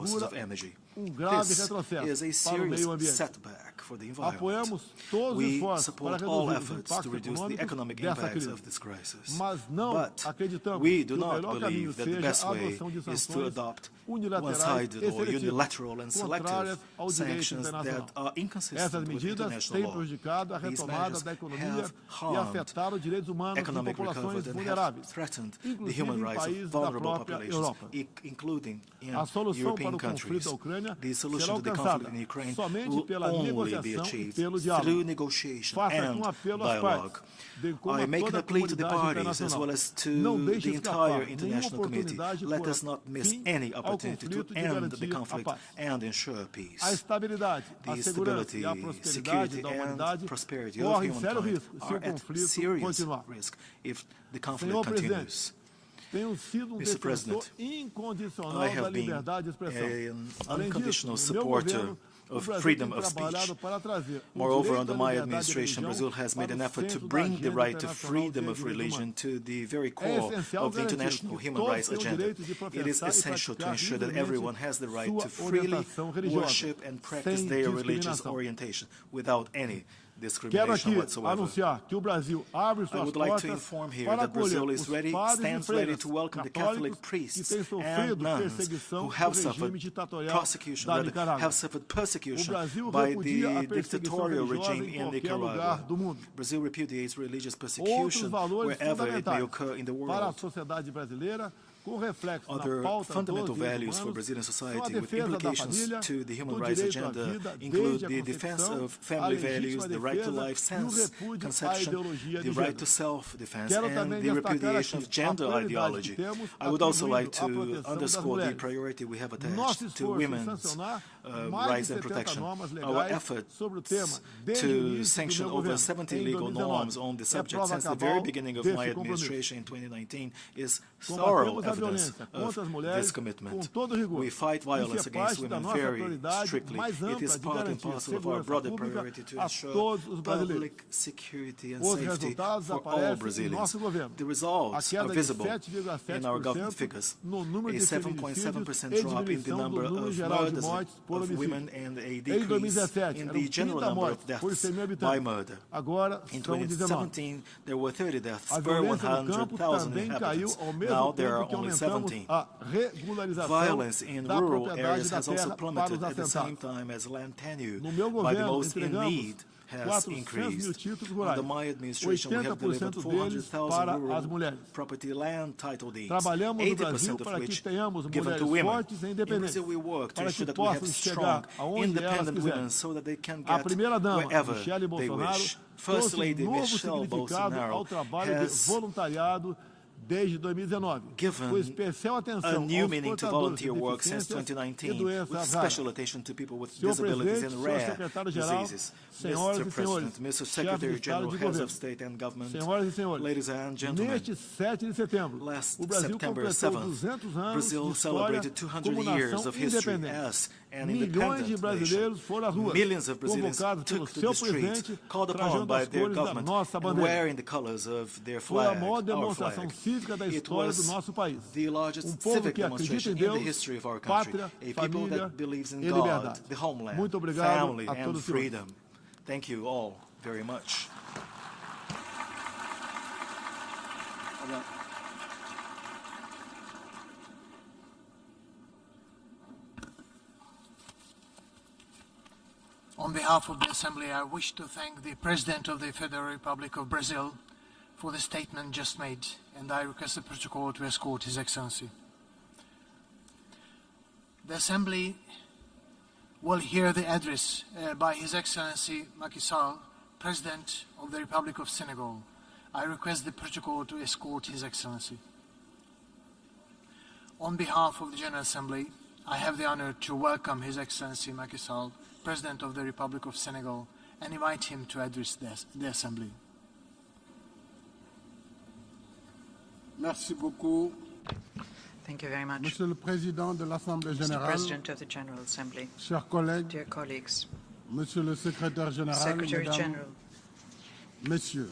sources of energy. grave This retrocesso is a para o serious meio ambiente. setback for the environment. Apoiamos todos os We esforços para support reduzir all os efforts impactos to reduce the econômicos economic dessa impacts crise. of this crisis. Mas não But acreditamos we que do o not melhor caminho believe that the seja best a way adoção de is to sanções adopt unilaterais one-sided e or seletivas, unilateral and contrárias selective ao direito sanctions internacional. that are inconsistent Essas with medidas international têm law. prejudicado a These retomada measures da economia have e harmed afetado os direitos humanos de economic populações recovery and have vulneráveis, threatened the inclusive human em rights of países da vulnerable própria populations, Europa. including in A solução para European o countries. conflito da Ucrânia The será solution to the alcançada conflict in Ukraine somente will pela only be negociação e achieved pelo through diálogo. negotiation Faça aqui and apelo às dialogue. partes, bem como I a make toda an a appeal to the comunidade parties as internacional. well as to Não deixe the escapar entire nenhuma international community. oportunidade Let por us not miss fim any ao opportunity to conflito de end the garantir a conflict paz. and ensure peace. A estabilidade, The a segurança stability, e a prosperidade security da and humanidade prosperity of correm sério humankind risco se are o at conflito serious continuar. risk if the conflict Senhor continues. Presidente, tenho sido Mr. defensor President, incondicional I da have been liberdade de expressão. an Além unconditional disso, no meu supporter governo, o of Brasil freedom tem of trabalhado speech. para trazer o Moreover, direito under à my liberdade de administration, religião Brazil has made para an o effort to centro da bring the agenda right to internacional freedom de of direitos religion humanos. to the very É core essencial of the garantir international que human todos rights tenham o agenda. direito de It is professar e essential to praticar ensure that livremente everyone has the right sua to freely orientação religiosa, worship and practice sem their religious discriminação. orientation without any Quero discrimination aqui whatsoever. anunciar que o Brasil abre I suas would like to portas inform here para that Brazil acolher is os ready, padres e stands ready freiras to welcome the católicos Catholic que priests têm and sofrido nuns perseguição who do have regime suffered ditatorial prosecution, da rather, Nicarágua. have suffered O persecution Brasil by repudia a the perseguição dictatorial religiosa regime em in qualquer lugar Nicaragua. do mundo. Brazil repudiates religious Outros persecution valores wherever it may fundamentais occur in the para a world. sociedade brasileira, com reflexo na Other pauta fundamental dos direitos values for humanos, Brazilian são a society with defesa da implications família, to the human do rights direito à agenda vida, include desde a the defense concepção, of a family values, legítima the right to defesa life, e o sense, repúdio à conception, ideologia the de right to gênero. self-defense, Quero and também the destacar repudiation aqui of gender a prioridade que ideology. temos I would also like atribuído à to proteção das underscore the mulheres. priority we have attached Nosso to esforço em women's sancionar mais rights de and 70 protection. normas Our legais efforts sobre o tema desde o to início do sanction meu over governo, 70 em legal 2019, norms on the é subject prova since the cabal very beginning of my desse compromisso. administration in 2019 is thorough Combatemos a evidence violência of contra as mulheres this com commitment. todo rigor. We fight violence Isso é against parte da women nossa very prioridade strictly. mais It ampla is de part and garantir a parcel of our segurança broader pública priority to a ensure todos os brasileiros. public security and Os safety resultados for all aparecem em Brazilians. nosso governo. The A results queda are de visible in our government 7,7% figures. no número A de 7.7% feminicídios e drop in the diminuição do number número of geral de murders mortes por of homicídio. women and a Em decrease 2017, in eram the general 30 number of mortes por deaths 100 mil by habitantes. murder. Agora In são 19. 2017, there were 30 deaths A per violência no campo 100,000 também caiu inhabitants. ao mesmo Now there tempo are que only aumentamos 17. a regularização Violence in da rural propriedade areas da has also terra para plummeted os at the same assentados. time as land tenure No meu by the governo, most in entregamos need has 400 mil increased. títulos rurais, Under my administration, we have 80% delivered deles 400,000 para as rural mulheres. property land title deeds, Trabalhamos no Brasil 80% of para que which tenhamos given to mulheres women. fortes e In independentes, Brazil, we work to para ensure que that we have possam strong, chegar aonde elas independent quiserem. women so that they can A get primeira-dama, wherever Michele they Bolsonaro, wish. First trouxe Lady novo Michelle significado Bolsonaro ao trabalho de has voluntariado desde 2019, given com especial a atenção new aos meaning to portadores de volunteer work since deficiências e 2019, with doenças special raras. attention to people with Senhor disabilities Presidente, and Senhor rare Secretário-Geral, diseases. senhoras Mr. e senhores, President, Mr. chefes de Secretary Estado General, e de Heads Governo, of State and Government, senhoras e senhores, ladies and gentlemen, neste 7 de setembro, last o Brasil September completou 7th, 200 anos Brazil de história celebrated 200 como years nação of history independente. as an Milhões de independent brasileiros nation. foram às ruas, Millions of Brazilians convocados pelo took to seu the streets, presidente, called upon trajando by as their cores da government nossa and bandeira. wearing the colors of their Foi a flag, maior our demonstração flag. cívica da It história do was nosso país. the largest Povo civic que acredita demonstration em in the Deus, history of our country. pátria, A people família that believes in e God, liberdade. the homeland, Muito obrigado family a and todos os senhores. freedom. Thank you all very much. On behalf of the Assembly, I wish to thank the President of the Federal Republic of Brazil for the statement just made, and I request the protocol to escort His Excellency. The Assembly will hear the address by His Excellency Macky Sall, President of the Republic of Senegal. I request the protocol to escort His Excellency. On behalf of the General Assembly, I have the honor to welcome His Excellency Macky Sall, President of the Republic of Senegal, and invite him to address the Assembly. Merci beaucoup. Thank you very much. Monsieur le Président de l'Assemblée Mr. Générale, President of the General Assembly, chers collègues, dear colleagues, Monsieur le Secrétaire Général, Secretary Mesdames, General, Messieurs,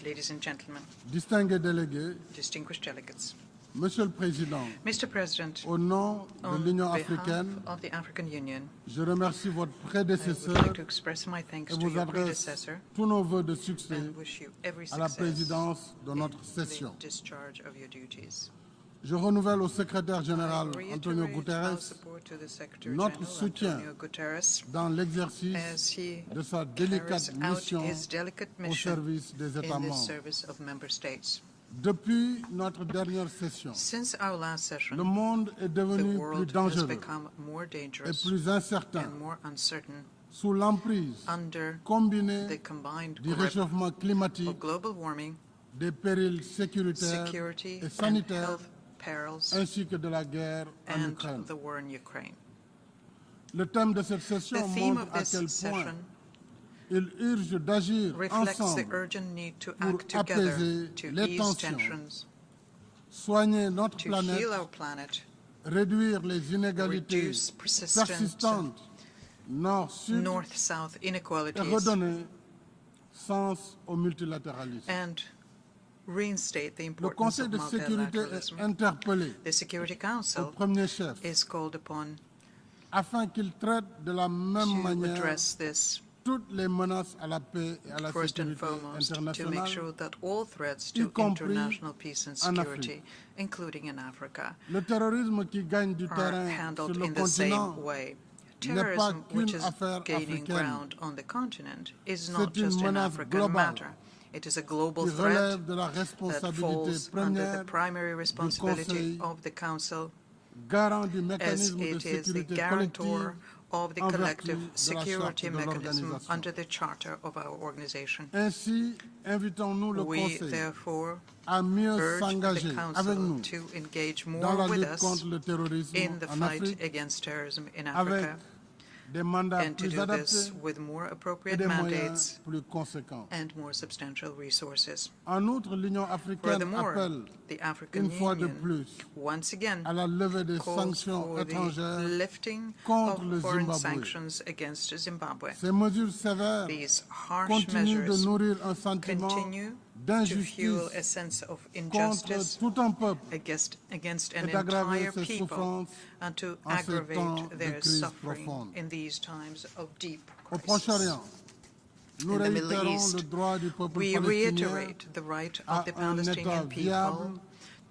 ladies and gentlemen, distingués délégués, distinguished delegates, Monsieur le Président, Mr. President, au nom de on l'Union behalf africaine, of the African Union, je remercie votre I would prédécesseur like to express my thanks et to vous your adresse predecessor tous nos vœux de succès and wish you every à la success présidence de notre in session. the discharge of your duties. Je renouvelle au secrétaire général I Antonio reiterate our Guterres support to the Secretary notre General, soutien Antonio Guterres, dans as l'exercice he de sa carries délicate out mission his delicate au mission service des États in the membres. service of member states. Depuis notre dernière session, Since our last le session, monde est the devenu plus world has dangereux become more et dangerous plus incertain and more uncertain sous l'emprise under combinée the combined du grip réchauffement climatique, of global warming, des périls sécuritaires security et and sanitaires, health perils, ainsi que de la guerre en and Ukraine. the war in Ukraine. Le thème de cette The session theme montre of à this quel point session il urge d'agir reflects the ensemble, urgent need to pour act together apaiser to les ease tensions, tensions, soigner notre to planète, heal our planet, réduire les inégalités reduce persistent persistantes nord-sud north-south et inequalities, redonner sens au multilatéralisme. and reinstate the Le importance Conseil of de sécurité est multilateralism. interpellé The Security au Council premier chef is called upon afin qu'il traite de la même to manière address this toutes les menaces à la paix et à la first and sécurité foremost, to make internationale, sure that all threats y to compris international peace and en security, including in Africa, le terrorisme qui gagne du are terrain sur handled le in the same continent way. n'est pas Terrorism, which qu'une is affaire gaining africaine. ground on the continent, is C'est not une just an menace African globale matter. It is a global qui threat relève de la that responsabilité falls under the première primary responsibility Conseil, of the Council, garant du as mécanisme de it is the sécurité guarantor collective of the en vertu collective de la security charte de mechanism l'organisation. under the charter of our organization. Ainsi, invitons-nous le We Conseil therefore à mieux urge the s'engager avec Council nous to engage dans more la with lutte us contre le terrorisme in the en fight Afrique against terrorism in avec Africa, des mandats and to plus do adaptés this with more et appropriate des moyens mandates plus conséquents. and more substantial resources. En outre, l'Union africaine Furthermore, appelle the African une fois de Union plus once again à la levée des calls sanctions for the étrangères lifting contre le of foreign Zimbabwe. sanctions against Zimbabwe. Ces mesures sévères These harsh continuent de measures nourrir un sentiment continue to d'injustice fuel a sense of contre injustice tout un peuple against an et d'aggraver entire ses people souffrances and to en ces temps aggravate de their crise suffering profonde. in these times of deep Au crisis. Proche-Orient. Nous In the Middle réitérons East, le droit du peuple We palestinien reiterate the right à of the un État Palestinian viable, people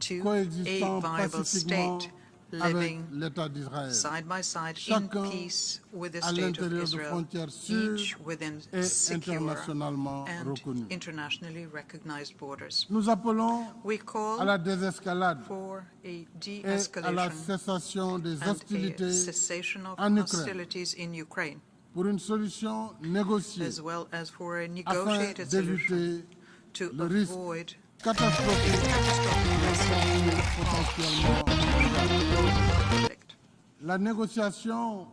to a coexistant viable pacifiquement state avec living l'État d'Israël. side by side in Chacun peace with the à state of l'intérieur de Israel, frontières sûres each within et secure internationalement and reconnues. internationally recognized borders. Nous appelons We à call la désescalade for a et à la de-escalation cessation des and a hostilités cessation of en Ukraine hostilities in Ukraine, pour une solution négociée as well as for a afin negotiated solution d'éviter to le risque avoid catastrophique potentiellement mondial. conflict. La négociation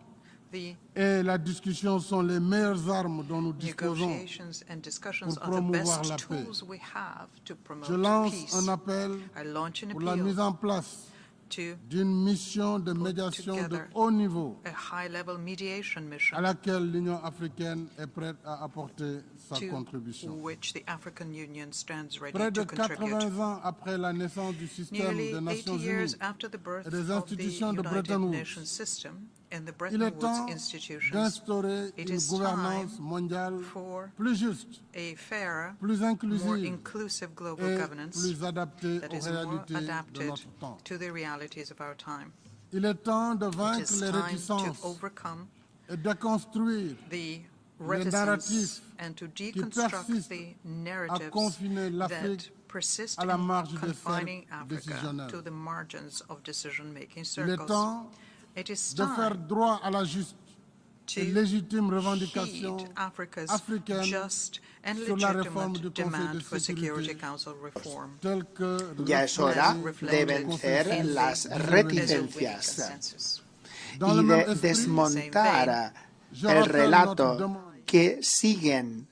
The et la discussion sont les meilleures armes dont nous disposons. negotiations and discussions pour are the promouvoir best la paix. tools we have to promote Je lance peace. un appel I launch an pour la mise appeal en place to d'une mission de médiation de together haut niveau a high-level mediation mission à laquelle l'Union africaine est prête à apporter sa to contribution. which the African Union stands ready Près de to contribute. 80 ans après la naissance du système Nearly des 80 Nations years Unies after the birth et des of the institutions de United Bretton Woods, Nations system and the il Bretton est Woods temps institutions, d'instaurer it une is gouvernance time mondiale for plus juste, a fairer, plus more inclusive inclusive global et governance plus adaptée that aux is more réalités de adapted notre temps. to the realities of our time. Il est temps de It vaincre is les time to réticences overcome et de construire the narratifs reticence and to deconstruct persistent the à narratives confiner that l'Afrique persist à la in marge des confining cercles Africa décisionnels. to the margins of decision-making Il est circles. temps It is de faire time droit à la juste to et légitime revendication heed Africa's africaine just and sur la réforme legitimate du Conseil demand de for sécurité Security Council reform. telle que Ya es hora de vencer las reticencias y de desmontar el relato que siguen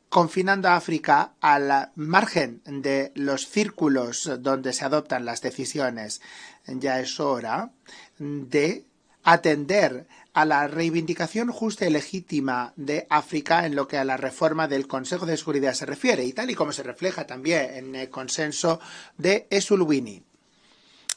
confinando a África al margen de los círculos donde se adoptan las decisiones. Ya es hora de atender a la reivindicación justa y legítima de África en lo que a la reforma del Consejo de Seguridad se refiere, y tal y como se refleja también en el consenso de Esuluwini.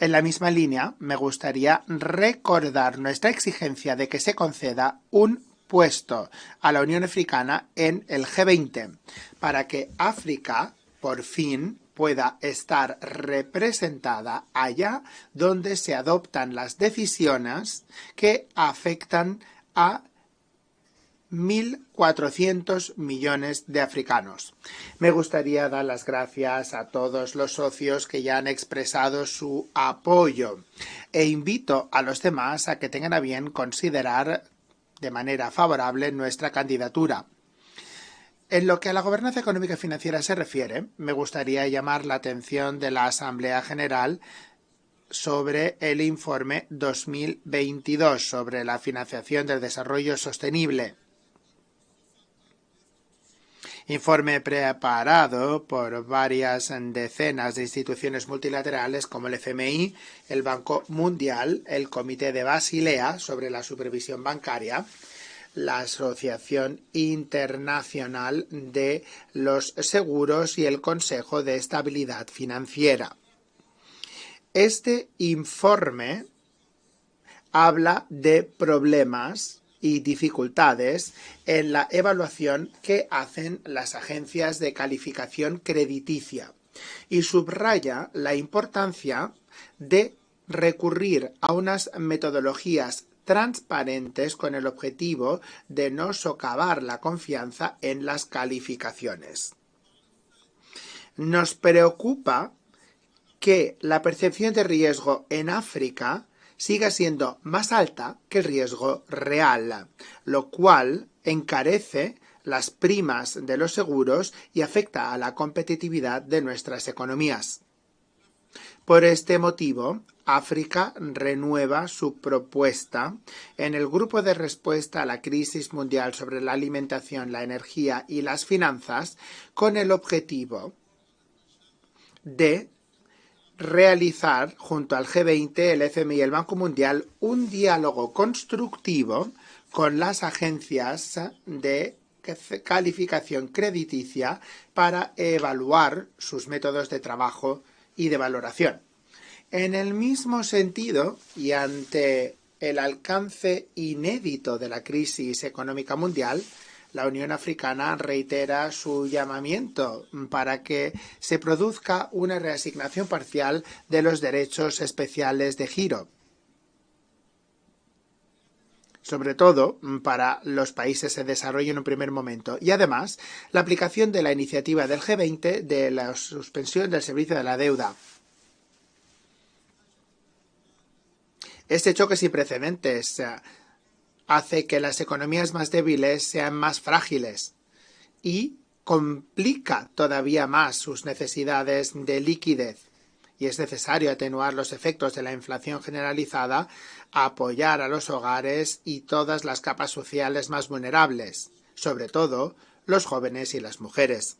En la misma línea, me gustaría recordar nuestra exigencia de que se conceda un puesto a la Unión Africana en el G20, para que África, por fin, pueda estar representada allá donde se adoptan las decisiones que afectan a 1.400 millones de africanos. Me gustaría dar las gracias a todos los socios que ya han expresado su apoyo e invito a los demás a que tengan a bien considerar de manera favorable nuestra candidatura. En lo que a la gobernanza económica y financiera se refiere, me gustaría llamar la atención de la Asamblea General sobre el informe 2022 sobre la financiación del desarrollo sostenible. Informe preparado por varias decenas de instituciones multilaterales como el FMI, el Banco Mundial, el Comité de Basilea sobre la supervisión bancaria, la Asociación Internacional de los Seguros y el Consejo de Estabilidad Financiera. Este informe habla de problemas y dificultades en la evaluación que hacen las agencias de calificación crediticia y subraya la importancia de recurrir a unas metodologías transparentes con el objetivo de no socavar la confianza en las calificaciones. Nos preocupa que la percepción de riesgo en África siga siendo más alta que el riesgo real, lo cual encarece las primas de los seguros y afecta a la competitividad de nuestras economías. Por este motivo, África renueva su propuesta en el Grupo de Respuesta a la Crisis Mundial sobre la Alimentación, la Energía y las Finanzas con el objetivo de realizar junto al G20, el FMI y el Banco Mundial un diálogo constructivo con las agencias de calificación crediticia para evaluar sus métodos de trabajo y de valoración. En el mismo sentido, y ante el alcance inédito de la crisis económica mundial, la Unión Africana reitera su llamamiento para que se produzca una reasignación parcial de los derechos especiales de giro, sobre todo para los países en desarrollo en un primer momento, y además la aplicación de la iniciativa del G20 de la suspensión del servicio de la deuda. Este choque sin precedentes hace que las economías más débiles sean más frágiles y complica todavía más sus necesidades de liquidez. Y es necesario atenuar los efectos de la inflación generalizada, apoyar a los hogares y todas las capas sociales más vulnerables, sobre todo los jóvenes y las mujeres.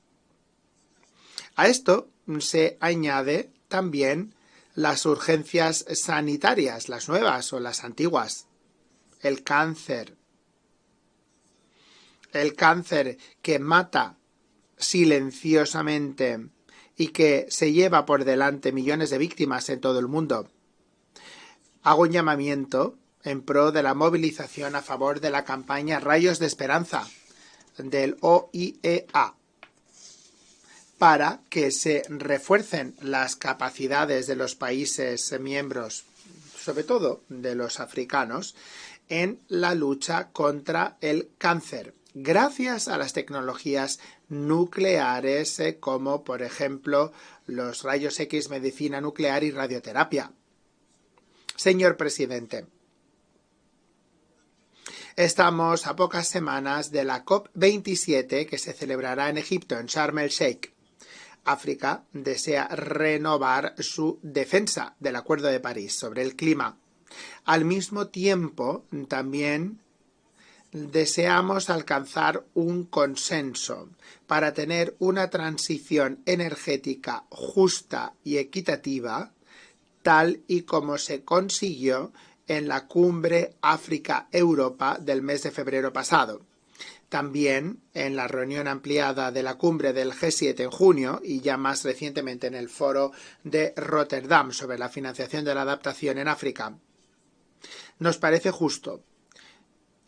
A esto se añade también las urgencias sanitarias, las nuevas o las antiguas. El cáncer que mata silenciosamente y que se lleva por delante millones de víctimas en todo el mundo. Hago un llamamiento en pro de la movilización a favor de la campaña Rayos de Esperanza del OIEA para que se refuercen las capacidades de los países miembros, sobre todo de los africanos, en la lucha contra el cáncer, gracias a las tecnologías nucleares como, por ejemplo, los rayos X, medicina nuclear y radioterapia. Señor presidente, estamos a pocas semanas de la COP27 que se celebrará en Egipto, en Sharm el Sheikh. África desea renovar su defensa del Acuerdo de París sobre el clima. Al mismo tiempo, también deseamos alcanzar un consenso para tener una transición energética justa y equitativa, tal y como se consiguió en la cumbre África-Europa del mes de febrero pasado. También en la reunión ampliada de la cumbre del G7 en junio y ya más recientemente en el foro de Rotterdam sobre la financiación de la adaptación en África. Nos parece justo,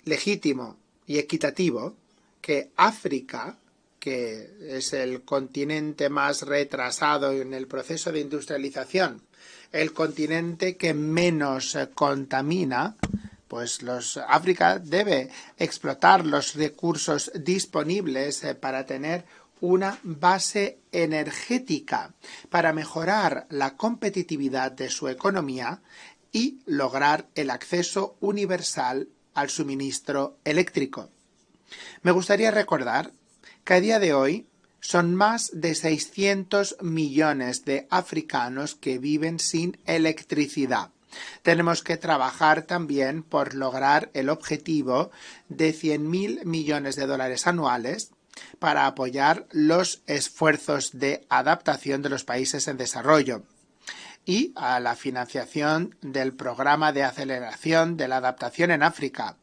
legítimo y equitativo que África, que es el continente más retrasado en el proceso de industrialización, el continente que menos contamina, pues África debe explotar los recursos disponibles para tener una base energética, para mejorar la competitividad de su economía y lograr el acceso universal al suministro eléctrico. Me gustaría recordar que a día de hoy son más de 600 millones de africanos que viven sin electricidad. Tenemos que trabajar también por lograr el objetivo de 100.000 millones de dólares anuales para apoyar los esfuerzos de adaptación de los países en desarrollo y a la financiación del programa de aceleración de la adaptación en África,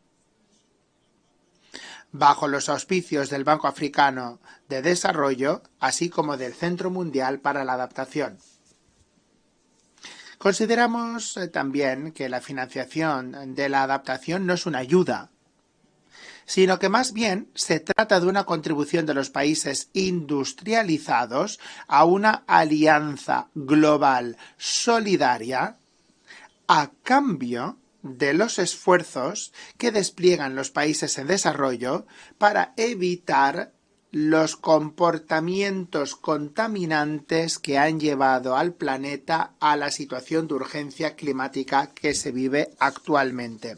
bajo los auspicios del Banco Africano de Desarrollo, así como del Centro Mundial para la Adaptación. Consideramos también que la financiación de la adaptación no es una ayuda, sino que más bien se trata de una contribución de los países industrializados a una alianza global solidaria a cambio de los esfuerzos que despliegan los países en desarrollo para evitar los comportamientos contaminantes que han llevado al planeta a la situación de urgencia climática que se vive actualmente.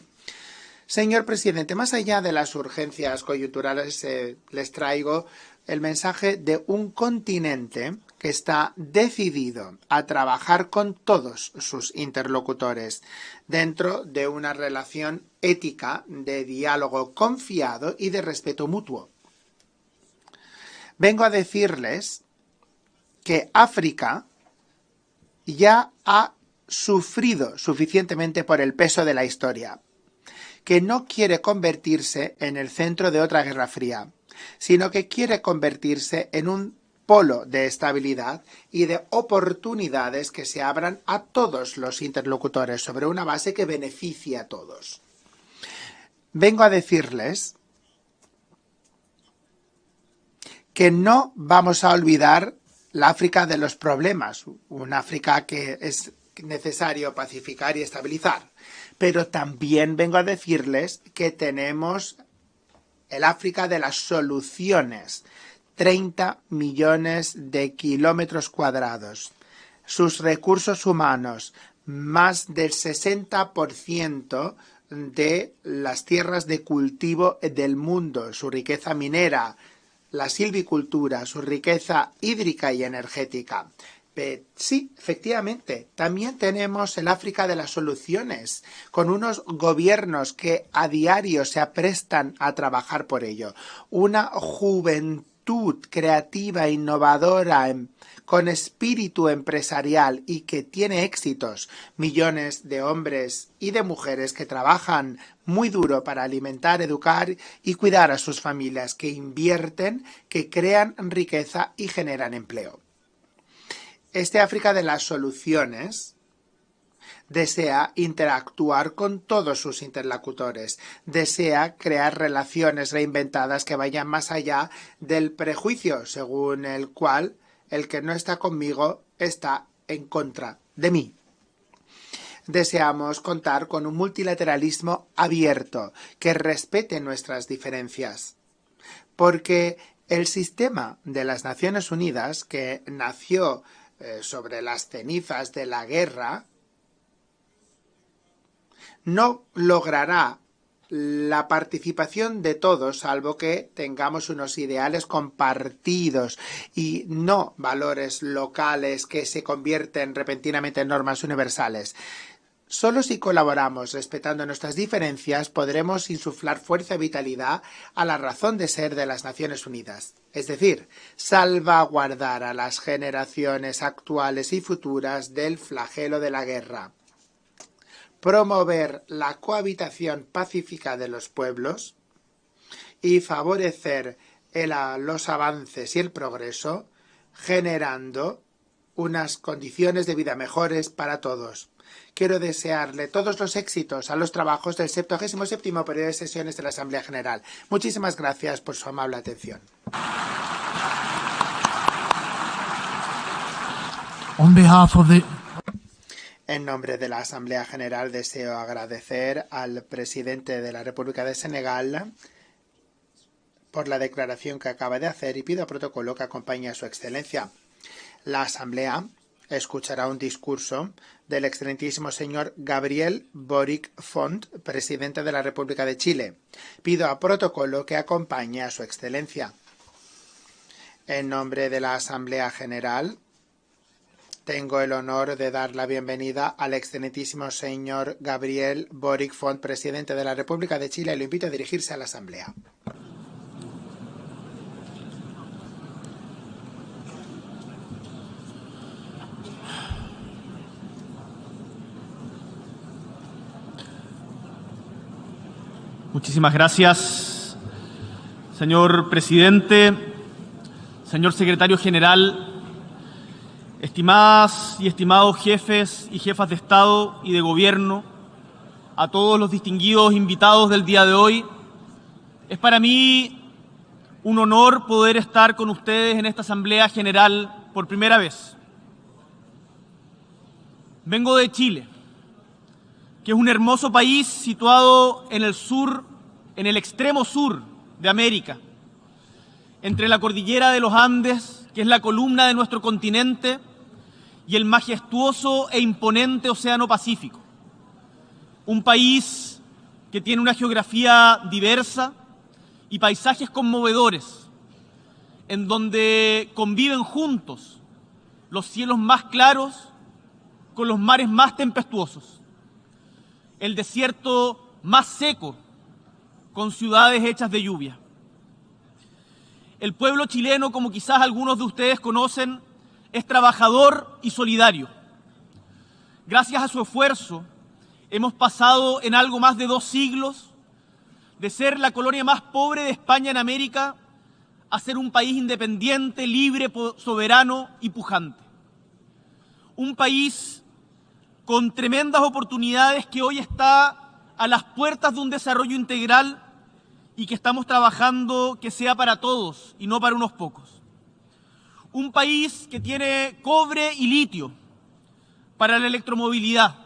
Señor presidente, más allá de las urgencias coyunturales, les traigo el mensaje de un continente que está decidido a trabajar con todos sus interlocutores dentro de una relación ética de diálogo confiado y de respeto mutuo. Vengo a decirles que África ya ha sufrido suficientemente por el peso de la historia, que no quiere convertirse en el centro de otra guerra fría, sino que quiere convertirse en un polo de estabilidad y de oportunidades que se abran a todos los interlocutores sobre una base que beneficie a todos. Vengo a decirles que no vamos a olvidar la África de los problemas, una África que es necesario pacificar y estabilizar. Pero también vengo a decirles que tenemos el África de las soluciones, 30 millones de kilómetros cuadrados, sus recursos humanos, más del 60% de las tierras de cultivo del mundo, su riqueza minera, la silvicultura, su riqueza hídrica y energética. Sí, efectivamente, también tenemos el África de las soluciones, con unos gobiernos que a diario se aprestan a trabajar por ello. Una juventud creativa, innovadora, con espíritu empresarial y que tiene éxitos. Millones de hombres y de mujeres que trabajan muy duro para alimentar, educar y cuidar a sus familias, que invierten, que crean riqueza y generan empleo. Este África de las soluciones desea interactuar con todos sus interlocutores, desea crear relaciones reinventadas que vayan más allá del prejuicio según el cual el que no está conmigo está en contra de mí. Deseamos contar con un multilateralismo abierto que respete nuestras diferencias, porque el sistema de las Naciones Unidas, que nació sobre las cenizas de la guerra, no logrará la participación de todos, salvo que tengamos unos ideales compartidos y no valores locales que se convierten repentinamente en normas universales. Solo si colaboramos respetando nuestras diferencias podremos insuflar fuerza y vitalidad a la razón de ser de las Naciones Unidas, es decir, salvaguardar a las generaciones actuales y futuras del flagelo de la guerra. promover la cohabitación pacífica de los pueblos y favorecer los avances y el progreso, generando unas condiciones de vida mejores para todos. Quiero desearle todos los éxitos a los trabajos del 77º periodo de sesiones de la Asamblea General. Muchísimas gracias por su amable atención. On behalf of the En nombre de la Asamblea General deseo agradecer al presidente de la República de Senegal por la declaración que acaba de hacer y pido a protocolo que acompañe a su excelencia. La Asamblea escuchará un discurso del excelentísimo señor Gabriel Boric Font, presidente de la República de Chile. Pido a protocolo que acompañe a su excelencia. En nombre de la Asamblea General, tengo el honor de dar la bienvenida al excelentísimo señor Gabriel Boric Font, presidente de la República de Chile, y lo invito a dirigirse a la Asamblea. Muchísimas gracias, señor presidente, señor secretario general, estimadas y estimados jefes y jefas de Estado y de Gobierno, a todos los distinguidos invitados del día de hoy. Es para mí un honor poder estar con ustedes en esta Asamblea General por primera vez. Vengo de Chile, que es un hermoso país situado en el sur, en el extremo sur de América, entre la cordillera de los Andes, que es la columna de nuestro continente, y el majestuoso e imponente Océano Pacífico. Un país que tiene una geografía diversa y paisajes conmovedores, en donde conviven juntos los cielos más claros con los mares más tempestuosos, el desierto más seco con ciudades hechas de lluvia. El pueblo chileno, como quizás algunos de ustedes conocen, es trabajador y solidario. Gracias a su esfuerzo, hemos pasado en algo más de 2 siglos de ser la colonia más pobre de España en América a ser un país independiente, libre, soberano y pujante. Un país con tremendas oportunidades que hoy está a las puertas de un desarrollo integral y que estamos trabajando que sea para todos y no para unos pocos. Un país que tiene cobre y litio para la electromovilidad.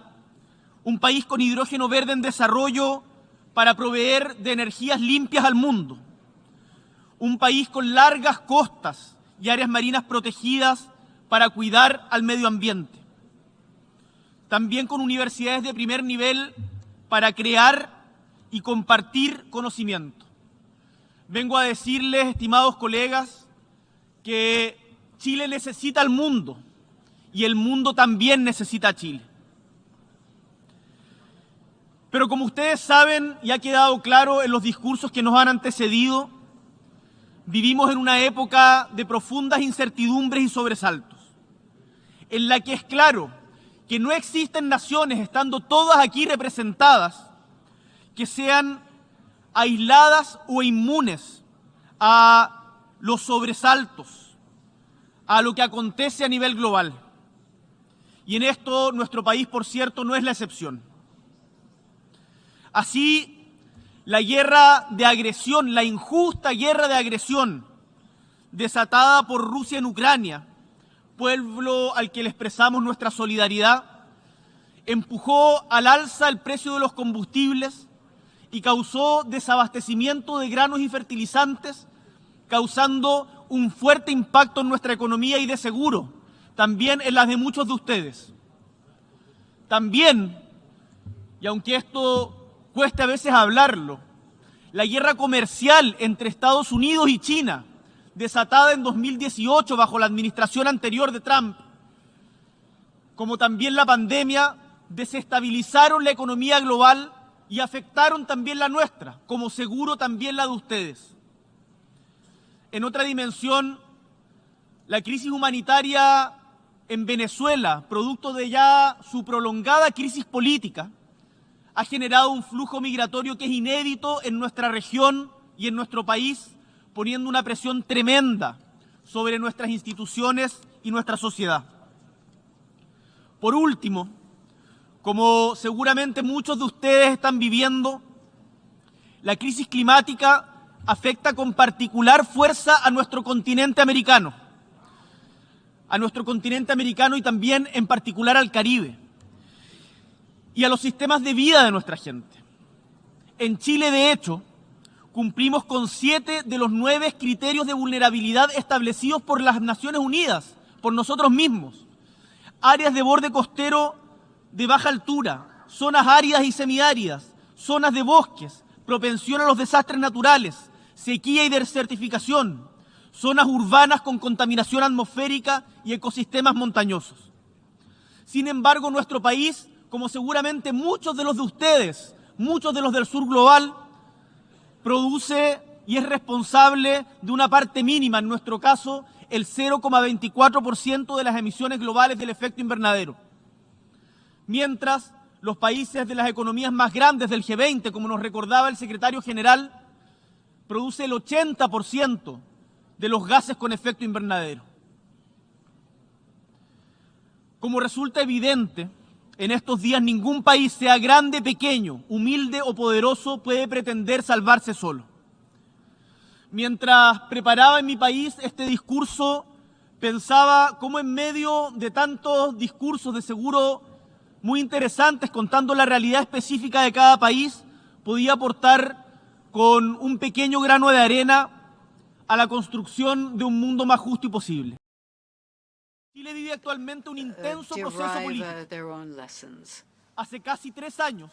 Un país con hidrógeno verde en desarrollo para proveer de energías limpias al mundo. Un país con largas costas y áreas marinas protegidas para cuidar al medio ambiente. También con universidades de primer nivel para crear y compartir conocimiento. Vengo a decirles, estimados colegas, que Chile necesita al mundo y el mundo también necesita a Chile. Pero como ustedes saben y ha quedado claro en los discursos que nos han antecedido, vivimos en una época de profundas incertidumbres y sobresaltos, en la que es claro que no existen naciones, estando todas aquí representadas, que sean aisladas o inmunes a los sobresaltos, a lo que acontece a nivel global. Y en esto nuestro país, por cierto, no es la excepción. Así, la guerra de agresión, la injusta guerra de agresión desatada por Rusia en Ucrania, pueblo al que le expresamos nuestra solidaridad, empujó al alza el precio de los combustibles y causó desabastecimiento de granos y fertilizantes, causando un fuerte impacto en nuestra economía y de seguro, también en las de muchos de ustedes. También, y aunque esto cueste a veces hablarlo, la guerra comercial entre Estados Unidos y China, desatada en 2018 bajo la administración anterior de Trump, como también la pandemia, desestabilizaron la economía global y afectaron también la nuestra, como seguro también la de ustedes. En otra dimensión, la crisis humanitaria en Venezuela, producto de ya su prolongada crisis política, ha generado un flujo migratorio que es inédito en nuestra región y en nuestro país, poniendo una presión tremenda sobre nuestras instituciones y nuestra sociedad. Por último, como seguramente muchos de ustedes están viviendo, la crisis climática afecta con particular fuerza a nuestro continente americano y también en particular al Caribe y a los sistemas de vida de nuestra gente. En Chile, de hecho, cumplimos con 7 de los 9 criterios de vulnerabilidad establecidos por las Naciones Unidas, por nosotros mismos. Áreas de borde costero de baja altura, zonas áridas y semiáridas, zonas de bosques, propensión a los desastres naturales, sequía y desertificación, zonas urbanas con contaminación atmosférica y ecosistemas montañosos. Sin embargo, nuestro país, como seguramente muchos de los de ustedes, muchos de los del sur global, produce y es responsable de una parte mínima, en nuestro caso, el 0,24% de las emisiones globales del efecto invernadero. Mientras los países de las economías más grandes del G20, como nos recordaba el secretario general, produce el 80% de los gases con efecto invernadero. Como resulta evidente, en estos días ningún país, sea grande, pequeño, humilde o poderoso, puede pretender salvarse solo. Mientras preparaba en mi país este discurso, pensaba cómo en medio de tantos discursos de seguro muy interesantes contando la realidad específica de cada país, podía aportar con un pequeño grano de arena a la construcción de un mundo más justo y posible. Chile vive actualmente un intenso proceso político. Hace casi 3 años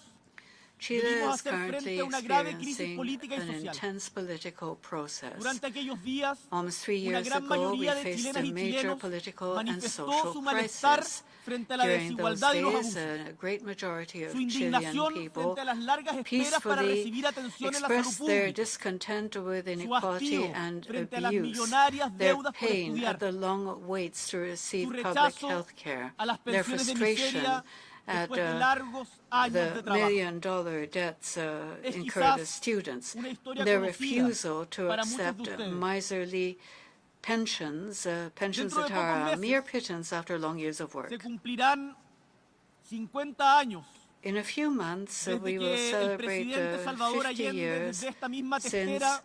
Chile debimos is hacer frente currently a una grave crisis experiencing política y an social. intense political process. Durante aquellos días, Almost 3 una years gran ago, we mayoría de faced chilenas a y major chilenos political and manifestó social su malestar crisis. frente a la During those desigualdad y los days, abusos, a great majority of su Chilean indignación people frente a las largas esperas para peacefully recibir atención en la salud expressed their pública, discontent with su inequality hastío and frente a las abuse, millonarias their deudas por pain estudiar, at the long waits to su receive public rechazo health care, a las their pensiones de frustration miseria at después de largos años de the trabajo. million-dollar debts Es incurred as quizás students, una historia their conocida refusal to para muchos de accept ustedes. miserly pensions, pensions Dentro de that are pocos a mere meses pittance after long years of work. se cumplirán 50 años In a few months, desde we will que el celebrate presidente Salvador 50 Allende, years desde esta misma since testera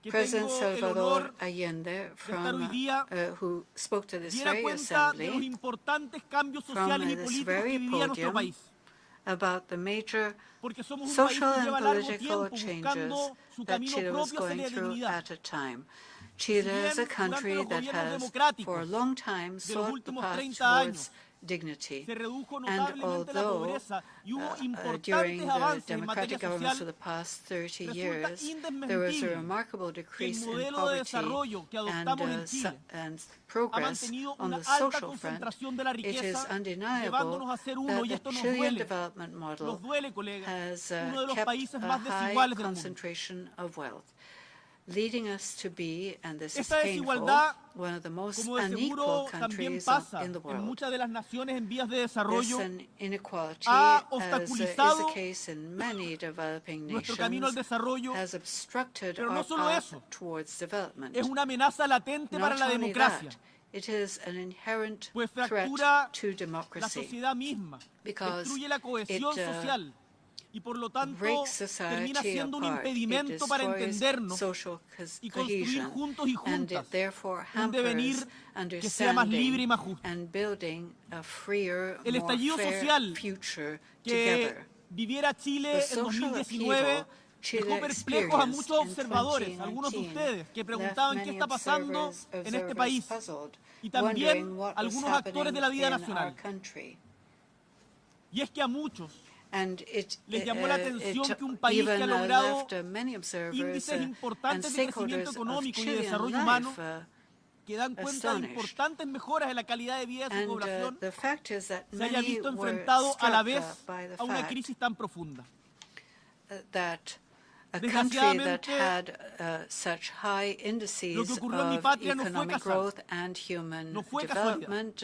que President tengo el Salvador honor Allende, estar hoy from, día, who spoke to this diera very cuenta de los assembly, importantes cambios from sociales y this políticos very que vivía nuestro podium, país. about the major Porque somos un país social que and lleva largo political tiempo changes buscando su that camino Chile was propio hacia going la through dignidad. at a time. Chile Si is a bien country durante los that gobiernos has democráticos for a long time de los sought the últimos path 30 towards años dignity. se redujo And notablemente la although pobreza y hubo during importantes the avances en materia democratic governments of social, the past 30 resulta years, there was a indesmentible remarkable que el decrease in modelo de poverty desarrollo que and, adoptamos en Chile and ha progress mantenido on una the alta social front. concentración de la It is riqueza, undeniable llevándonos a ser uno, that y the esto nos Chilean duele, development model nos duele, colega, has uno de los kept países a más high desiguales del mundo. concentration of wealth, leading us to be, and this is Esta painful, desigualdad, one of the most como de unequal seguro también countries pasa in the en world. muchas de las naciones en vías de This desarrollo, inequality, ha as is obstaculizado the case in many developing nuestro camino al nations, desarrollo, has obstructed pero our no solo path eso, towards development. es una amenaza latente para Not la only democracia, that, it is an inherent pues threat fractura to la democracy. sociedad misma, Because destruye la cohesión it, social y por lo tanto breaks termina society siendo un apart. It impedimento para destroys entendernos social y construir cohesion, juntos y and juntas it therefore un devenir hampers que sea más libre y understanding más justo. and building a freer, El more estallido fair social future que together. viviera Chile The en social 2019 upheaval Chile dejó perplejos a experienced muchos in observadores, algunos de 2019 ustedes, que left preguntaban qué many está pasando observers en este país, puzzled, y también wondering what was algunos actores de la vida happening in nacional. our country. Y es que a muchos And it, les llamó la atención it que un país que ha even logrado left many observers índices and importantes de crecimiento stakeholders of económico y de Chilean desarrollo humano life, que dan cuenta de astonished. importantes mejoras en la calidad de vida de su and población, the fact is that se haya many visto were enfrentado a la struck vez by the a una fact crisis tan profunda. that a country that Desgraciadamente, had such high indices lo que ocurrió en mi of patria no fue economic casual. growth and human No fue casualidad, development,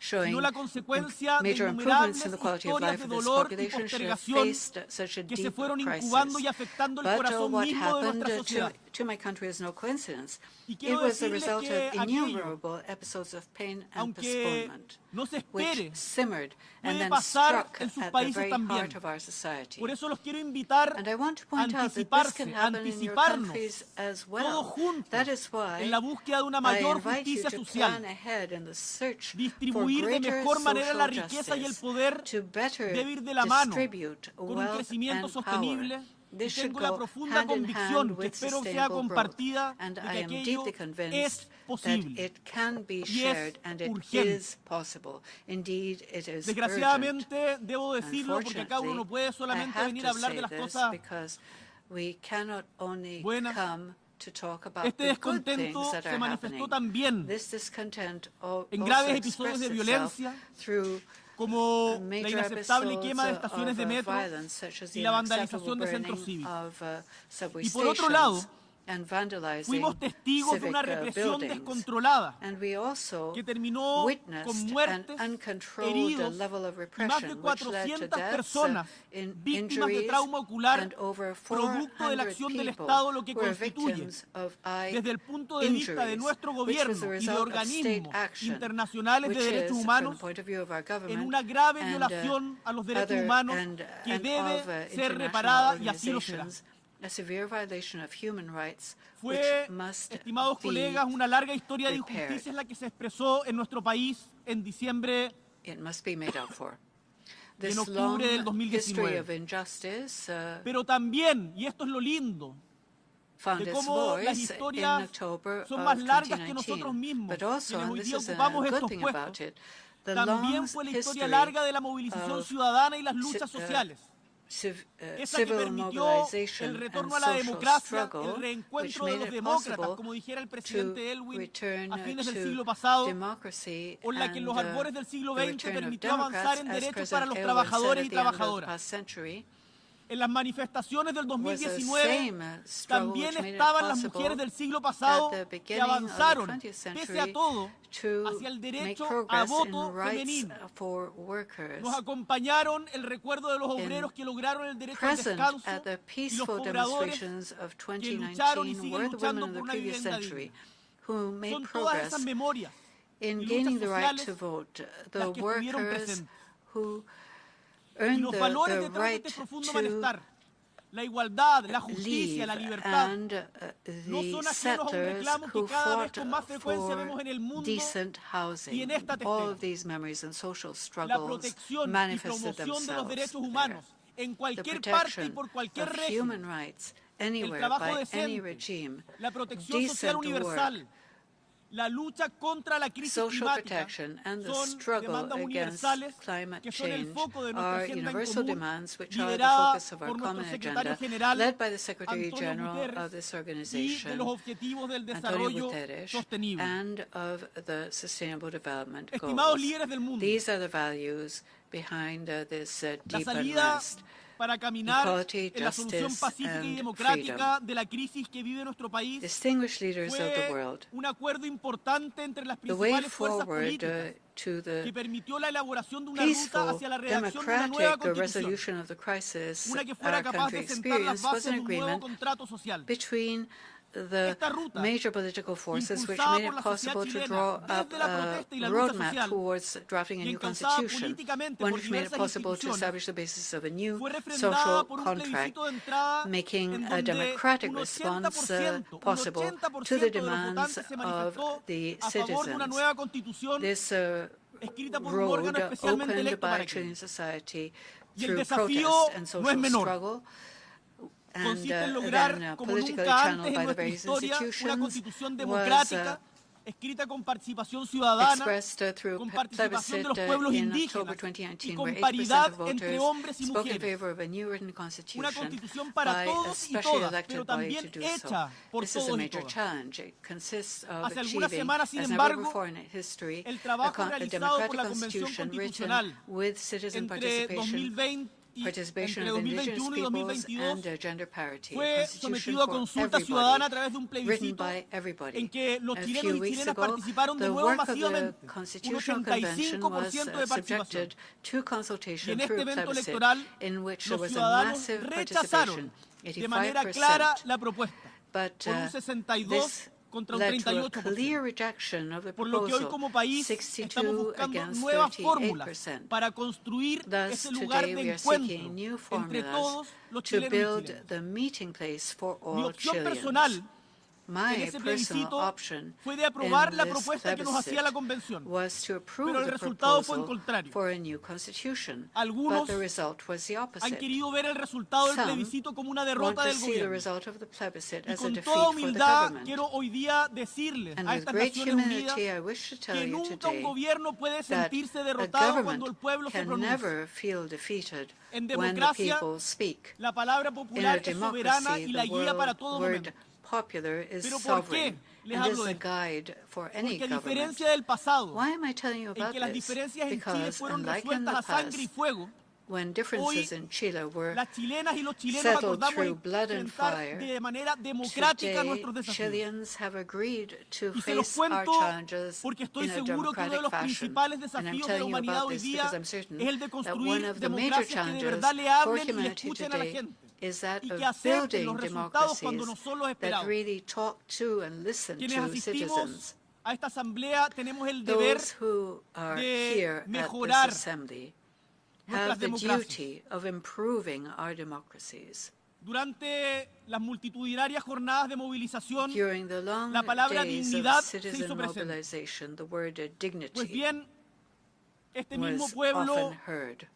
showing sino la consecuencia de major improvements innumerables in the quality of historias life de of this dolor y population, should have postergación faced such a que se deep fueron crisis. incubando y afectando el But corazón what mismo de happened nuestra sociedad. to my country is no coincidence. Y It quiero was the decirles result que of aquello, innumerable episodes of pain and aunque postponement, no se which espere, simmered puede and then pasar struck en sus at the países very también. heart of our society. Por eso los quiero invitar And I want to a point out that this anticiparse, can a happen in your anticiparnos, countries as todos well. juntos, That is why en la búsqueda de una I mayor invite you justicia to social, plan ahead in the search for distribuir de greater mejor manera la social riqueza y el justice, poder to better debe ir de la mano distribute con un wealth crecimiento and power. sostenible. Y This should tengo la go profunda hand in convicción, hand que with espero sea sustainable growth. compartida, And de I que am aquello deeply es convinced that posible. it can be Y es shared and it urgente. is possible. Indeed, it is urgent. Desgraciadamente, debo decirlo porque acá uno no puede I solamente have venir to a hablar say de las this cosas because we cannot only buenas. come to talk about Este the good descontento things that se are manifestó happening. también This discontent en also graves episodios expressed de itself violencia, through como la major inaceptable episodes quema de estaciones de of metro violence, such as y the la unacceptable vandalización de centros burning cívicos. of subway Y por otro lado, stations and vandalizing fuimos testigos de civic una represión buildings. descontrolada And we also que terminó con witnessed an muertes, uncontrolled heridos level of y más de repression, which led to 400 deaths, personas víctimas de injuries, trauma ocular, and over producto de la 400 acción del people Estado, lo que were constituye, victims of eye desde el punto de vista de injuries, nuestro which was the gobierno y de result of state organismos action, internacionales which de derechos is, from humanos, the point of view of our en government, una grave and, violación a los derechos other- humanos and que of, debe ser international reparada y así lo será. organizations, a severe violation of human rights, Fue, which must estimados be colegas, una larga historia de repaired. injusticias la que se expresó en nuestro país en diciembre It must be made up for. en This octubre long del history 2019. of injustice Pero también, y esto es lo lindo, found de its cómo las voice in historias October son of más largas que 2019. nosotros mismos, But also, quienes and hoy this día is a ocupamos good estos thing puestos, about it, the también long fue la historia history larga de la movilización of ciudadana y las luchas sociales. Esa que civil permitió mobilization el and retorno a la social democracia, struggle, el which reencuentro de made los it demócratas, possible como dijera el to presidente Elwin return a fines del to siglo pasado, democracy o la que en los and, albores del siglo the XX return of permitió avanzar en Democrats, as derechos para President los Elwin trabajadores y said at the end of the trabajadoras. past century, En las manifestaciones del was the 2019 same struggle también which made it estaban las possible mujeres del siglo pasado at the que beginning of the avanzaron, 20th pese century, a todo, to hacia el make derecho a progress voto in rights femenino. for workers. Nos acompañaron el recuerdo de los obreros que lograron el derecho al Present descanso at the y los peaceful pobladores demonstrations of que lucharon y 2019 siguen were the luchando women of por the una previous vivienda century digna. who made Son todas progress esas memorias in y gaining luchas the right sociales to vote, the las que estuvieron workers presentes. who Y earned los valores the detrás de right este profundo to malestar, la igualdad, la justicia, leave, la libertad, and no the son ajenos a un settlers reclamo que who cada vez fought con más frecuencia for vemos en el mundo decent y housing. en esta All testera. of these memories and social La struggles protección y manifested promoción de los themselves derechos there. humanos en The cualquier parte y protection por cualquier of régimen, human rights anywhere trabajo by any decente, regime, la protección social decent universal, work, la lucha contra la crisis social climática protection, and the son struggle demandas against universales climate que son el change foco de nuestra are agenda en universal común, demands which are the liderada focus of our por common nuestro secretario agenda, general led by the Secretary Antonio General of Guterres this y de organization, los objetivos del Antonio desarrollo Guterres, sostenible. and of the Sustainable Development Estimados Goals. líderes del mundo, These are the values behind this la deep salida unrest. para caminar equality, en la solución justice, pacífica y and democrática de la crisis que vive nuestro país Distinguished leaders of the fue world, un acuerdo importante entre las the way principales fuerzas forward políticas to que the permitió la elaboración de una ruta peaceful, hacia la redacción de una nueva democratic constitución, resolution of the crisis una que fuera our capaz country de sentar las experienced was bases an de un nuevo agreement contrato social. between the Esta ruta, major political forces which impulsada made por it la possible sociedad to chilena draw up desde la a protesta y la lucha roadmap social, towards drafting a y new encauzada constitution, políticamente one por which made it diversas possible to instituciones, establish the basis of a new fue refrendada social por un contract, plebiscito de entrada making en a donde democratic un response 80%, possible un 80% to the de los demands votantes se of manifestó the a favor de una citizens. nueva constitución This escrita por un road órgano especialmente opened electo by para aquello. Chilean society Y el through desafío protest and no es social menor. struggle, and Consiste en lograr, then como politically nunca channeled antes en by the nuestra various historia, una institutions, constitución was democrática, escrita con participación ciudadana, expressed through con participación de los plebiscite pueblos in indígenas October y 2019, con where 80% paridad of entre voters hombres y spoke in mujeres. favor of a new written Una constitution constitución para by a todos y specially todas, elected pero body también to do so. hecha por This is a todos y major todas. challenge. It consists of Hace algunas achieving, semanas, sin as never embargo, before in history, el trabajo a realizado democratic por la Convención constitution written Constitucional with citizen entre participation 2020 participation entre of indigenous 2021 y peoples 2022 and gender parity. A fue constitution sometido a for consulta ciudadana a everybody, través de un written plebiscito by everybody. en que los A chilenos few y weeks chilenas ago, participaron de the nuevo work of the masivamente, un Constitutional Convention was 85% de participación. subjected to Y consultation en este through evento plebiscite, electoral, in which there los was a ciudadanos massive rechazaron participation, de manera clara 85%. la propuesta, But por un 62 this contra un led to a 38%. clear rejection of the Por lo que hoy proposal, como país estamos 62 buscando against nuevas fórmulas 38%. para construir Thus, ese lugar today we de are encuentro seeking new entre formulas todos los to chilenos y build chilenas. the meeting place for Mi all opción Chileans. personal en My ese personal plebiscito option fue de aprobar in la this propuesta que nos hacía la plebiscite convención. was to approve Pero el the resultado fue el proposal contrario. for a new constitution, Algunos but the result was the Han opposite. querido ver el resultado del Some plebiscito como una Want derrota to del see the gobierno. result of the plebiscite Y as a con defeat toda for the humildad government. quiero hoy día decirles And a with estas great Naciones Unidas humility, I wish to tell que you nunca un today gobierno puede that sentirse a derrotado cuando el government pueblo se can pronuncia. never feel defeated En when the democracia, people speak. La palabra In popular a es soberana democracy, y la the guía para todo word momento. popular is Pero ¿por qué sovereign les and is hablo de a esto? guide for any Porque a government. diferencia del pasado, Why am I telling you en about que las this? diferencias en Chile Because fueron unlike in resueltas the a sangre y past, fuego, when differences in Chile were las chilenas y los chilenos settled acordamos through blood and enfrentar fire, de manera democrática today nuestros desafíos. Chileans have agreed to Y se los face our cuento challenges porque estoy in a seguro que uno de democratic los fashion. principales And I'm desafíos de la telling you humanidad about hoy this día because I'm certain es el de that one construir of the major democracias que de challenges verdad le for hablen y le humanity escuchen a la today gente is that y of que acepten building los resultados cuando no democracies son los that esperados. really talk to and listen Quienes to asistimos citizens. a esta asamblea tenemos el deber Those who are de here at mejorar this assembly nuestras have the democracias. duty of improving our democracies. Durante las multitudinarias jornadas de movilización, During the long la palabra days dignidad of se hizo citizen presente. mobilization, the word Pues dignity bien, este mismo was pueblo often heard.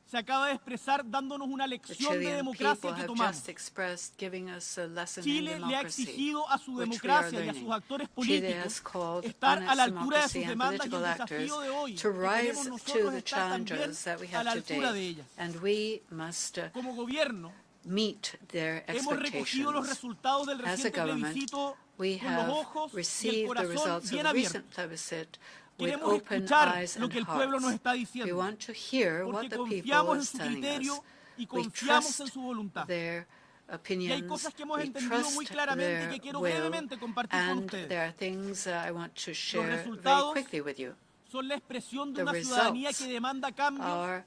se acaba de expresar dándonos una The lección de Chilean democracia people que have tomamos. just expressed giving us a lesson in Chile le ha democracy, exigido a su which we are democracia y a learning. sus actores Chile has políticos called estar on a la its altura de democracy sus and demandas y el political actors desafío de hoy, to que rise queremos to nosotros the estar también challenges that we a la have altura de today, ellas. and we must Como gobierno, meet their hemos recogido los expectations. resultados del As a reciente government, plebiscito we con los have ojos y el received the corazón results of bien the abiertos. recent plebiscite with Queremos open escuchar eyes lo and que el pueblo nos hearts. está We diciendo, want to hear what porque the people confiamos en is su telling criterio us. y We confiamos en trust su voluntad. their Y hay opinions, cosas que hemos we entendido muy trust claramente their que quiero will, brevemente compartir con and ustedes. there are things I want to share very resultados quickly with you. Son la expresión de The una ciudadanía results que demanda cambios are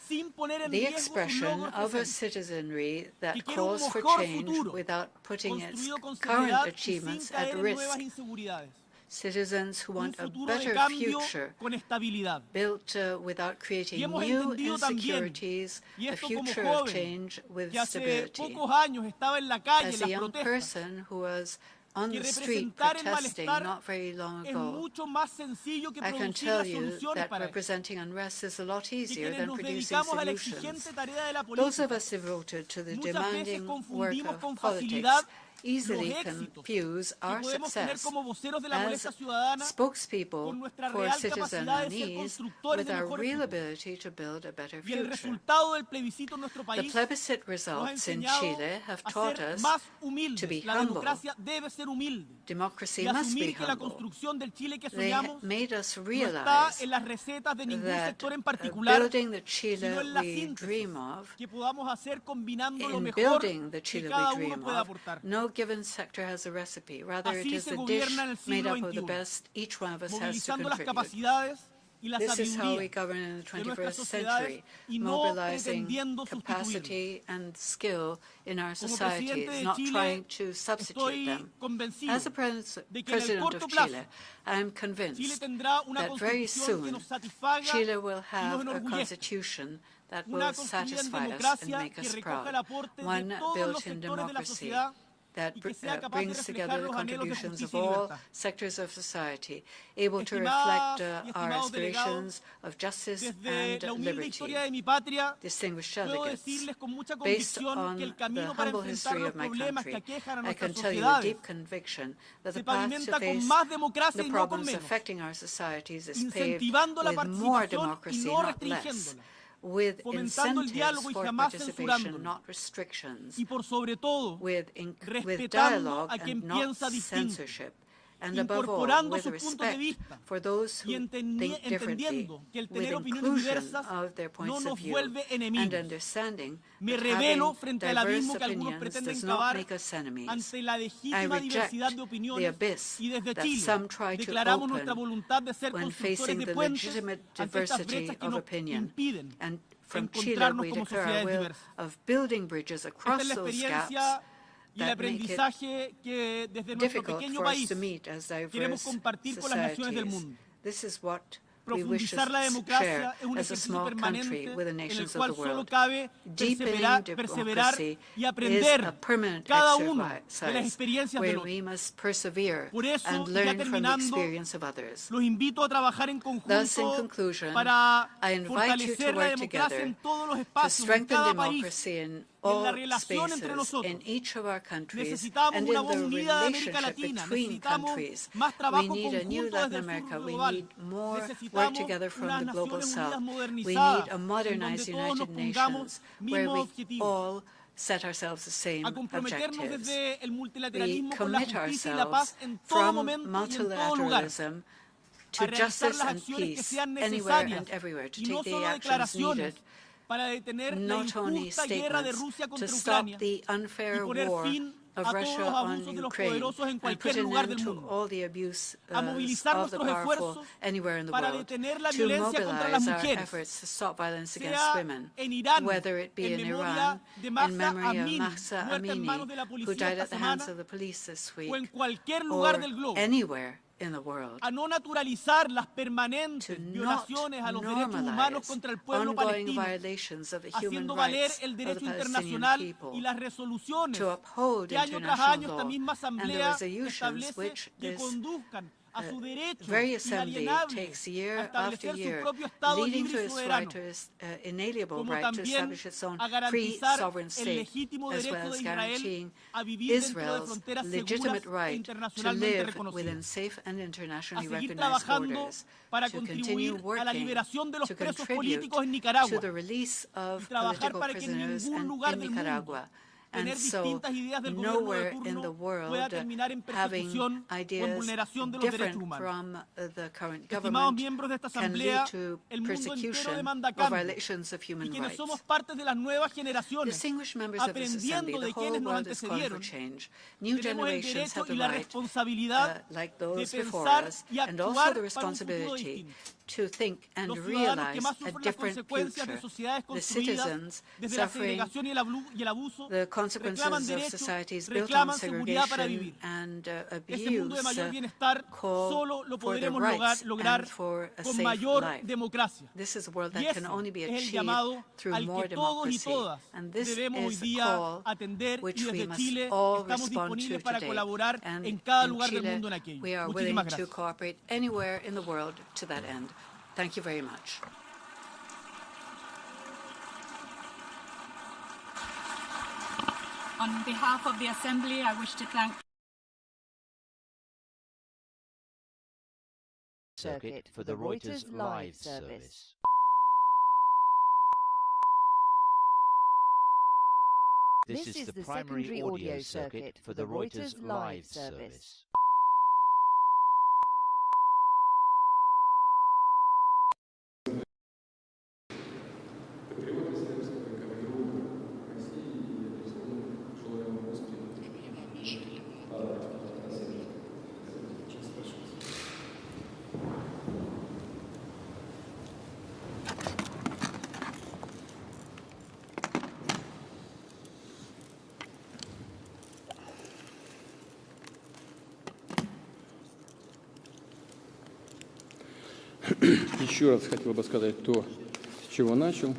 sin poner en the riesgo sus expression logros of a presentes. citizenry that Que quiere un calls for mejor change futuro, without putting its construido con current seriedad y sin achievements at caer en nuevas risk. inseguridades. Citizens who Un want a futuro de better cambio future con estabilidad. built without Y creating hemos new entendido también, insecurities, y a esto como future of joven, change with que hace stability. pocos años estaba en la calle, As en a las young protestas, person who was on que the street representar el protesting malestar not very long es ago, mucho más sencillo que I can producir tell las you soluciones that para esto. representing unrest is a lot Que easier quienes than nos producing dedicamos a la solutions. exigente tarea de la Those of política, us devoted to the muchas veces demanding work confundimos of con politics facilidad easily los éxitos confuse que our podemos tener success como voceros de la as molestia ciudadana spokespeople con nuestra for real citizen capacidad de ser needs constructores with de our mejores real futuros. ability to build a better Y el future. resultado del plebiscito en nuestro The país plebiscite nos ha results in enseñado Chile have a taught ser us más to be humildes. La humble. democracia debe ser humilde. Democracy Y must be asumir que la humble. construcción del Chile que They soñamos made us no está realize en las recetas de ningún that sector en particular, building the Chile sino en la we síntesis dream of, que podamos hacer combinando lo in mejor building the que Chile cada we uno dream pueda of, aportar. no given sector has a recipe. Rather, it Así is se a dish gobierna en el made siglo up of the XXI, best each one of us has to movilizando las contribute. capacidades y la This is how we sabiduría govern in the de nuestras 21st sociedades century, y no mobilizing pretendiendo sustituirlos. capacity and skill in our Como societies, presidente de not Chile, trying to substitute estoy them. convencido As the de que en el president corto of plazo Chile, I am Chile convinced tendrá una that very constitución que soon nos satisfaga Chile will y nos have a enorgullezca. constitution that Una will construida en satisfy us and democracia make que us recoja el proud. aporte One de todos built los in sectores de la democracy sociedad that y que sea capaz de brings reflejar together the los anhelos de contributions of justicia y all libertad. sectors of society, able to Estimadas reflect y our estimados delegados, aspirations of justice Desde and la humilde liberty. historia de mi patria, Distinguished puedo delegates, decirles con mucha based convicción on que el the camino para humble enfrentar history los of my problemas que country, aquejan a I nuestras can tell you with sociedades deep conviction that the se path pavimenta to con face más democracia the y no con problems menos, affecting our societies is paved incentivando la with more participación y democracy, no not less, restringiéndola, with fomentando el incentives diálogo y for jamás participation, censurándola, not restrictions, y por sobre todo, with respetando dialogue a quien and not piensa distinto. censorship, and above all, incorporando with sus puntos de respect vista for those y who think differently, entendiendo que el with tener opiniones inclusion diversas of their no points nos of view, vuelve and enemigos. understanding Me that revelo having frente al diverse abismo que algunos opinions pretenden does not cavar make us enemies. ante la I legítima reject diversidad de the opiniones abyss y desde that Chile some try to declaramos nuestra open voluntad de ser when constructores facing de the puentes legitimate ante estas diversity brechas que of nos opinion. impiden And from Chile, encontrarnos we como declare our sociedades will diversas. of building bridges Esta across es la those experiencia gaps y el that make it aprendizaje que desde nuestro difficult pequeño for us país to meet as queremos diverse compartir con las naciones del societies. mundo. This is what we wish to Profundizar la share democracia es un as a ejercicio small country permanente with the en el nations of cual the solo world. cabe Deepening perseverar democracy y is aprender a permanent cada uno de las exercise experiencias where del we otro. must persevere Por eso, and ya learn from the terminando, experience of others. los invito a trabajar en Thus, in conjunto conclusion, para I invite you to fortalecer la work democracia together en todos los to espacios, en strengthen cada país. democracy in en all la relación entre spaces, nosotros. in each of our countries, Necesitamos and una in voz the unida de América relationship Latina. between Necesitamos countries. más We trabajo need a new conjunto Latin desde el America. sur We global. need more work Necesitamos together from unas the global Naciones south. Unidas We modernizadas, need a en modernized donde todos nos United pongamos Nations where mismos we objetivos. all set ourselves the same A comprometernos objectives. desde el We multilateralismo con la commit justicia y la paz ourselves en todo from momento y en todo lugar. multilateralism A to realizar justice las and acciones que peace sean anywhere necesarias and everywhere, to y no take the solo actions declaraciones needed, para detener la not only injusta guerra de statements, Rusia to contra stop Ucrania the y unfair poner war fin of a todos Russia los on abusos de los Ukraine poderosos en and cualquier put an lugar end del to mundo. all the abuse A movilizar of the nuestros powerful esfuerzos anywhere in the para world, detener la to violencia contra las mobilize our mujeres, efforts to stop violence against sea women, en Irán, whether it be en in memoria Iran, de in Mahsa memory of Amini, Mahsa muerta en manos Amini, de la who policía died esta at the hands semana, of the police this o en week, cualquier lugar or del globo. anywhere in the world. A no naturalizar las permanentes To not violaciones a los derechos humanos normalize contra el pueblo ongoing palestino, violations of the human haciendo valer rights el of the derecho Palestinian internacional people, y las resoluciones to uphold que año tras international año esta law misma and the asamblea resolutions establece which que this conduzcan a su derecho very assembly inalienable takes a year after establecer su year, propio Estado leading libre to y its soberano, right, to its inalienable como right to también establish its own a free garantizar sovereign el state, legítimo as well derecho as de Israel guaranteeing a vivir dentro de Israel's fronteras legitimate seguras e right to internacionalmente live within reconocidas. safe and A internationally seguir recognized trabajando borders, para to continue contribuir a la working liberación de los to presos contribute políticos en to Nicaragua the release y of trabajar political para que en prisoners ningún in lugar del mundo Nicaragua. And tener so, distintas ideas del gobierno de nowhere in the turno pueda world terminar en having persecución o en ideas vulneración de los derechos different humanos. from the current Estimados government miembros de esta can asamblea, lead to el mundo entero persecution demanda or cambio violations of y human quienes rights. somos parte de las nuevas generaciones, Distinguished members of this assembly, aprendiendo the de whole quienes nos world is calling for antecedieron, change. New tenemos el generations derecho have the y la right, responsabilidad like de those before pensar us, y and also actuar the para un futuro responsibility distinto. to think and Los ciudadanos que realize más a sufren las different consecuencias de future. sociedades The construidas citizens desde la suffering segregación y el abuso the reclaman consequences of derechos, societies built on reclaman seguridad para segregation vivir. and Ese mundo de abuse mayor bienestar call solo lo for the podremos rights lograr and for a con safe mayor life. democracia. This is a world Y that ese can only be es el achieved llamado through al more que todos y democracy. todas And this debemos hoy is a día call atender y which we desde must Chile all estamos respond to disponibles para today. colaborar And en cada in lugar del Chile, mundo en aquello. we are willing Muchísimas to gracias. cooperate anywhere in the world to that end. Thank you very much. On behalf of the Assembly, I wish to thank circuit for the Reuters live service. This is the primary audio circuit for the Reuters live service. Еще раз хотел бы сказать то, с чего начал.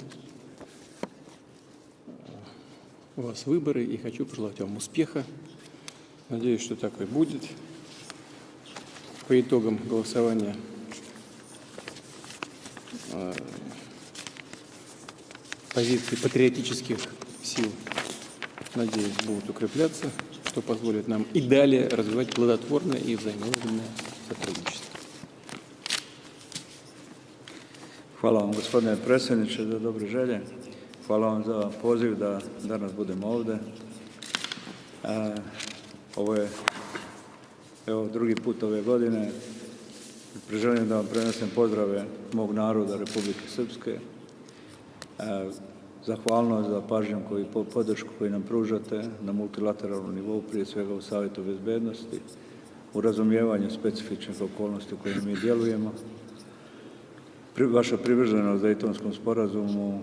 У вас выборы, и хочу пожелать вам успеха. Надеюсь, что так и будет. По итогам голосования позиции патриотических сил, надеюсь, будут укрепляться, что позволит нам и далее развивать плодотворное и взаимовыгодное сотрудничество. Hvala vam, gospodine predsjedniče, za dobre želje. Hvala vam za poziv da danas budemo ovdje. Ovo je Evo, drugi put ove godine želim da vam prenesem pozdrave mog naroda Republike Srpske. Zahvalnost za pažnju i podršku koju nam pružate na multilateralnom nivou, prije svega u Savjetu bezbednosti, u razumijevanju specifičnih okolnosti u kojima mi djelujemo. Vaša privrženost Dejtonskom sporazumu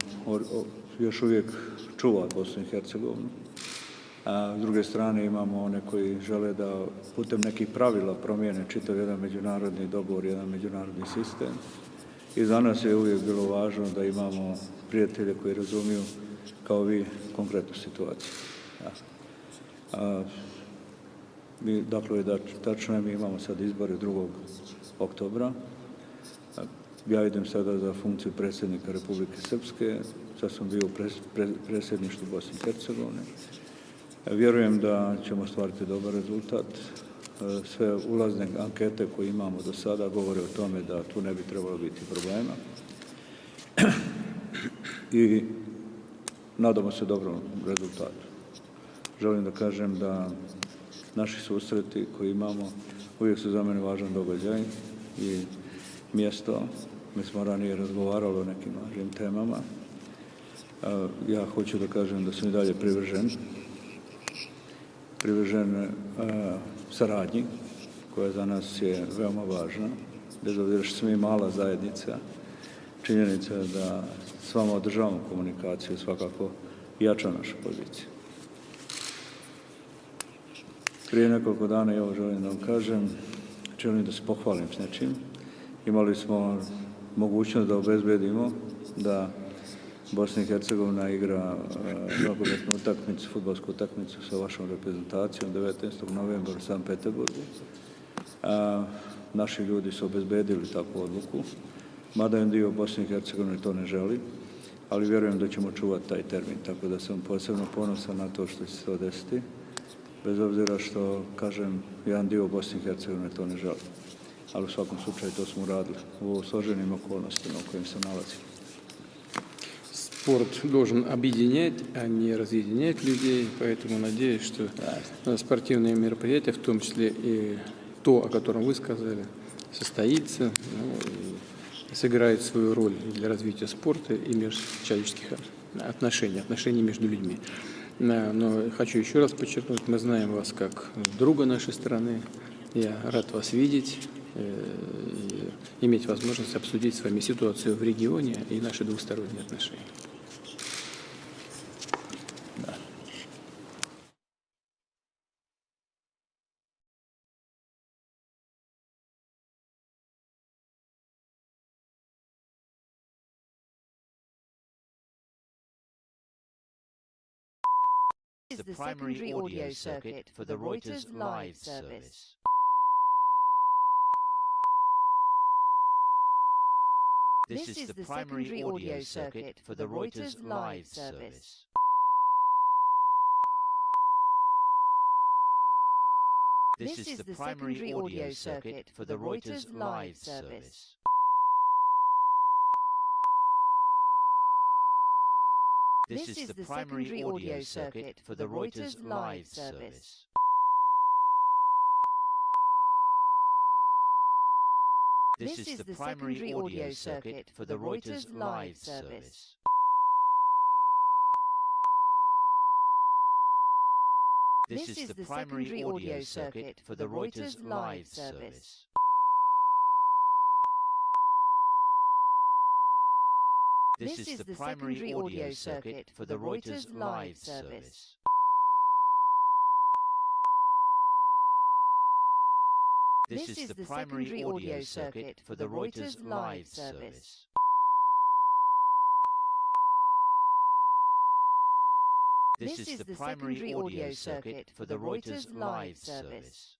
još uvijek čuva Bosnu i Hercegovinu. A s druge strane imamo one koji žele da putem nekih pravila promijene čitav jedan međunarodni dogovor, jedan međunarodni sistem. I za nas je uvijek bilo važno da imamo prijatelje koji razumiju kao vi konkretnu situaciju. Dakle, tačno je, mi imamo sad izbore 2. oktobra. Ja idem sada za funkciju predsjednika Republike Srpske. Sad sam bio u predsjedništvu Bosne i Hercegovine. Vjerujem da ćemo ostvariti dobar rezultat. Sve ulazne ankete koje imamo do sada govore o tome da tu ne bi trebalo biti problema. I nadamo se dobrom rezultatu. Želim da kažem da naši susreti koji imamo uvijek su za mene važan događaj i mjesto. Mi smo ranije razgovarali o nekim važnim temama. Ja hoću da kažem da sam i dalje privržen saradnji, koja za nas je veoma važna, bez obzira što smo i mala zajednica. Činjenica je da s vama održavamo komunikaciju, svakako jača naša pozicija. Prije nekoliko dana, evo želim da vam kažem, želim da se pohvalim s nečim. Imali smo mogućnost da obezbedimo da Bosna i Hercegovina igra nogometnu utakmicu, fudbalsku utakmicu sa vašom reprezentacijom 19. novembra u Sankt Peterburgu. Naši ljudi su obezbedili takvu odluku, mada jedan dio Bosne i Hercegovine to ne želi, ali vjerujem da ćemo čuvati taj termin, tako da sam posebno ponosan na to što će se to desiti, bez obzira što, kažem, jedan dio Bosne i Hercegovine to ne želi. Ali u svakom slučaju to smo uradili u složenim okolnostima u kojim se nalazimo. Спорт должен объединять, а не разъединять людей, поэтому надеюсь, что спортивные мероприятия, в том числе и то, о котором вы сказали, состоится, и сыграет свою роль для развития спорта и межчеловеческих отношений между людьми. Но хочу еще раз подчеркнуть, мы знаем вас как друга нашей страны. Я рад вас видеть и иметь возможность обсудить с вами ситуацию в регионе и наши двусторонние отношения. This is the secondary audio circuit for the Reuters live service. This is the primary audio circuit for the Reuters live service. This is the primary audio circuit for the Reuters live service. This is the primary audio circuit for the Reuters live service. This is the primary audio circuit for the Reuters live service. This is the primary audio circuit for the Reuters live service. This is the primary audio circuit for the Reuters live service. This is the primary audio circuit for the Reuters live service. This is the primary audio circuit for the Reuters live service.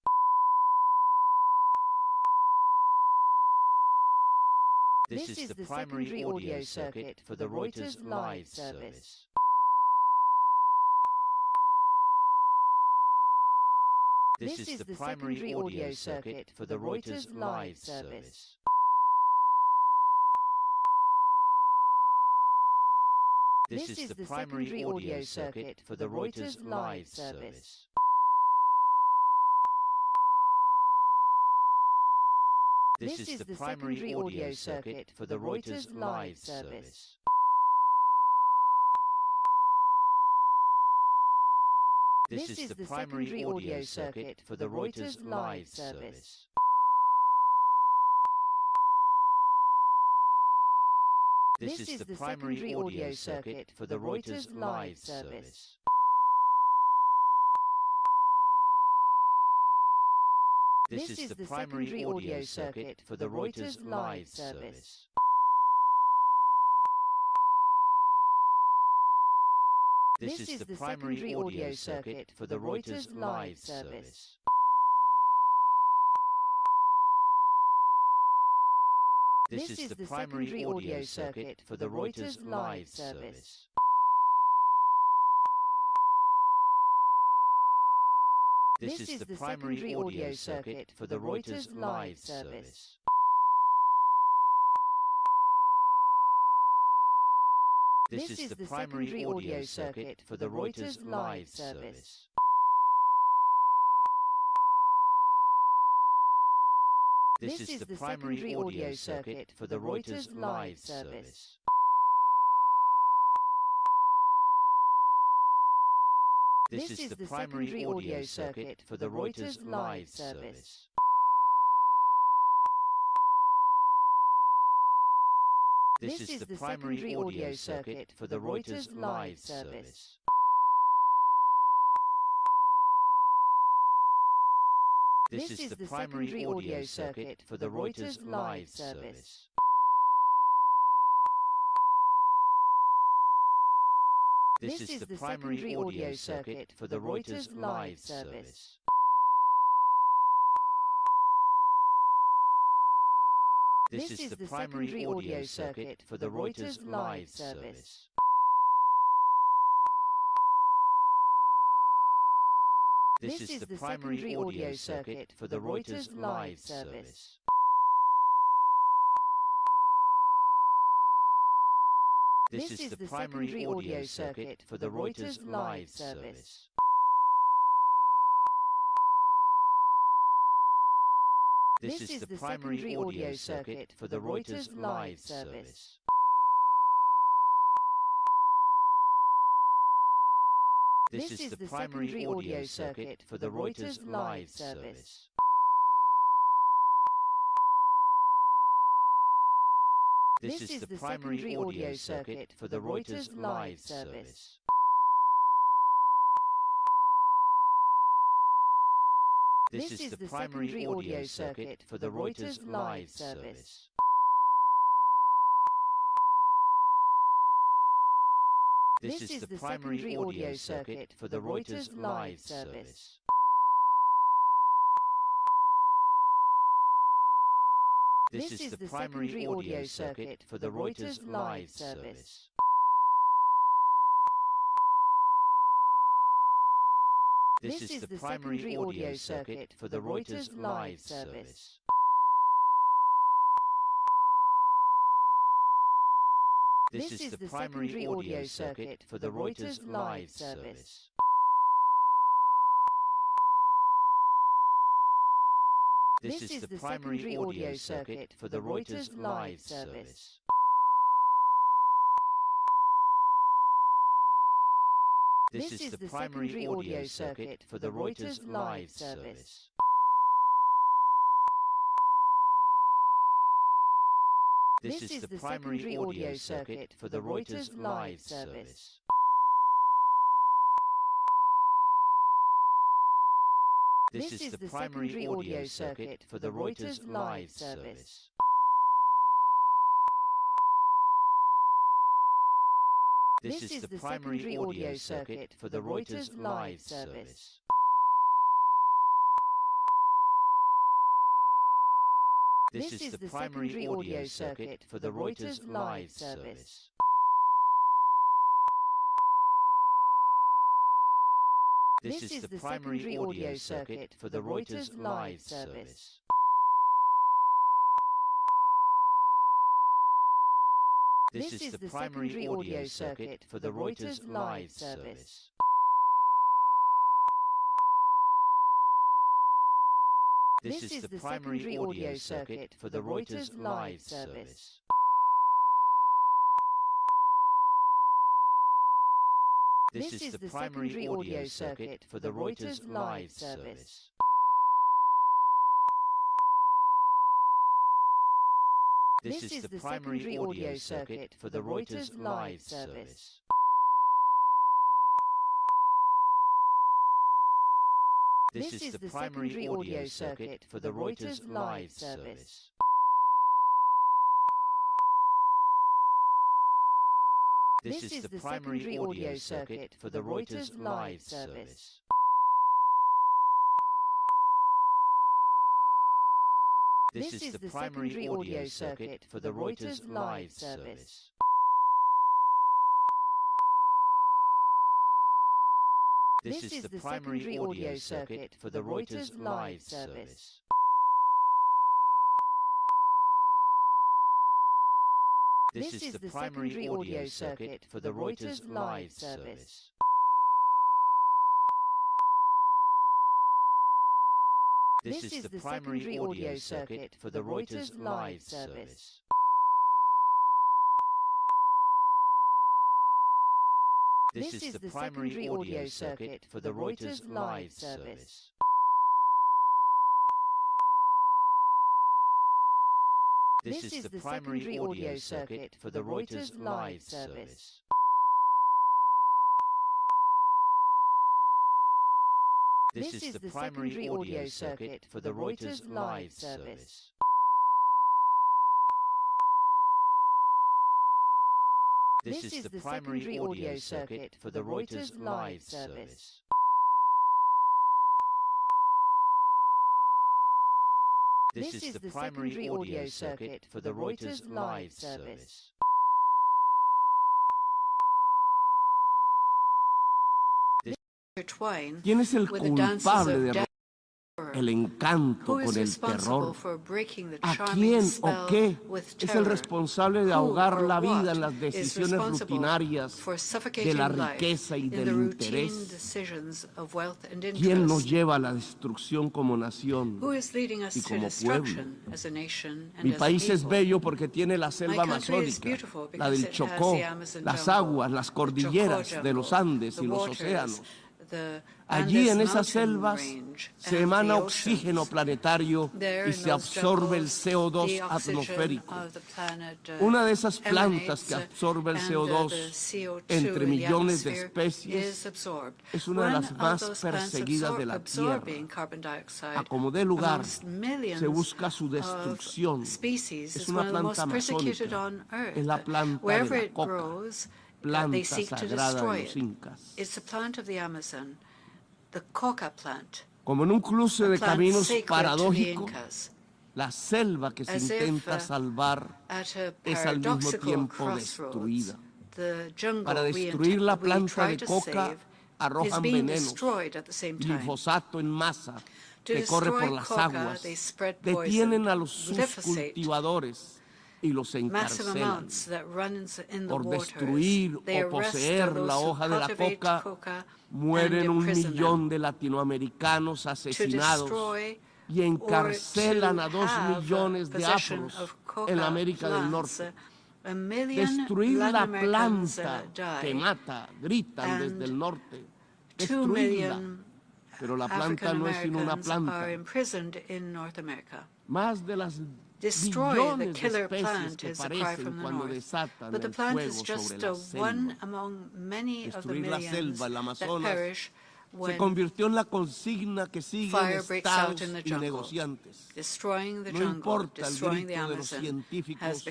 This is the primary audio circuit for the Reuters live service. This is the primary audio circuit for the Reuters live service. This is the primary audio circuit for the Reuters live service. This is the primary audio circuit for the Reuters live service. This is the primary audio circuit for the Reuters live service. This is the primary audio circuit for the Reuters live service. This is the primary audio circuit for the Reuters live service. This is the primary audio circuit for the Reuters live service. This is the primary audio circuit for the Reuters live service. This is the primary audio circuit for the Reuters live service. This is the primary audio circuit for the Reuters live service. This is the primary audio circuit for the Reuters live service. This is the primary audio circuit for the Reuters live service. This is the primary audio circuit for the Reuters live service. This is the primary audio circuit for the Reuters live service. This is the primary audio circuit for the Reuters live service. This is the primary audio circuit for the Reuters live service. This is the primary audio circuit for the Reuters live service. This is the primary audio circuit for the Reuters live service. This is the primary audio circuit for the Reuters live service. This is the primary audio circuit for the Reuters live service. This is the primary audio circuit for the Reuters live service. This is the primary audio circuit for the Reuters live service. This is the primary audio circuit for the Reuters live service. This is the primary audio circuit for the Reuters live service. This is the primary audio circuit for the Reuters live service. This is the primary audio circuit for the Reuters live service. This is the primary audio circuit for the Reuters live service. This is the primary audio circuit for the Reuters live service. This is the primary audio circuit for the Reuters live service. This is the primary audio circuit for the Reuters live service. This is the primary audio circuit for the Reuters live service. This is the primary audio circuit for the Reuters live service. This is the primary audio circuit for the Reuters live service. This is the primary audio circuit for the Reuters live service. This is the primary audio circuit for the Reuters live service. This is the primary audio circuit for the Reuters live service. This is the primary audio circuit for the Reuters live service. This is the primary audio circuit for the Reuters live service. This is the primary audio circuit for the Reuters live service. This is the primary audio circuit for the Reuters live service. This is the primary audio circuit for the Reuters live service. This is the primary audio circuit for the Reuters live service. This is the primary audio circuit for the Reuters live service. This is the primary audio circuit for the Reuters live service. This is the primary audio circuit for the Reuters live service. This is the primary audio circuit for the Reuters live service. This is the primary audio circuit for the Reuters live service. This is the primary audio circuit for the Reuters live service. ¿Quién es el culpable de el encanto con el terror? ¿A quién o qué es el responsable de ahogar la vida en las decisiones rutinarias de la riqueza y del interés? ¿Quién nos lleva a la destrucción como nación y como pueblo? Mi país es bello porque tiene la selva amazónica, la del Chocó, las aguas, las cordilleras de los Andes y los océanos. Allí en esas selvas se emana oxígeno planetario y se absorbe el CO2 atmosférico. Una de esas plantas que absorbe el CO2 entre millones de especies es una de las más perseguidas de la Tierra. A como dé lugar, se busca su destrucción. Es una planta amazónica, es la planta de la coca, planta sagrada de los incas. Como en un cruce de caminos paradójico, la selva que se intenta salvar es al mismo tiempo destruida. Para destruir la planta de coca arrojan venenos, glifosato en masa que corre por las aguas, detienen a sus cultivadores y los encarcelan. Por destruir o poseer la hoja de la coca, mueren 1 millón de latinoamericanos asesinados y encarcelan a 2 millones de afros en América del Norte. Destruir la planta que mata, gritan desde el norte. Destruirla. Pero la planta no es sino una planta. Más de las billones de especies que parecen cuando desatan el fuego sobre la selva. Destruir la selva, el Amazonas, se convirtió en la consigna que siguen estados y negociantes. No importa el grito de los científicos,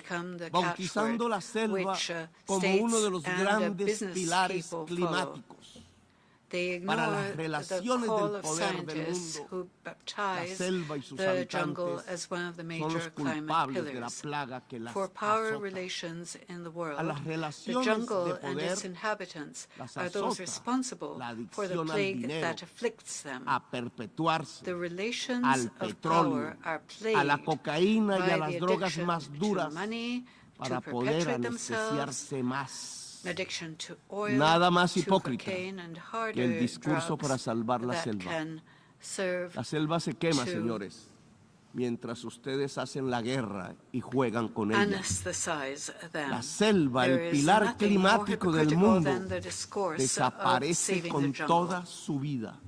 bautizando la selva como uno de los grandes pilares climáticos. Para las relaciones del poder del mundo, la selva y sus habitantes son los culpables de la plaga que las azota. A las relaciones de poder las azota la adicción al dinero, a perpetuarse, al petróleo, a la cocaína y a las drogas más duras para poder anestesiarse más. Nada más hipócrita que el discurso para salvar la selva. La selva se quema, señores. mientras ustedes hacen la guerra y juegan con ella. anesthetize them. La selva, There el is pilar nothing more climático del hypocritical mundo, than the discourse of desaparece saving con the jungle. toda su vida.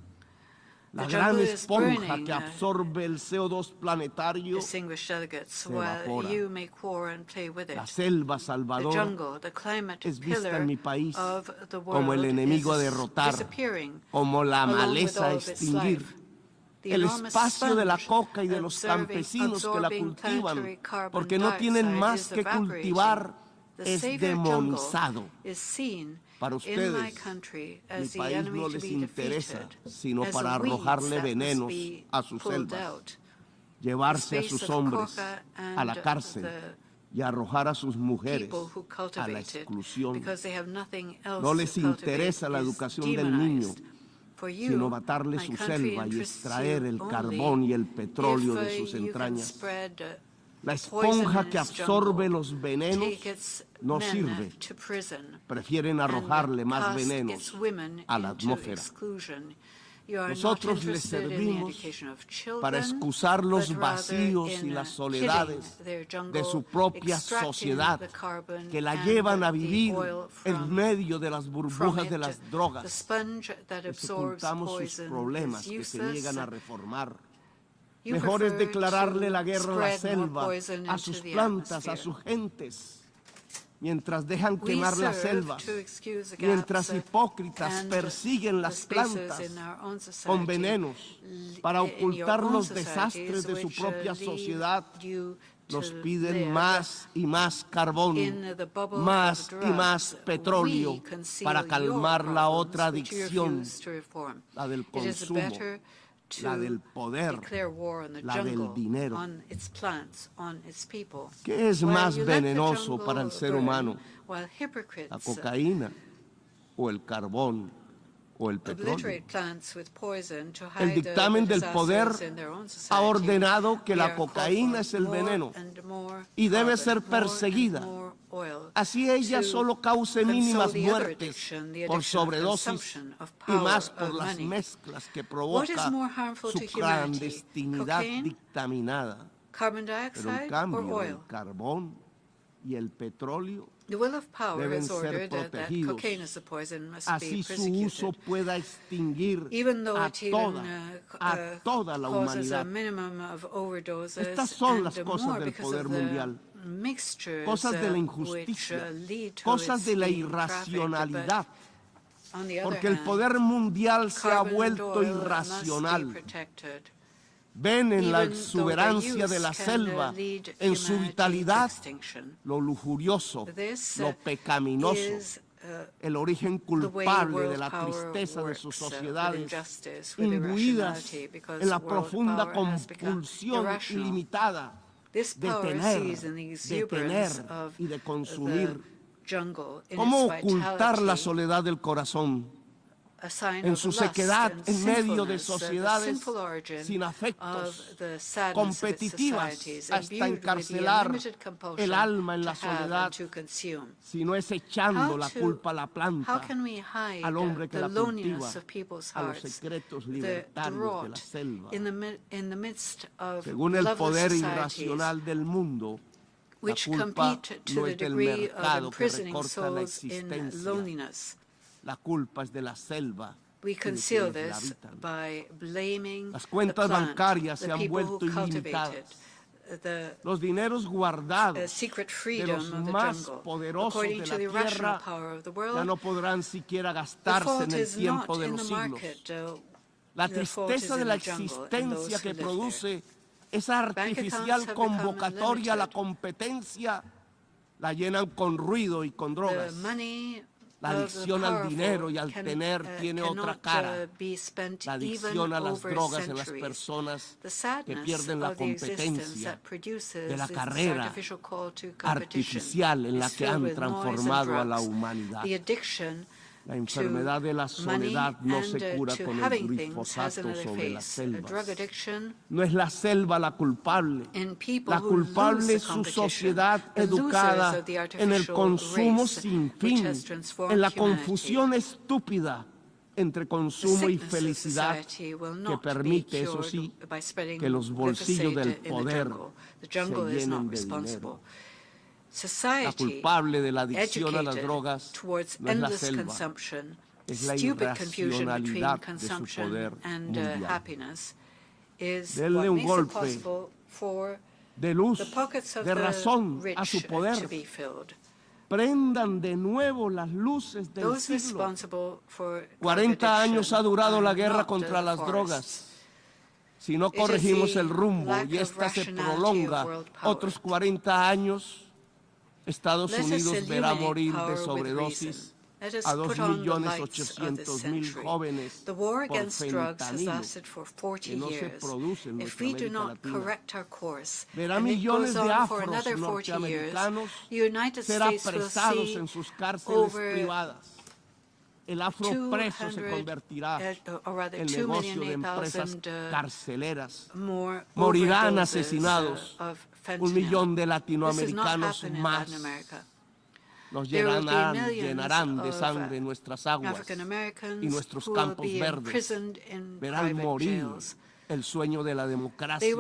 La The gran jungle is esponja burning, que absorbe el CO2 planetario, distinguished delegates, se while evapora. you may quarrel and play with it. la selva The salvadora, jungle, the climate es vista pillar en mi país of the como el world, enemigo a is derrotar, disappearing como la along with maleza a all of its extinguir. life. The El enormous espacio de la sponge coca y de los absorbing- campesinos que la absorbing cultivan, planetary carbon porque no tienen dioxide más is que evaporating. cultivar, The es savior demonizado. jungle is seen Para in my ustedes, country mi as the país enemy no to les be interesa, defeated, sino as para the weeds arrojarle that must venenos be a sus pulled selvas, out. llevarse a The sus space of hombres coca a la and cárcel y arrojar a sus mujeres people who a la cultivate it exclusión. because they have nothing else No to les interesa cultivate la is educación del niño, demonized. For you, sino matarle my su country selva y interests extraer you el only carbón y el petróleo if, de sus you can entrañas. spread, La poison esponja in que its absorbe jungle, los venenos take its no men sirve. to prison, Prefieren and arrojarle más cast venenos its women a la into atmósfera. exclusion. You are Nosotros not les interested in the servimos education of children, para excusar los but rather vacíos y in, las killing soledades their jungle, de su propia extracting sociedad, the carbon que la and llevan a the vivir oil en from medio de las burbujas it. de las The drogas. sponge that Les absorbs ocultamos sus poison problemas is que se useless. niegan a reformar. You Mejor es prefer declararle to la guerra a la spread more selva, poison a into sus the plantas, a atmosphere. sus gentes, mientras dejan We quemar la serve selva, to excuse the mientras gaps hipócritas and persiguen the las spaces plantas in our own society, con venenos para in your ocultar own los societies, desastres de su which, propia lead sociedad. you Nos to piden live más y más carbón, in the bubble más of y drugs. más petróleo We conceal para calmar your la problems, otra which you adicción, refuse to reform. la del It is consumo, better to la del poder, declare war on the la del jungle, dinero. on its plants, on its people. ¿Qué es While más you let the venenoso jungle para el ser burn, humano? while hypocrites ¿La cocaína o el carbón o el petróleo? obliterate plants with poison to El hide dictamen the del poder disasters in their own ha society, ordenado que we la are called cocaína for es el more veneno and more y debe carbon, ser more and perseguida. more oil, Así ella to solo cause console mínimas the other muertes addiction, the por addiction of sobredosis consumption, of y power, más of por las money. mezclas que What is provoca more harmful su to humanity, clandestinidad cocaine, dictaminada. carbon Pero en dioxide, or cambio el oil? carbón y el petróleo The will of power deben has ser ordered that protegidos. cocaine is the poison must Así be su persecuted. uso pueda extinguir Even though a it even toda la causes a humanidad. minimum of overdoses Estas son and las cosas more del because poder of the mundial. mixtures Cosas de la which injusticia, lead to cosas its de la being trafficked, irracionalidad, but on the other porque el hand, poder mundial se ha carbon and vuelto oil must be irracional. protected. Ven en la Even though their exuberancia use de la can, selva, lead en su humanity to vitalidad, extinction. lo lujurioso, This, lo pecaminoso, is, el origen the way culpable world de la power tristeza de sus works, with sociedades, injustice, with imbuidas irrationality, because en la world profunda power has become compulsión irrational. ilimitada This de power tener, sees in the de exuberance tener of y de consumir. the jungle, in ¿Cómo its ocultar la vitality, soledad del corazón a sign en of su lust sequedad and en medio de sinfulness, the sociedades sinful origin sin afectos, of the sadness competitivas, of its societies, hasta imbued with the encarcelar unlimited compulsion el alma en la to have soledad, and to consume? si no es echando la to- culpa a la How planta, can we hide al hombre que the la cultiva, loneliness of people's a los hearts, secretos the libertarios de la drought selva? in the midst of Según el poder loveless societies, irracional del mundo, la which culpa compete to no the es del degree of mercado que imprisoning recorta la souls in existencia. loneliness. La culpa es de la selva. We y de conceal quienes la this habitan. by blaming Las the cuentas plant, bancarias the se han people vuelto who cultivate ilimitadas. it, the Los dineros guardados secret de freedom los of the más jungle. poderosos According de to la the irrational tierra power of the ya world, no podrán siquiera the gastarse fault en el is not tiempo de in los the siglos. market. La The fault tristeza is de in la the jungle and existencia those que who live there. produce esa Bank accounts artificial have become convocatoria a la unlimited. competencia la llenan con ruido y con The drogas. money La of the adicción al powerful dinero y al can, tener tiene otra cannot, cara. be spent La even adicción a las over drogas en las centuries. personas The que sadness pierden la of the existence competencia that produces de la this carrera artificial call to competition artificial en la is que filled han with noise and transformado a la drugs. humanidad. The addiction La enfermedad de la soledad money no and, se cura to con el having things has glifosato another sobre las face. Drug selvas. addiction No es la selva la culpable. in people La who culpable lose es the su competition, sociedad the losers educada of the en el artificial consumo race, sin which fin, has transformed en la humanity. confusión estúpida entre consumo y felicidad que permite, eso sí, que los bolsillos del poder se llenen de dinero. La culpable de la adicción a las drogas no es la selva, es la irracionalidad de su poder mundial. Denle un golpe de luz, de razón a su poder. Prendan de nuevo las luces del siglo. 40 años ha durado la guerra contra las drogas. Si no corregimos el rumbo y esta se prolonga otros 40 años, Estados Unidos verá morir de sobredosis a 2.800.000 jóvenes por fentanilo que no se produce en nuestra América Latina. Verá millones de afros norteamericanos ser apresados en sus cárceles privadas. El afro preso se convertirá en negocio de empresas carceleras. Morirán asesinados 1 millón de latinoamericanos más. Nos llenarán de sangre nuestras aguas y nuestros campos verdes. Verán morir el sueño de la democracia,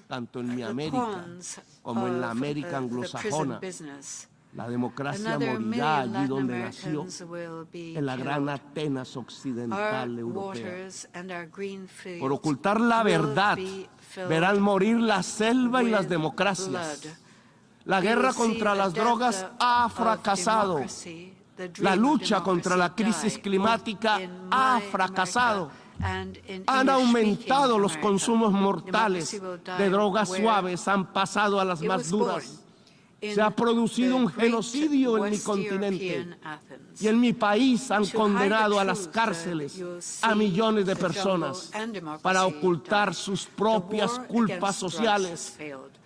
tanto en mi América como en la América anglosajona. La democracia morirá allí donde nació, en la gran Atenas occidental europea. Por ocultar la verdad, verán morir la selva y las democracias. La guerra contra las drogas ha fracasado. La lucha contra la crisis climática ha fracasado. Han aumentado los consumos mortales de drogas suaves, han pasado a las más duras. Se ha producido un genocidio en mi continente y en mi país han condenado a las cárceles a millones de personas para ocultar sus propias culpas sociales.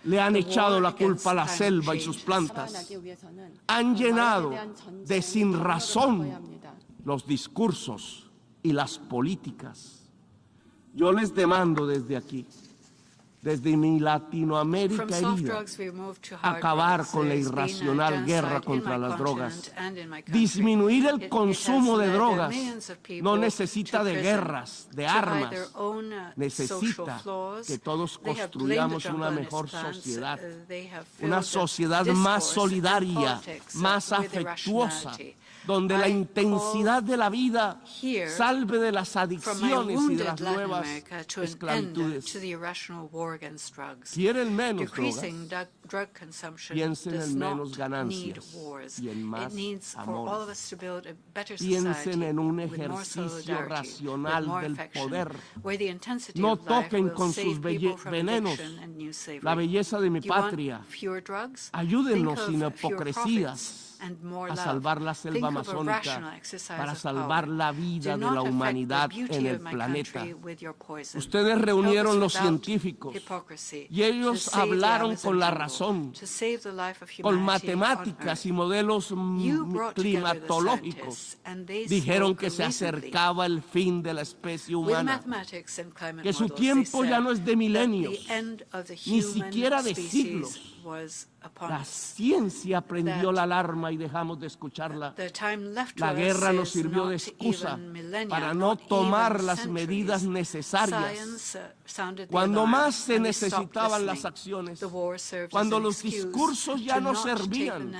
Le han echado la culpa a la selva y sus plantas. Han llenado de sinrazón los discursos y las políticas. Yo les demando desde aquí, desde mi Latinoamérica herida, acabar con la irracional guerra contra las drogas. Disminuir el consumo de drogas no necesita de guerras, de armas. Necesita que todos construyamos una mejor sociedad, una sociedad más solidaria, más afectuosa, donde la intensidad de la vida salve de las adicciones y de las nuevas esclavitudes. Quieren menos drogas, piensen en menos ganancias y en más amor. Piensen en un ejercicio racional del poder. No toquen con sus venenos la belleza de mi patria. Ayúdennos sin hipocresías a salvar la selva amazónica, para salvar la vida de la humanidad en el planeta. Ustedes reunieron los científicos y ellos hablaron con la razón, con matemáticas y modelos climatológicos. Dijeron que se acercaba el fin de la especie humana, que su tiempo ya no es de milenios, ni siquiera de siglos. La ciencia prendió la alarma y dejamos de escucharla. La guerra nos sirvió de excusa para no tomar las medidas necesarias. Cuando más se necesitaban las acciones, cuando los discursos ya no servían,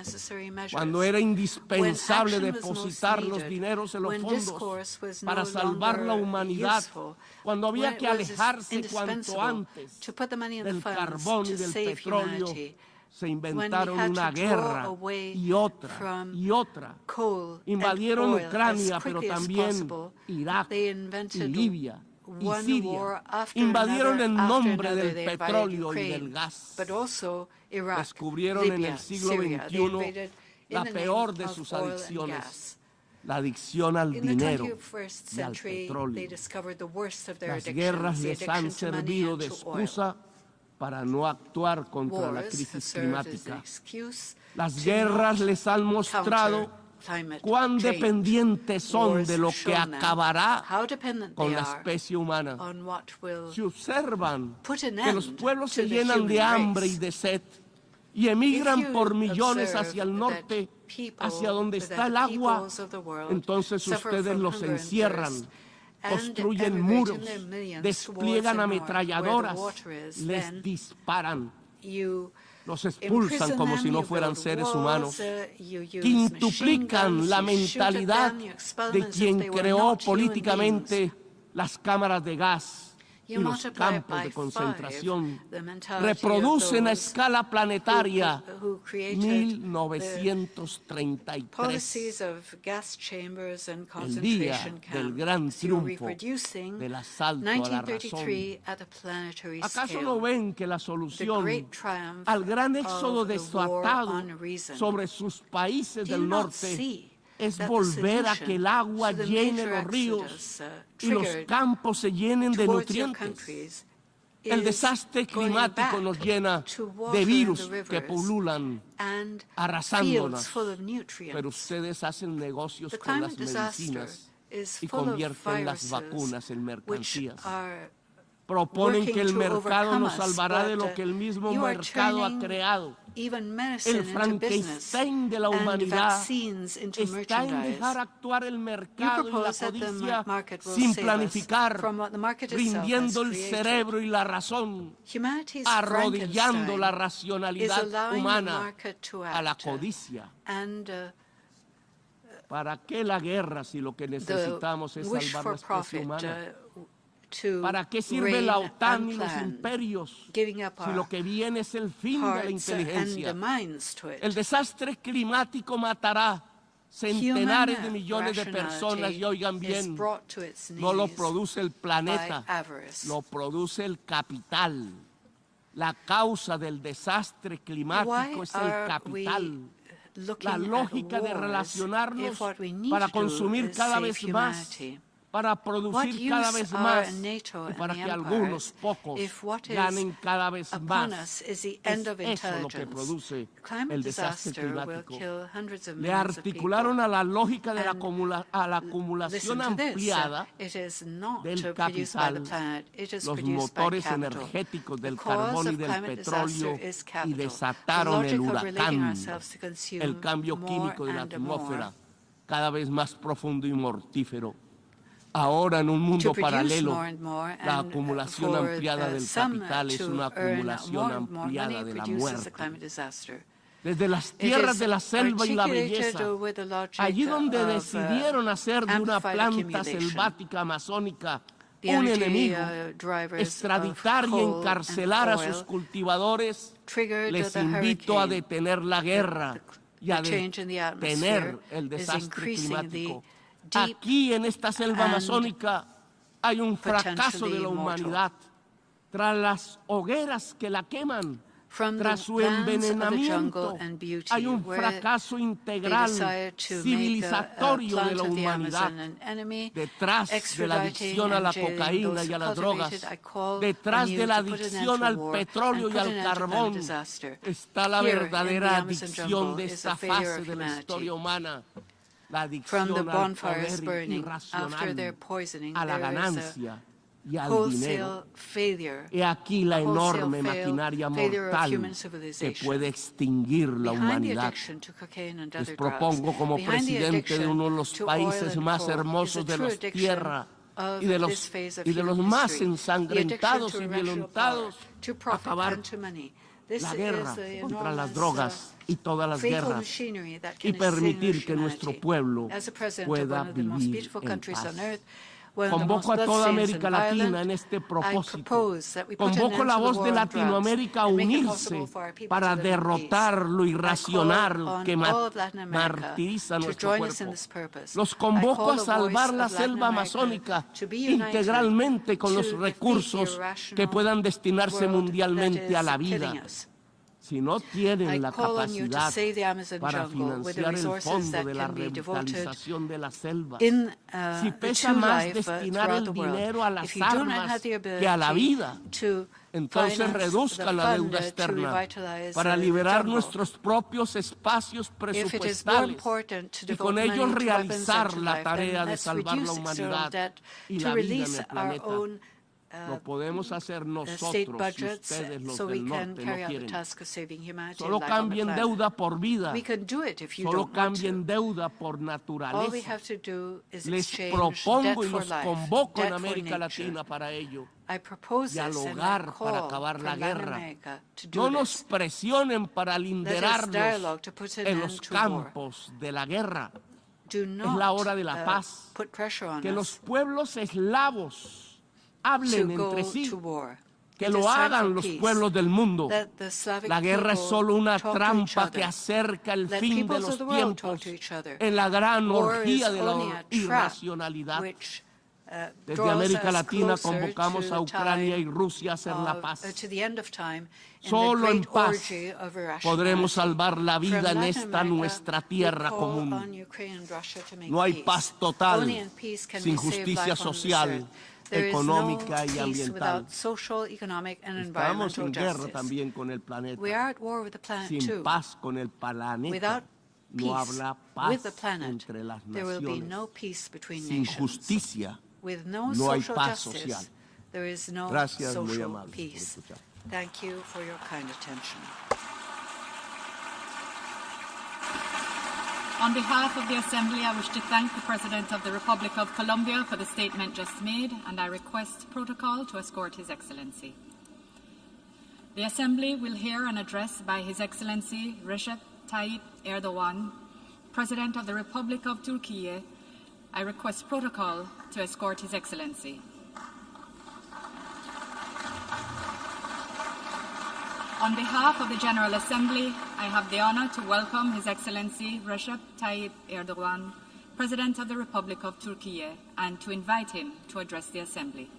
cuando era indispensable depositar los dineros en los fondos para salvar la humanidad, cuando había que alejarse cuanto antes del carbón y del petróleo, se inventaron una guerra y otra y otra. Invadieron Ucrania, pero también Irak y Libia y Siria. Invadieron en nombre del petróleo y del gas. Descubrieron en el siglo XXI la peor de sus adicciones, la adicción al dinero y al petróleo. Las guerras les han servido de excusa para no actuar contra la crisis climática. Las guerras les han mostrado cuán dependientes son de lo que acabará con la especie humana. Si observan que los pueblos se llenan de hambre y de sed y emigran por millones hacia el norte hacia donde está el agua, entonces ustedes los encierran, construyen muros, despliegan ametralladoras, les disparan, los expulsan como si no fueran seres humanos, quintuplican la mentalidad de quien creó políticamente las cámaras de gas y los campos de concentración, reproducen a escala planetaria 1933, el día del gran triunfo del asalto a la razón. ¿Acaso no ven que la solución al gran éxodo desatado sobre sus países del norte es volver a que el agua llene los ríos y los campos se llenen de nutrientes? El desastre climático nos llena de virus que pululan, arrasándonos. Pero ustedes hacen negocios con las medicinas y convierten las vacunas en mercancías. Proponen que el mercado nos salvará de lo que el mismo mercado ha creado. El Frankenstein de la humanidad está en dejar actuar el mercado y la codicia sin planificar, rindiendo el cerebro y la razón, arrodillando la racionalidad humana a la codicia. ¿Para qué la guerra si lo que necesitamos es salvar la especie humana? ¿Para qué sirve la OTAN y los imperios si lo que viene es el fin de la inteligencia? El desastre climático matará centenares de millones de personas y oigan bien, no lo produce el planeta, lo produce el capital. La causa del desastre climático es el capital. La lógica de relacionarnos para consumir cada vez más, para producir cada vez más y para que algunos pocos ganen cada vez más. Es eso lo que produce el desastre climático. Le articularon a la lógica de la acumulación ampliada del capital los motores energéticos del carbón y del petróleo y desataron el huracán, el cambio químico de la atmósfera, cada vez más profundo y mortífero. Ahora, en un mundo paralelo, la acumulación ampliada del capital es una acumulación ampliada de la muerte. Desde las tierras de la selva y la belleza, allí donde decidieron hacer de una planta selvática amazónica un enemigo, extraditar y encarcelar a sus cultivadores, les invito a detener la guerra y a detener el desastre climático. Aquí en esta selva amazónica hay un fracaso de la humanidad. Tras las hogueras que la queman, tras su envenenamiento, hay un fracaso integral, civilizatorio de la humanidad. Detrás de la adicción a la cocaína y a las drogas, detrás de la adicción al petróleo y al carbón, está la verdadera adicción de esta fase de la historia humana. La adicción al poder irracional, a la ganancia y al dinero. Y aquí la enorme maquinaria mortal que puede extinguir la humanidad. Les propongo como presidente de uno de los países más hermosos de la tierra y de los más ensangrentados y violentados, acabar la guerra contra las drogas y todas las guerras y permitir que nuestro pueblo pueda vivir en paz. Convoco a toda América Latina en este propósito. Convoco la voz de Latinoamérica a unirse para derrotar lo irracional que martiriza nuestro cuerpo. Los convoco a salvar la selva amazónica integralmente con los recursos que puedan destinarse mundialmente a la vida. Si no tienen la capacidad para financiar el fondo de la revitalización de la selva, si pesa más destinar el dinero a las armas que a la vida, entonces reduzcan la deuda externa para liberar nuestros propios espacios presupuestales y con ellos realizar la tarea de salvar la humanidad y la vida en el planeta. Lo podemos hacer state nosotros si budgets ustedes los so we del can norte carry no out the quieren. task of saving humanity Solo and life on the cambien planet. deuda por vida. We can do it if you Solo don't want to. cambien deuda por All we naturaleza. have to do is Les exchange propongo debt y for los life, convoco en debt for América nature. Latina para ello. I propose this and I Dialogar para call acabar for la Latin guerra. America to do No nos this. presionen para Let us linderarnos dialogue to put an en end los to war. campos de la guerra. Do Es not la hora de la paz. put pressure on Que us los pueblos eslavos to hablen go entre sí. to war. Que It lo is time hagan for los peace. pueblos del mundo. Let the Slavic La guerra es people solo una talk to each trampa other. que acerca el Let fin de peoples los of the world talk tiempos to each other. en la gran War orgía is de la only a trap irracionalidad. which Desde draws América us Latina closer convocamos to a the Ucrania y time Rusia a hacer la of- paz. to the end of time in Solo the en great paz orgy of irrationality. podremos salvar la vida From en Latin esta America, nuestra we tierra call común. on Ukraine and Russia to make No hay peace. paz total Only in peace can sin we save justicia life on this social, earth. There is económica y no peace ambiental. without social, economic, and Estamos environmental en guerra justice. también con el planeta. We are at war with the planet Sin too. paz con el planeta Without no peace habrá paz with the planet, entre las there will be naciones. no peace between Sin nations. justicia With no no hay social paz justice, social. there is no Gracias, muy social amable por peace. escuchar. Thank you for your kind attention. On behalf of the Assembly, I wish to thank the President of the Republic of Colombia for the statement just made, and I request protocol to escort His Excellency. The Assembly will hear an address by His Excellency Recep Tayyip Erdogan, President of the Republic of Turkey. I request protocol to escort His Excellency. On behalf of the General Assembly, I have the honor to welcome His Excellency Recep Tayyip Erdogan, President of the Republic of Turkey, and to invite him to address the Assembly.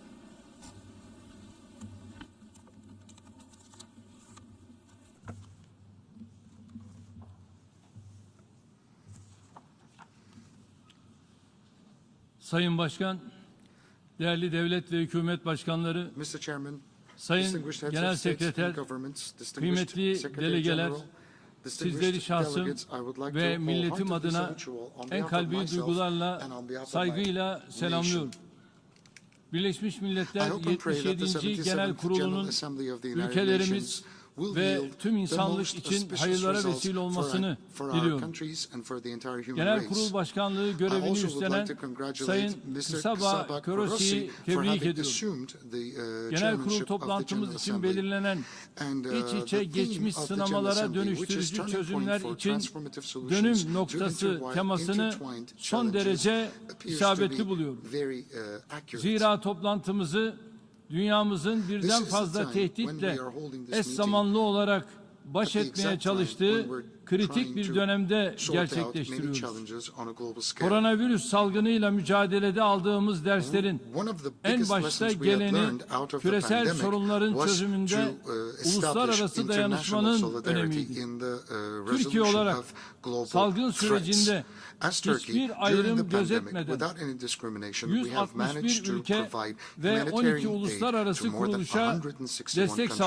Sayın Başkan, değerli devlet ve hükümet başkanları, Mr. Chairman, Sayın distinguished heads Genel of states Sekreter, and governments, distinguished kıymetli Secretary delegeler, General, sizleri distinguished şahsım delegates, I would like ve to milletim wholeheartedly adına salute you all on en behalf of kalbi myself duygularla, and on behalf of my saygıyla selamlıyorum. nation. Birleşmiş I Milletler hope and pray that the 77. Genel 77th Kurulu'nun General Assembly of the United ülkelerimiz Nations will ve yield tüm the insanlık most için auspicious hayırlara results vesile olmasını for our diliyorum. countries and for the entire human Genel race. Kurul Başkanlığı I görevini also would üstlenen like to congratulate Sayın Mr. Ksaba Ksaba Körosi'yi for tebrik having ediyorum. assumed the Genel Kurul chairmanship of the toplantımız General için Assembly. belirlenen And, iç içe the theme geçmiş of the General sınamalara Assembly, which is dönüştürücü turning point çözümler for için transformative solutions dönüm to noktası temasını intertwined son challenges derece appears to isabetli be buluyorum. very, accurate. Zira toplantımızı dünyamızın birden This is the fazla time when tehditle we are holding this eş meeting zamanlı olarak baş at the etmeye exact time çalıştığı when we're kritik trying bir to dönemde sort out many gerçekleştiriyoruz. challenges on a global scale. Koronavirüs salgınıyla mücadelede aldığımız derslerin One of the en biggest başta lessons we have geleni learned out of the küresel pandemic sorunların was çözümünde to establish uluslararası international dayanışmanın solidarity önemiydi. in the Türkiye resolution olarak of global salgın threats. sürecinde As Turkey, hiçbir during the ayrım pandemic, gözetmeden without any discrimination, we have managed 161 to ülke provide ve 12 humanitarian aid uluslararası to more than kuruluşa 161 destek countries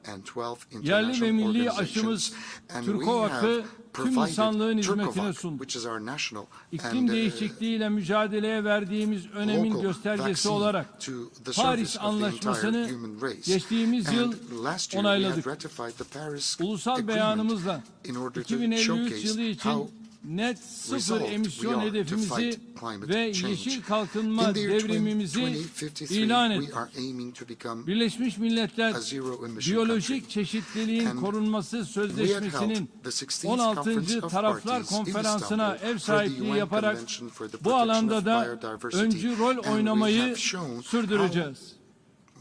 sağladık. and 12 Yerli ve international milli organizations. aşımız And Turkovak'ı we have tüm insanlığın provided hizmetine Turkovac, sundu. which is our national İklim and değişikliğiyle mücadeleye verdiğimiz önemin local göstergesi vaccine olarak to the Paris service of the entire Anlaşması'nı human race. geçtiğimiz yıl And last year we onayladık. had ratified the Paris Ulusal Agreement beyanımızla in order to 2053 showcase yılı için how net sıfır resolved we emisyon are to hedefimizi fight climate ve change. yeşil kalkınma In the year devrimimizi 2053, ilan we ettik. are aiming to become Birleşmiş Milletler a zero emission Biyolojik country. Çeşitliliğin And Korunması we had Sözleşmesi'nin held the 16th 16. Conference of Taraflar Parties in Konferansı'na Istanbul ev for the sahipliği UN yaparak Convention for the bu Protection alanda of da Biodiversity. öncü rol And we oynamayı have shown how sürdüreceğiz.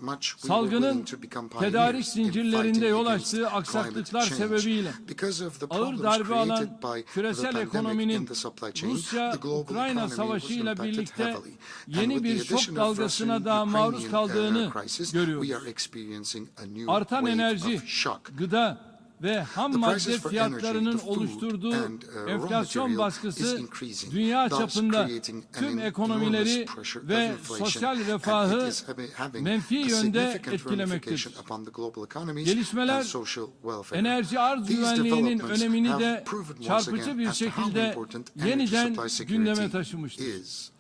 much we were Salgının willing to become tedarik pioneers in zincirlerinde fighting yol against açtığı climate aksaklıklar change. sebebiyle Because of the ağır problems darbe created alan by the küresel pandemic in ekonominin the supply chain, the Rusya-Ukrayna global economy was savaşıyla impacted birlikte heavily. And yeni with bir the şok addition of dalgasına daha maruz Russian-Ukrainian kaldığını crisis, görüyoruz. we are experiencing a new Artan wave enerji, of shock. gıda ve ham The madde prices for fiyatlarının energy, the food oluşturduğu and, raw enflasyon material baskısı is increasing, dünya thus çapında creating an tüm enormous ekonomileri pressure ve of inflation, sosyal and it refahı is having menfi a yönde significant etkilemektedir. ramification upon the global economies Gelişmeler and social welfare. enerji arz These güvenliğinin developments önemini have de proven once çarpıcı again bir as to how şekilde important energy yeniden supply security gündeme taşımıştır. is.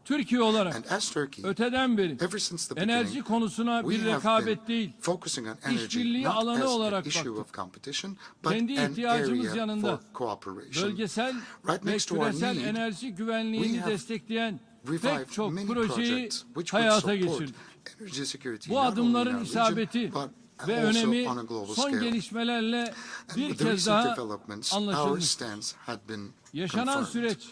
Türkiye olarak And as Turkey, öteden beri ever since the enerji beginning, konusuna we bir have rekabet been değil, focusing on energy işbirliği not alanı as an olarak issue baktık. of competition, but Kendi an ihtiyacımız area yanında for cooperation. bölgesel Right ve next to our küresel need, enerji we güvenliğini have destekleyen revived pek çok many projeyi projects which would hayata support geçirdik. energy security Bu not only in adımların our region, isabeti but ve also önemi on a global son scale. gelişmelerle bir And with the kez recent daha developments, our anlaşılmıştır. stance had been Yaşanan confirmed. süreç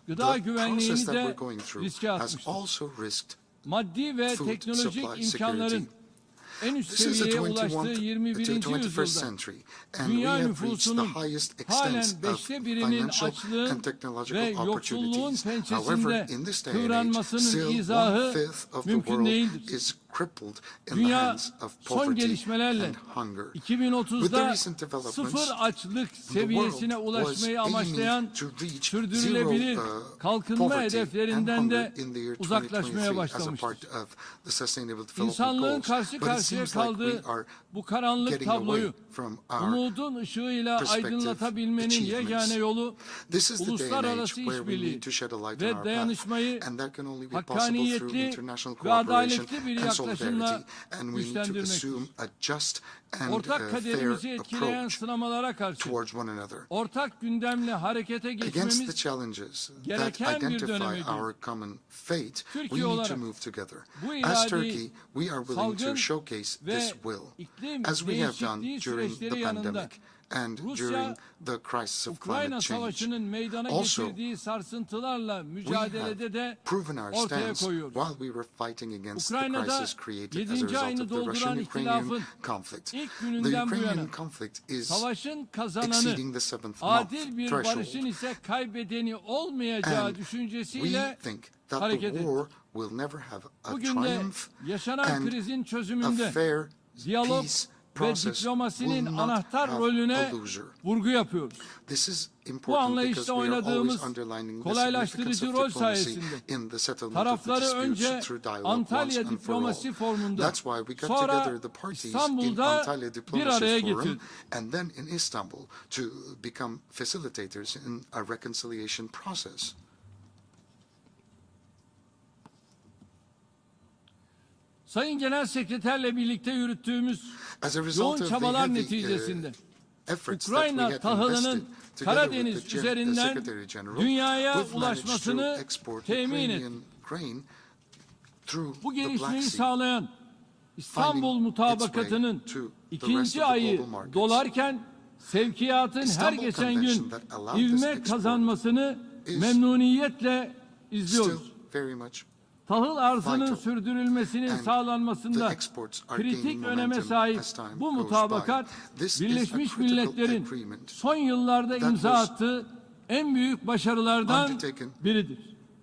gıda The güvenliğini process that we're de going through riske has atmıştır. also risked Maddi ve food teknolojik supply imkanların security. en üst This is the seviyeye ulaştığı 21. 21st yüzyılda century, and we dünya have reached the nüfusunun highest halen extent of 1/5'inin financial açlığın and technological ve yoksulluğun opportunities. However, pençesinde in this day and age, kıvranmasının still izahı 1/5 of the mümkün world değildir. is crippled in the Dünya hands of son poverty gelişmelerle and hunger. With the 2030'da recent developments, sıfır açlık the seviyesine world ulaşmayı was amaçlayan aiming to reach sürdürülebilir zero, kalkınma poverty hedeflerinden and de hunger in the year uzaklaşmaya 2023 as a başlamıştır. part of the Sustainable Development İnsanlığın Goals. karşı But it karşıya seems like kaldığı we are bu karanlık getting away tabloyu from our umudun ışığıyla perspective aydınlatabilmenin achievements. yegane yolu This is the day and age uluslararası where we işbirliği need to shed a light on ve our path, dayanışmayı and that can only be possible through hakkaniyetli international ve cooperation adaletli bir and yaklaşımla solidarity, and we need to güçlendirmektir. assume a just and Ortak kaderimizi fair etkileyen approach sınamalara karşı towards one another. ortak gündemle harekete Against geçmemiz the challenges that gereken bir identify döneme our common fate, we Türkiye need to olarak move together. bu As iradeyi Turkey, we are willing to salgın showcase ve this will, iklim as we have done değişikliği during the süreçleri yanında pandemic and Rusya, during the crisis of Ukrayna climate change. Savaşı'nın meydana Also, getirdiği sarsıntılarla we mücadelede have de proven our ortaya stance koyuyoruz. while we were fighting against the Ukrayna'da crisis created as a 7. result ayını of the dolduran Russian-Ukrainian ihtilafın conflict. ilk The gününden bu yana Ukrainian conflict is savaşın kazananı exceeding the 7th month adil bir threshold. barışın ise kaybedeni olmayacağı And düşüncesiyle we think that hareket the ettik. war will never have a Bugün de triumph, yaşanan and krizin a çözümünde fair diyalog peace ve process diplomasinin will not anahtar have rolüne a loser. vurgu yapıyoruz. This is Bu important anlayışta because we are always oynadığımız underlining the kolaylaştırıcı significance rol of diplomacy sayesinde in the settlement tarafları of the önce disputes through dialogue Antalya once and for all. diplomasi formunda, That's why we got sonra together the parties in İstanbul'da Antalya bir Diplomacy araya Forum getirdik. and then in Istanbul to become facilitators in a reconciliation process. Sayın Genel Sekreterle birlikte yürüttüğümüz As a result yoğun of the çabalar heavy, neticesinde efforts that we Ukrayna had tahılının invested together with Karadeniz the üzerinden Secretary General, dünyaya we've managed to ulaşmasını export temin Ukrainian ettik. grain through Bu the Black gelişmeyi Sea. sağlayan İstanbul Mutabakatı'nın its way to the rest of ikinci the ayı global markets. dolarken sevkiyatın her Istanbul geçen Convention gün that allowed this ivme export kazanmasını is memnuniyetle Still izliyoruz. very much Tahıl arzının vital. sürdürülmesinin And sağlanmasında the exports are gaining kritik öneme momentum sahip as time bu goes mutabakat by. This is Birleşmiş a critical Milletler'in agreement son yıllarda that imza was attığı en büyük başarılardan undertaken biridir.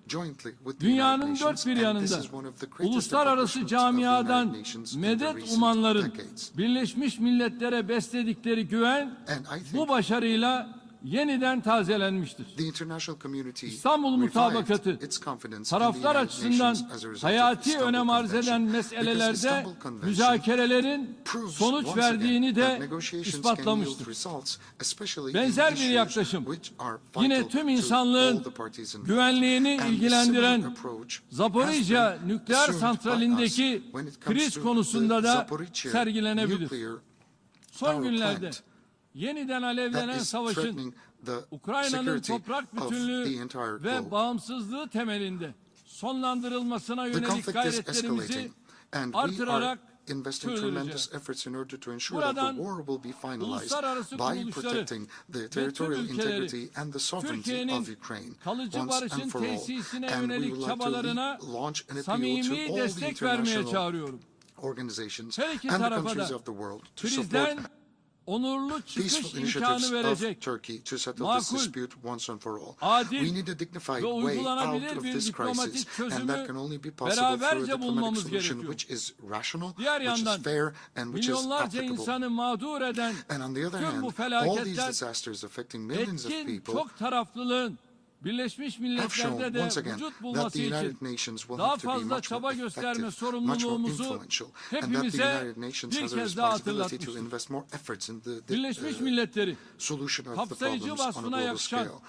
jointly with the Dünyanın United dört Nations, bir and this yanında is one of the greatest uluslararası accomplishments of the camiadan United Nations in the medet recent umanların decades. Birleşmiş Milletler'e besledikleri güven And I think bu başarıyla yeniden tazelenmiştir. the international community İstanbul revived Mutabakatı its confidence in the taraflar United açısından Nations as a result of hayati Istanbul önem arz Convention. eden Because meselelerde Istanbul Convention müzakerelerin proves sonuç once verdiğini again that de negotiations can yield ispatlamıştır. results, especially Benzer in bir issues yaklaşım which are yine vital tüm to insanlığın all the parties involved. güvenliğini And a ilgilendiren similar approach Zaporijya has been nükleer assumed by santralindeki us when it comes kriz to konusunda the da Zaporizhia sergilenebilir. nuclear Son power günlerde plant yeniden that alevlenen is savaşın threatening the Ukrayna'nın security toprak of the bütünlüğü entire ve globe. bağımsızlığı temelinde sonlandırılmasına The yönelik conflict is gayretlerimizi escalating, and we artırarak are investing sürdüreceğiz. tremendous efforts in order to ensure that the Buradan war will be finalized uluslararası by kuruluşları protecting the ve tüm territorial ülkeleri integrity and the sovereignty Türkiye'nin of Ukraine kalıcı once barışın and for all. tesisine And we yönelik would like çabalarına to launch an appeal to samimi all the destek vermeye international çağırıyorum. organizations Her iki and the tarafa countries da of the world to support krizden onurlu çıkış peaceful imkanı initiatives verecek of Turkey to settle this makul, dispute once and for all. adil We need a dignified ve way out uygulanabilir of bir this crisis, diplomatik and that çözümü can only be possible through a beraberce diplomatic bulmamız solution gerekiyor. which is rational, Diğer which is yandan fair, and which is milyonlarca applicable. insanı mağdur eden And on the other tüm bu hand, all these felaketler disasters affecting millions of etkin people çok taraflılığın Birleşmiş have shown Milletler'de de once again vücut that bulması the United için Nations will daha have to be fazla much çaba more gösterme effective, much more sorumluluğumuzu influential, and that the hepimize United Nations bir has a kez daha responsibility to hatırlatmıştır. invest more efforts in the Birleşmiş Milletleri solution of the kapsayıcı problems on a vasfına global yakışan scale.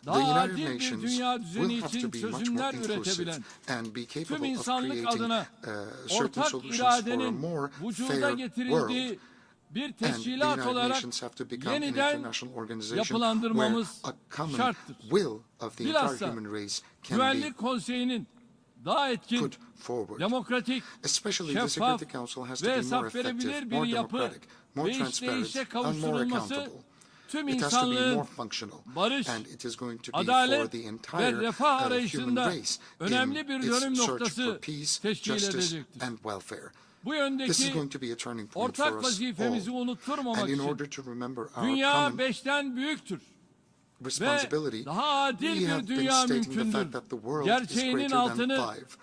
The daha United adil bir Nations dünya düzeni will have to için be much more çözümler inclusive üretebilen, and be tüm capable of insanlık creating adına certain ortak solutions for a iradenin more vücuda fair world. getirildiği bir And the teşkilat United olarak Nations have to become an yeniden international organization where yapılandırmamız a common şarttır. will of the entire Bilhassa human race can be Güvenlik Konseyi'nin daha etkin, put forward. demokratik, Especially the şeffaf Security Council has to ve be more hesap effective, verebilir bir more yapı democratic, more ve transparent, işleyişe and more kavuşturulması accountable. tüm It has to be more insanlığın functional, barış, and it is going to be for adalet the ve entire refah human arayışında race önemli bir in dönüm its search noktası for peace, teşkil justice, edecektir. and welfare. Bu This is yöndeki going to be a turning point for ortak us vazifemizi all. unutturmamak And in için order to remember our dünya common 5'ten büyüktür ve responsibility, daha adil we have bir been dünya stating the mümkündür. fact that the world is Gerçeğinin greater than altını 5,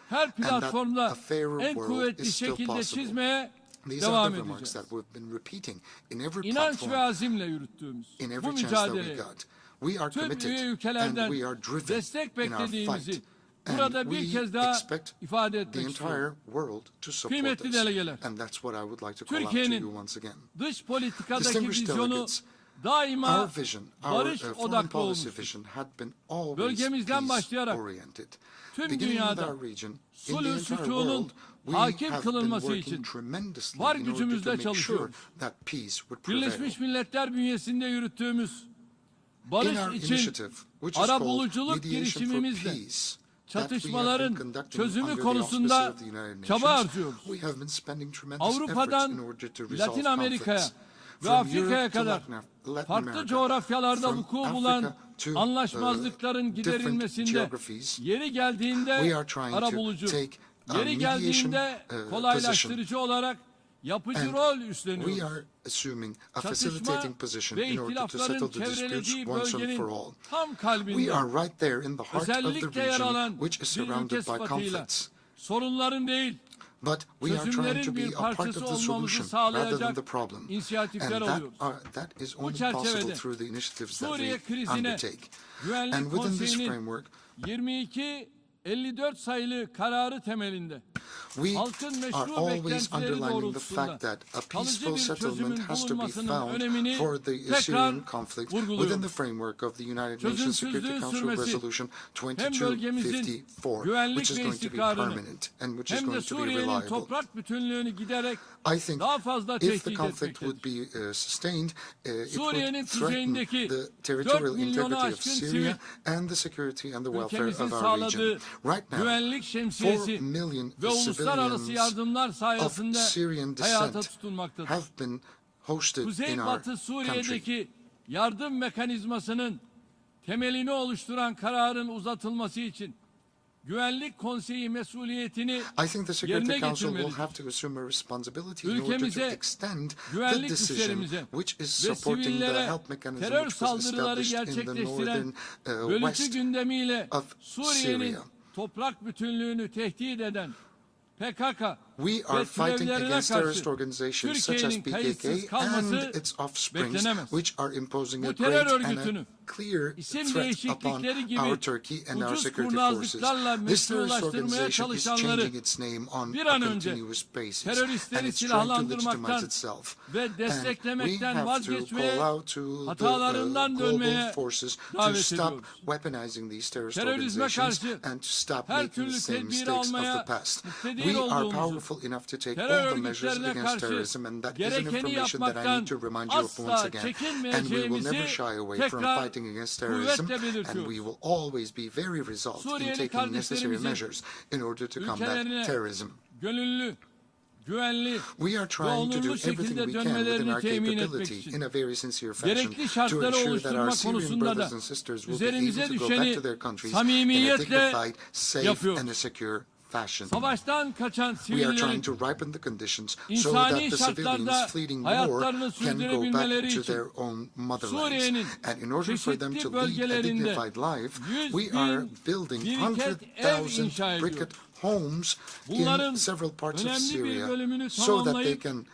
her and that platformda a fairer en world kuvvetli is still şekilde possible. çizmeye These devam are the remarks edeceğiz. that we've been repeating in every İnanç platform, ve azimle yürüttüğümüz in bu every chance that we mücadeleye got. We are tüm üye committed and ülkelerden we are driven destek in our beklediğimizi fight. burada And bir we kez daha expect ifade the etmek entire istiyorum. world to support Kıymetli us. delegeler, And that's what I would like to call out to Türkiye'nin you once again. dış politikadaki Distinguished vizyonu delegates, daima our vision, barış foreign odaklı policy olmuştur. vision had been always Bölgemizden başlayarak peace-oriented. tüm Beginning with dünyada our region, in the sulh entire sükunun world, we hakim have been kılınması working için tremendously var in order to gücümüzle make sure çalışıyoruz. that peace would prevail. Birleşmiş Milletler bünyesinde yürüttüğümüz In barış our için initiative, which is ara called buluculuk Mediation for girişimimizle Peace, that we have çatışmaların been conducting çözümü under the konusunda auspices of the United çaba Nations, harcıyoruz. we have been spending tremendous efforts Avrupa'dan in order to resolve Latin Amerika'ya conflicts. ve From Afrika'ya Europe to kadar Latin farklı America, coğrafyalarda from vuku Africa bulan to, anlaşmazlıkların different giderilmesinde geographies, yeri we geldiğinde are trying ara to bulucu, take a yeri mediation geldiğinde position. kolaylaştırıcı olarak yapıcı And rol we üstleniyoruz. are assuming a Çatışma facilitating position ve in order to ihtilafların settle the disputes çevrelediği once and bölgenin for all. tam We kalbinde are right there in the heart of the özellikle yer region, alan which is bir ülke surrounded by sıfatıyla conflicts. sorunların değil, But we are trying to çözümlerin be bir a part of parçası the olmamızı solution rather than sağlayacak the problem. inisiyatifler And alıyoruz. that is Bu only possible çerçevede through the initiatives that Suriye we krizine undertake. Güvenlik And within this Konseyi'nin framework, 22-54 sayılı kararı temelinde we halkın are meşru always beklentileri underlining the doğrultusunda fact that a kalıcı peaceful bir settlement çözümün has to be bulunmasının found önemini for the tekrar Syrian conflict within the vurguluyorum. framework of the United Nations Security Çözümsüzlüğün Council sürmesi Resolution hem bölgemizin 2254, güvenlik which is ve going to be istikrarını permanent and which is hem de going to be Suriye'nin reliable. toprak bütünlüğünü giderek I think daha fazla if the tehdit conflict would etmektedir. be sustained, it Suriye'nin would threaten kuzeyindeki the 4 territorial milyonu integrity of aşkın Syria sivil and the security and the welfare ülkemizin of our sağladığı region. Right now, güvenlik 4 şemsiyesi million ve uluslararası civilians yardımlar of sayesinde Syrian hayata descent tutunmaktadır. have been hosted in our Kuzeybatı country. Suriye'deki yardım mekanizmasının temelini oluşturan kararın uzatılması için Güvenlik Konseyi mesuliyetini I think the Security yerine Council will getirmelidir. have to assume a responsibility in order to Ülkemize, extend the güvenlik decision, güçlerimize which is ve supporting the sivillere help mechanism terör which was saldırıları established in the gerçekleştiren northern bölücü west gündemiyle of Suriye'nin Syria. toprak bütünlüğünü tehdit eden PKK We are ve fighting türevlerine against karşı terrorist organizations such as Türkiye'nin kayıtsız PKK kalması and its offsprings, beklenemez. which are imposing a Bu terör great and örgütünü a clear isim threat upon değişiklikleri gibi our Turkey and our ucuz security forces. kurnazlıklarla This terrorist meşrulaştırmaya organization is çalışanları changing its name on bir a an önce continuous basis, and teröristleri it's trying to legitimize silahlandırmaktan itself. ve And we desteklemekten have to vazgeçmeye, call out to the hatalarından global dönmeye forces to davet stop ediyoruz. weaponizing these terrorist Terörizme organizations karşı and to stop her making the türlü same tedbiri mistakes of the almaya past. muktedir We are olduğumuzu, powerful enough to take terör all the measures örgütlerine against karşı terrorism, and that is an gerekeni information that I yapmaktan need to remind you of once asla again. And we will çekinmeyeceğimizi never shy away from tekrar fighting against terrorism, kuvvetle and we belirtiyoruz. will always be very resolved in Suriyeli taking necessary kardeşlerimizin measures in order to combat ülkelerine terrorism. gönüllü, güvenli We are ve trying to do onurlu everything şekilde we can within dönmelerini our temin etmek capability için in a very sincere fashion gerekli to şartları ensure that our oluşturma Syrian konusunda da brothers and sisters will be üzerimize able to go back düşeni to their countries in a samimiyetle dignified, safe yapıyoruz. and a secure fashion. Savaştan kaçan We are trying sivillerin to ripen the conditions so insani that the şartlarda civilians fleeing war hayatlarını can go sürdürebilmeleri back to için their own motherlands. Suriye'nin And in order for them to çeşitli lead a bölgelerinde dignified life, 100 we are bin building biriket ev 100,000 inşa briquet ediyoruz. homes in Bunların several parts of önemli bir Syria bölümünü so that they tamamlayıp can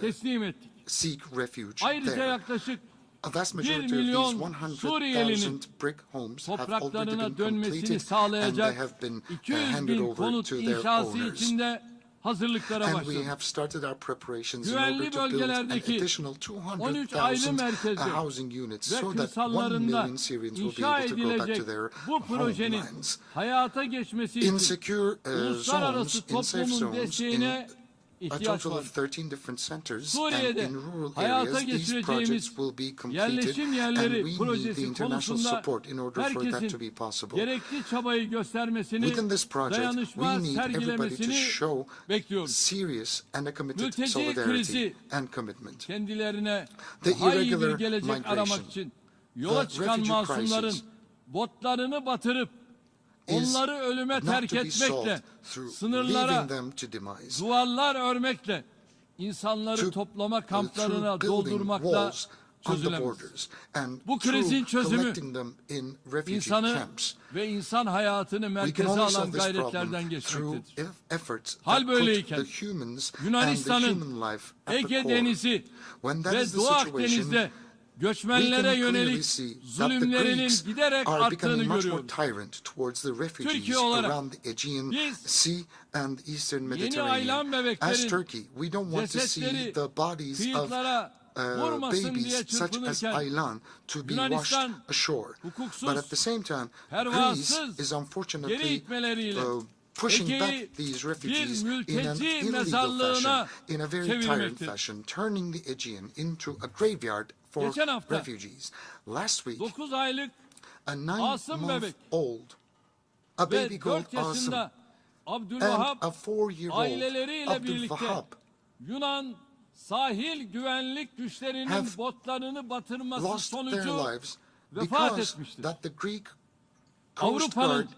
teslim ettik. seek refuge Ayrıca there. yaklaşık A vast 1 majority of these milyon 100,000 Suriyelinin brick homes have already been topraklarına dönmesini completed and they sağlayacak have been 200 handed bin over konut to their inşası owners. içinde hazırlıklara And we başladık. have started our preparations in order Güvenli to build an bölgelerdeki additional 13 aile 200,000 merkezde housing units ve so that 1 kırsallarında million Syrians will be inşa able to go back to edilecek their bu projenin homelands. hayata geçmesi In için secure uluslararası zones, in safe toplumun zones, in desteğine a ihtiyaç total var. of 13 different centers, and Suriye'de in rural hayata areas, these geçireceğimiz projects will be completed, yerleşim and yerleri we need the projesi international konusunda support in order for that to herkesin be possible. gerekli çabayı göstermesini, Within this project, we dayanışma need everybody to sergilemesini show bekliyoruz. serious and a committed Mülteci solidarity krizi and commitment. kendilerine The daha iyi bir irregular gelecek migration, aramak için yola the çıkan refugee masumların crisis botlarını batırıp is onları ölüme not terk to be etmekle, solved through sınırlara leaving them to demise, duvarlar örmekle, insanları toplama kamplarına through building doldurmakla walls on the çözülemez. borders, and Bu krizin through çözümü collecting them in refugee İnsanı camps. ve insan hayatını We can merkeze only alan solve this gayretlerden problem through geçmektedir. efforts Hal that put böyleyken the humans and the Yunanistan'ın human life at the Ege core. Denizi When that ve is the Doğu situation, Akdeniz'de we can göçmenlere clearly yönelik see that the zulümlerinin Greeks giderek are arttığını becoming much more görüyoruz. tyrant towards the refugees Türkiye olarak around the Aegean biz Sea and the Eastern yeni Mediterranean. aylan As bebeklerin Turkey, we don't want to see cesetleri the bodies of kıyıklara vurmasın diye babies such as çırpınırken Aylan to be Yunanistan washed ashore. hukuksuz, But at the same time, Greece pervasız, is geri unfortunately itmeleriyle pushing Ege'yi back these bir refugees in an mülteci illegal mezarlığına fashion, in a very tyrant çevirmektedir. fashion, turning the Aegean into a graveyard for Geçen hafta refugees. Last week, 9 aylık a Asım bebek 9-month-old, a baby ve called 4 Asım, yaşında and Abdülvahap a 4-year-old aileleriyle birlikte Abdülvahap Yunan sahil güvenlik güçlerinin have botlarını batırması lost their sonucu lives vefat because etmiştir. that the Greek Coast Guard Avrupa'nın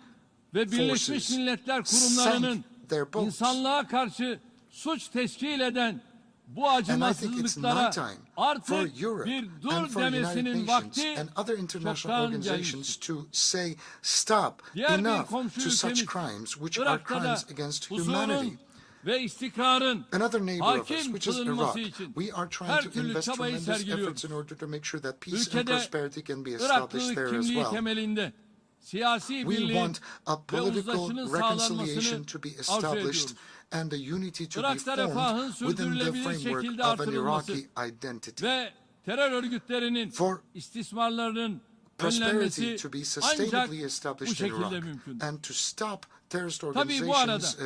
ve Birleşmiş forces Milletler kurumlarının sank their boats. insanlığa karşı suç teşkil eden bu And I think it's acımasızlıklara night time for artık Europe bir and dur for United demesinin Nations vakti and other international çoktan organizations gelmiştir. to say stop Diğer bir enough komşu to such ülkemiz crimes which are Irak'ta da crimes against humanity. huzurun ve istikrarın Another neighbor of us, hakim which is Iraq, kılınması için we are trying her to türlü invest çabayı tremendous sergiliyoruz. efforts in order to make sure that peace and Ülkede prosperity can be established Iraklılık there as kimliği well. temelinde siyasi We birliğin want a ve political uzlaşının reconciliation sağlanmasını to be arzu established ediyoruz. and a unity to be Irak'ta refahın formed within the sürdürülebilir framework şekilde of an artırılması Iraqi identity. ve terör örgütlerinin For istismarlarının prosperity önlenmesi to be ancak sustainably bu established in şekilde Iraq mümkün. and to stop terrorist Tabii bu arada organizations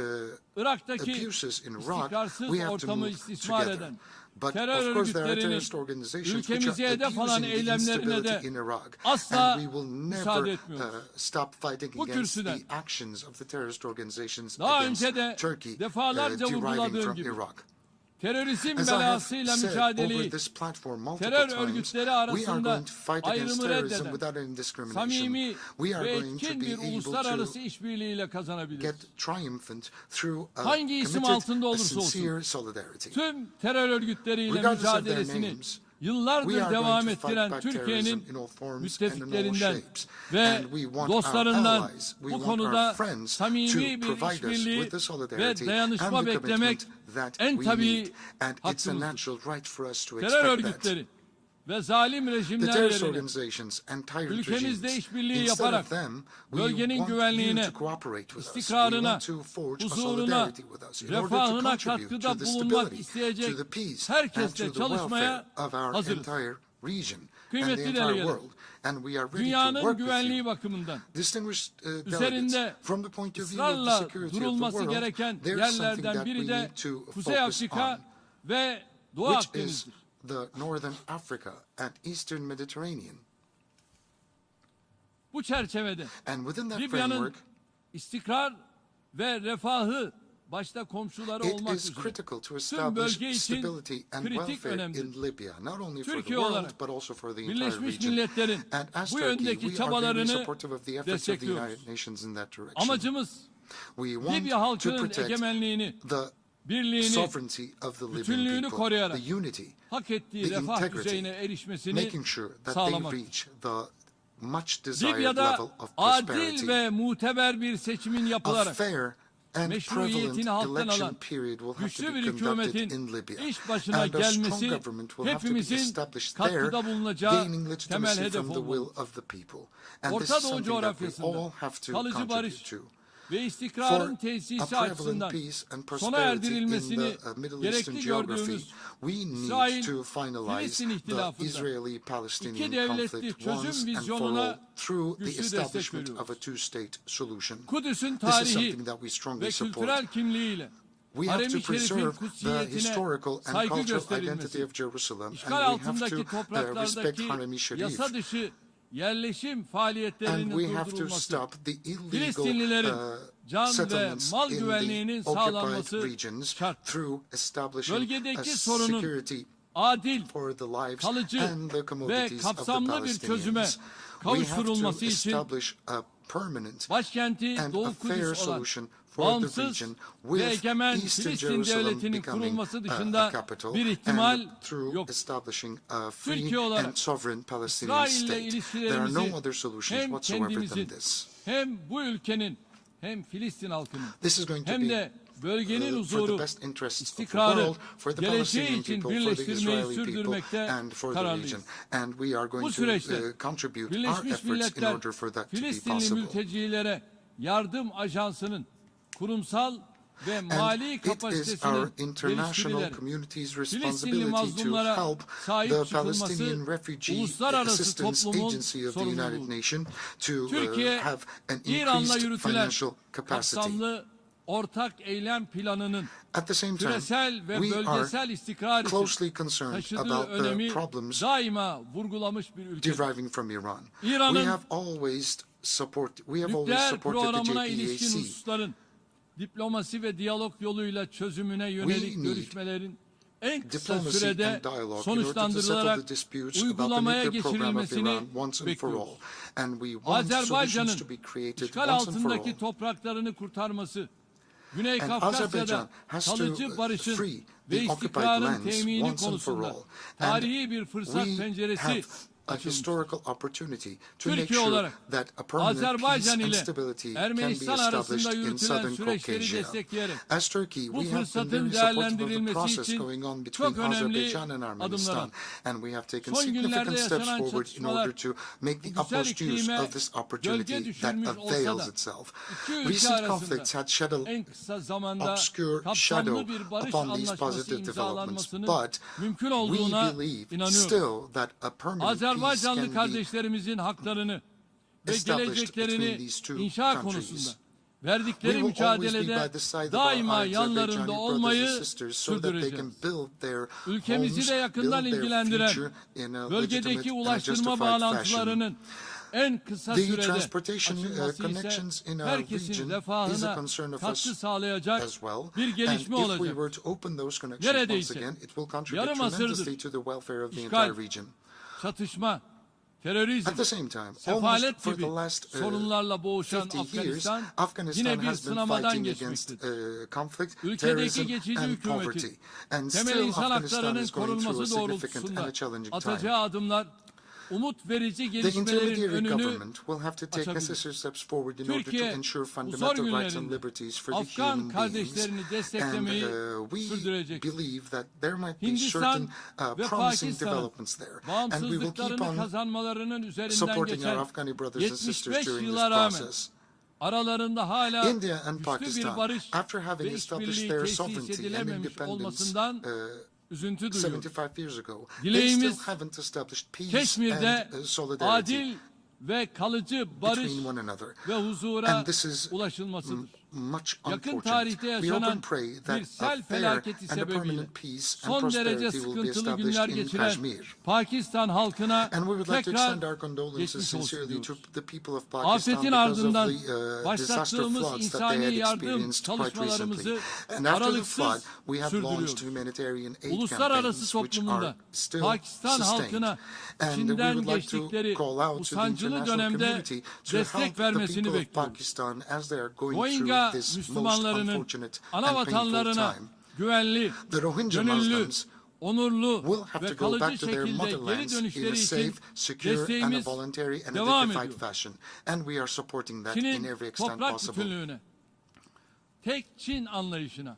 Irak'taki abuses in Iraq, istikrarsız we have to ortamı move istismar together. eden But terör of course there are örgütlerinin terrorist organizations which ülkemize are hedef alan abusing the eylemlerine instability de in Iraq, asla and we will müsaade never etmiyoruz. stop fighting Bu against kürsüden the actions of the terrorist organizations daha against önce de Turkey defalarca deriving vurguladığım from gibi Iraq. terörizm As I have belasıyla said mücadeleyi over this platform multiple terör times, örgütleri we are arasında going to fight against ayrımı terrorism reddeden without any discrimination. samimi We are ve going to etkin be bir able uluslararası to işbirliğiyle kazanabiliriz. get triumphant through a Hangi isim committed, altında a olursa olsun, sincere solidarity. tüm terör örgütleriyle Regardless of their mücadelesini names, yıllardır we are going devam to fight ettiren back Türkiye'nin terrorism in all forms and in all müttefiklerinden shapes. ve And we want our dostlarından allies, we bu want konuda our friends samimi to bir provide us işbirliği with the ve solidarity dayanışma and the beklemek commitment that en we tabii need. And it's a hakkımızdır. natural right for us to Terör expect that. örgütleri ve zalim The rejimler terrorist yerine organizations and tyrant ülkemizde regimes, işbirliği instead yaparak of them, we bölgenin want you güvenliğine, to cooperate with us. We istikrarına, want to forge a huzuruna, solidarity with us in order to refahına contribute to katkıda the bulunmak stability, isteyecek to the peace, and herkesle to the çalışmaya welfare of our hazırız. entire region and the Kıymetli entire delegeler, world. And we are ready to dünyanın work with you. güvenliği bakımından Distinguished delegates, üzerinde from the point of view of the ısrarla security of the durulması world, gereken there is something yerlerden that we biri de need to Kuzey focus Afrika on, ve Doğu which is Akdeniz'dir. the Northern Africa and Eastern Mediterranean. Bu çerçevede And within that Libya'nın framework, istikrar ve refahı başta komşuları it olmak is üzere critical to tüm establish bölge için stability and kritik welfare önemlidir. in Libya, not only for the Türkiye world olarak but also for the entire Birleşmiş region. Milletler'in And as bu Turkey, yöndeki we are very çabalarını supportive of the efforts of the destekliyoruz. United Nations in that direction. Amacımız We want Libya to halkının protect egemenliğini, the birliğini, sovereignty of the Libyan bütünlüğünü people, koruyarak the unity, hak ettiği the refah integrity, düzeyine erişmesini making sure that they sağlamaktır. reach the much desired Libya'da level of adil prosperity. ve muteber bir seçimin A yapılarak fair and meşruiyetini prevalent halktan election alan period will have to güçlü be bir conducted hükümetin in Libya. iş başına And a strong gelmesi government will have to be hepimizin established there, katkıda bulunacağı gaining temel legitimacy hedef from the will olmalı. of the people. And this Orta is Doğu something that we coğrafyasında all have to kalıcı contribute barış, to. ve istikrarın For a tesisi prevalent açısından peace and sona prosperity in erdirilmesini the Middle Eastern gerekli geography, gördüğümüz we need to finalize İsrail-Filistin the ihtilafında Israeli-Palestinian iki devletli conflict çözüm once and for all vizyonuna through the güçlü destek establishment veriyoruz. of a two-state solution. Kudüs'ün This is tarihi something that we strongly ve support. kültürel kimliğiyle We have to Harem-i Şerif'in preserve the kutsiyetine historical and saygı cultural identity gösterilmesi, of Jerusalem, işgal and we have to altındaki respect topraklardaki Harem-i Şerif. yasa dışı yerleşim And faaliyetlerinin we have to durdurulması, stop the illegal Filistinlilerin can ve settlements mal in güvenliğinin the occupied sağlanması regions şart. through establishing a Bölgedeki sorunun security adil, for the lives kalıcı and the ve commodities of the kapsamlı bir çözüme Palestinians. We have to kavuşturulması için establish a permanent başkenti and a Doğu fair Kudüs olan solution for the bağımsız region, ve with egemen Eastern Filistin Jerusalem devletinin becoming kurulması a dışında capital, bir ihtimal and through yok. establishing a free Türkiye olarak and sovereign Palestinian İsrail ile state. There are ilişkilerimizi no other solutions hem whatsoever than kendimizin this. hem bu ülkenin hem Filistin halkının This is going to hem be de bölgenin for huzuru, the best interests of the istikrarı, world, for the geleceği Palestinian için people, for the birleştirmeyi Israeli people, sürdürmekte and for the kararlıyız. region. And we are Bu going to süreçte contribute our Birleşmiş efforts in Milletler order for that to be Filistinli possible. mültecilere yardım ajansının kurumsal ve And mali it is our kapasitesinin international geliştirilerek community's Filistinli responsibility to mazlumlara help sahip the çıkılması Palestinian Refugee uluslararası Assistance toplumun Agency of the United sorumluluğu. Nations to Türkiye, have an İran'la increased yürütülen financial capacity. kapsamlı ortak eylem planının At the same time, küresel ve we bölgesel are istikrar closely için concerned taşıdığı about the önemi problems daima vurgulamış bir ülke. deriving from Iran. İran'ın We have always supported nükleer the programına ilişkin JPAC. hususların diplomasi ve diyalog yoluyla çözümüne yönelik need görüşmelerin en kısa Diplomacy sürede and dialogue in order to settle sonuçlandırılarak the disputes about the uygulamaya nuclear program of geçirilmesini Iran once and for all. bekliyoruz. And we want solutions Azerbaycan'ın to be created işgal once and for all. altındaki topraklarını kurtarması, Güney And Kafkasya'da Azerbaijan has to kalıcı barışın free ve the occupied istikrarın lands temini once and for konusunda all. tarihi bir fırsat We penceresi have a açılmış. historical opportunity to make Türkiye sure olarak that a permanent peace Azerbaycan and ile stability can be Ermenistan established arasında in yürütülen southern süreçleri Caucasia. destekleyerek As Turkey, bu we have been fırsatın very supportive of the değerlendirilmesi process için going on between çok önemli Azerbaijan and adımlar Armenistan, attık. and we have taken Son significant günlerde steps yaşanan forward in çatışmalar order to make the küresel utmost use iklime of this opportunity gölge that düşürmüş avails olsa da itself. iki ülke Recent conflicts arasında had shed an en kısa zamanda obscure kapsamlı shadow bir barış upon these anlaşması positive developments, imzalanmasının but mümkün we olduğuna believe inanıyoruz. still that a permanent peace Azerbaycanlı can be kardeşlerimizin haklarını ve established geleceklerini between these two inşa countries. konusunda We verdikleri will always be by mücadelede the side of daima our yanlarında Azerbaijani brothers olmayı and sisters so that they can sürdüreceğiz. build their Ülkemizi homes, de yakından build their ilgilendiren future in a bölgedeki legitimate and a ulaştırma justified fashion. bağlantılarının en kısa The sürede transportation açılması connections ise in our herkesin region is a refahına concern of katkı us sağlayacak as well. bir And gelişme if we olacak. were to open those connections once Neredeyse again, it will contribute yarım tremendously asırdır to the welfare of the işgal, entire region. çatışma, terörizm, At the same time, almost sefalet for gibi the last sorunlarla boğuşan 50 years, Afganistan Afghanistan yine bir has been sınamadan fighting against geçmektedir. conflict, Ülkedeki terrorism, geçici and hükümetin poverty. And temel still insan Afghanistan haklarının is going through a korunması significant and doğrultusunda a challenging time. atacağı adımlar umut verici The gelişmelerin intermediary önünü government will have to take açabilir. necessary steps forward in order to Türkiye ensure bu zor fundamental rights and günlerinde liberties for the Afgan human beings. kardeşlerini And desteklemeyi we sürdürecek. believe that there might be Hindistan certain ve promising Pakistan'ın developments there. And we will keep bağımsızlıklarını on kazanmalarının üzerinden supporting our geçen Afghani brothers and sisters 75 during this yıla rağmen process. aralarında hala India and güçlü bir Pakistan, barış after having ve established işbirliği their tesis sovereignty and edilememiş independence olmasından üzüntü duyuyoruz. 75 years ago, they still Dileğimiz haven't established peace Keşmir'de and solidarity adil ve kalıcı barış between one another. ve huzura And this is ulaşılmasıdır. much Yakın unfortunate. tarihte We hope yaşanan and pray bir that a sel fair felaketi and a sebebiyle permanent peace and son derece prosperity will be sıkıntılı günler established in geçiren Kashmir. Pakistan halkına And we would like to extend our tekrar condolences geçmiş olsun sincerely to diyoruz. the people of Pakistan Afetin because of ardından the disaster başlattığımız floods that they insani had yardım experienced quite çalışmalarımızı recently. And after the aralıksız flood, we have launched sürdürüyoruz. humanitarian aid Uluslararası campaigns which are toplumunda still Pakistan sustained. halkına And we içinden would like to geçtikleri call out bu to the sancılı international dönemde community to help destek the vermesini people of bekliyoruz. Pakistan as they are going Rohingya through this most Müslümanlarının unfortunate ana and painful vatanlarına time. güvenli, The Rohingya gönüllü, Muslims onurlu will have ve to go back kalıcı to their şekilde geri motherlands in dönüşleri a için safe, secure, and a desteğimiz voluntary and a devam dignified ediyor. fashion. And we are supporting that in Çin'in every extent toprak possible. bütünlüğüne, tek Çin anlayışına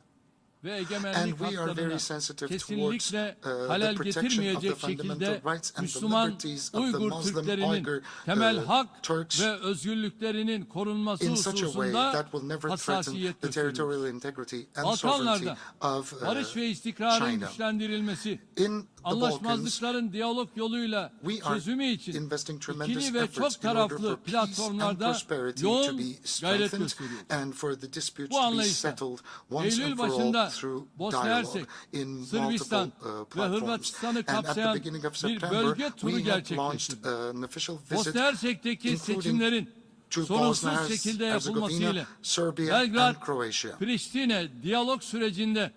ve And egemenlik we are very haklarına sensitive towards kesinlikle the halel protection of the getirmeyecek fundamental şekilde rights and the Müslüman liberties of the Uygur Muslim Türklerinin Uyghur temel hak Turks ve özgürlüklerinin korunması in such a way hususunda that will never threaten hassasiyet the gösteriyoruz. territorial integrity and sovereignty Balkanlarda of barış ve istikrarın China. güçlendirilmesi, In the Balkans, anlaşmazlıkların diyalog yoluyla we are çözümü için investing tremendous ikili ve efforts çok in order taraflı for peace and platformlarda prosperity to yoğun be gayret strengthened gösteriyoruz. and for the disputes Bu to be anlayışla settled once Eylül and for all başında through Bosna dialogue Hersek, in multiple Sırbistan ve platforms. Hırvatistan'ı And at the kapsayan beginning of bir September, bölge turu we had launched gerçekleştirdi. an official visit Bosna Hersek'teki including seçimlerin to sorunsuz Bosnia şekilde Herzegovina, yapılmasıyla Serbia and Belgrad, Croatia. Priştine diyalog sürecinde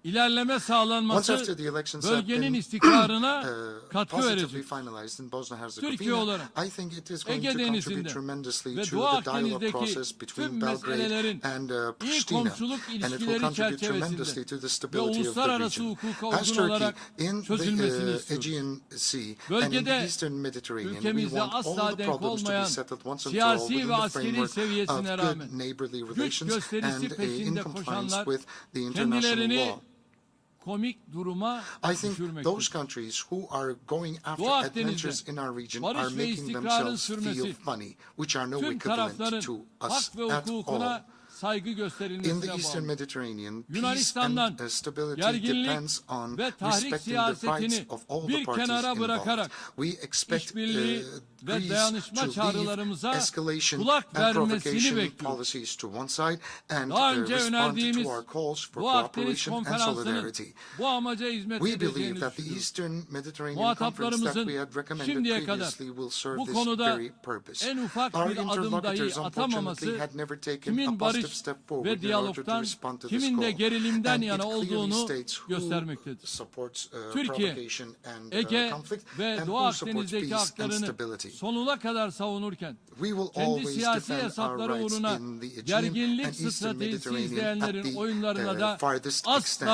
ilerleme Once sağlanması after the elections have bölgenin been istikrarına katkı positively verecek. finalized in Türkiye Bosnia-Herzegovina, olarak I think it is going Ege to Denizi'nde contribute tremendously ve to Doğu the dialogue Akdeniz'deki process between tüm Belgrade meselelerin and iyi Pristina, komşuluk and it will ilişkileri contribute tremendously çerçevesinde to the ve stability of the uluslararası region. hukuka As uygun Turkey, olarak in çözülmesini the istiyoruz. Aegean Sea and in the Bölgede Eastern Mediterranean, we ülkemizde want all asla the denk problems to be olmayan settled once and for all siyasi within ve the askeri framework of seviyesine rağmen good neighborly güç relations gösterisi and in peşinde compliance koşanlar with the international kendilerini law. komik duruma I think düşürmektedir. those countries who are going after Doğu adventures Akdeniz'de in our region barış are ve making istikrarın themselves feel sürmesi, funny, which are no tüm equivalent tarafların to us hak ve at all. hukukuna saygı In the gösterilmesine Eastern bağlı. Mediterranean, peace Yunanistan'dan and stability gerginlik depends on ve tahrik respecting the siyasetini rights of all the bir parties kenara involved. bırakarak We expect işbirliği ve Greece dayanışma to leave çağrılarımıza escalation kulak and vermesini provocation bekliyoruz. policies to one side and Daha önce respond önerdiğimiz to our calls for Doğu Akdeniz cooperation and Konferansı'nın solidarity. bu amaca hizmet We believe edeceğini that the düşünüyoruz. Eastern Mediterranean Conference that Muhataplarımızın we had recommended şimdiye kadar previously will serve bu this konuda very purpose. en ufak Our bir adım dahi interlocutors unfortunately atamaması had never taken a kimin positive barış step forward ve in order to diyalogtan, respond to this kimin de call. gerilimden And yana it clearly olduğunu states who göstermektedir. supports Türkiye, provocation and Ege conflict ve and Doğu who supports Akdeniz'deki peace and haklarını stability. sonuna kadar savunurken We will kendi always siyasi defend our hesapları rights uğruna in the Aegean gerginlik and Eastern stratejisi Mediterranean at izleyenlerin the oyunlarına da farthest asla extent,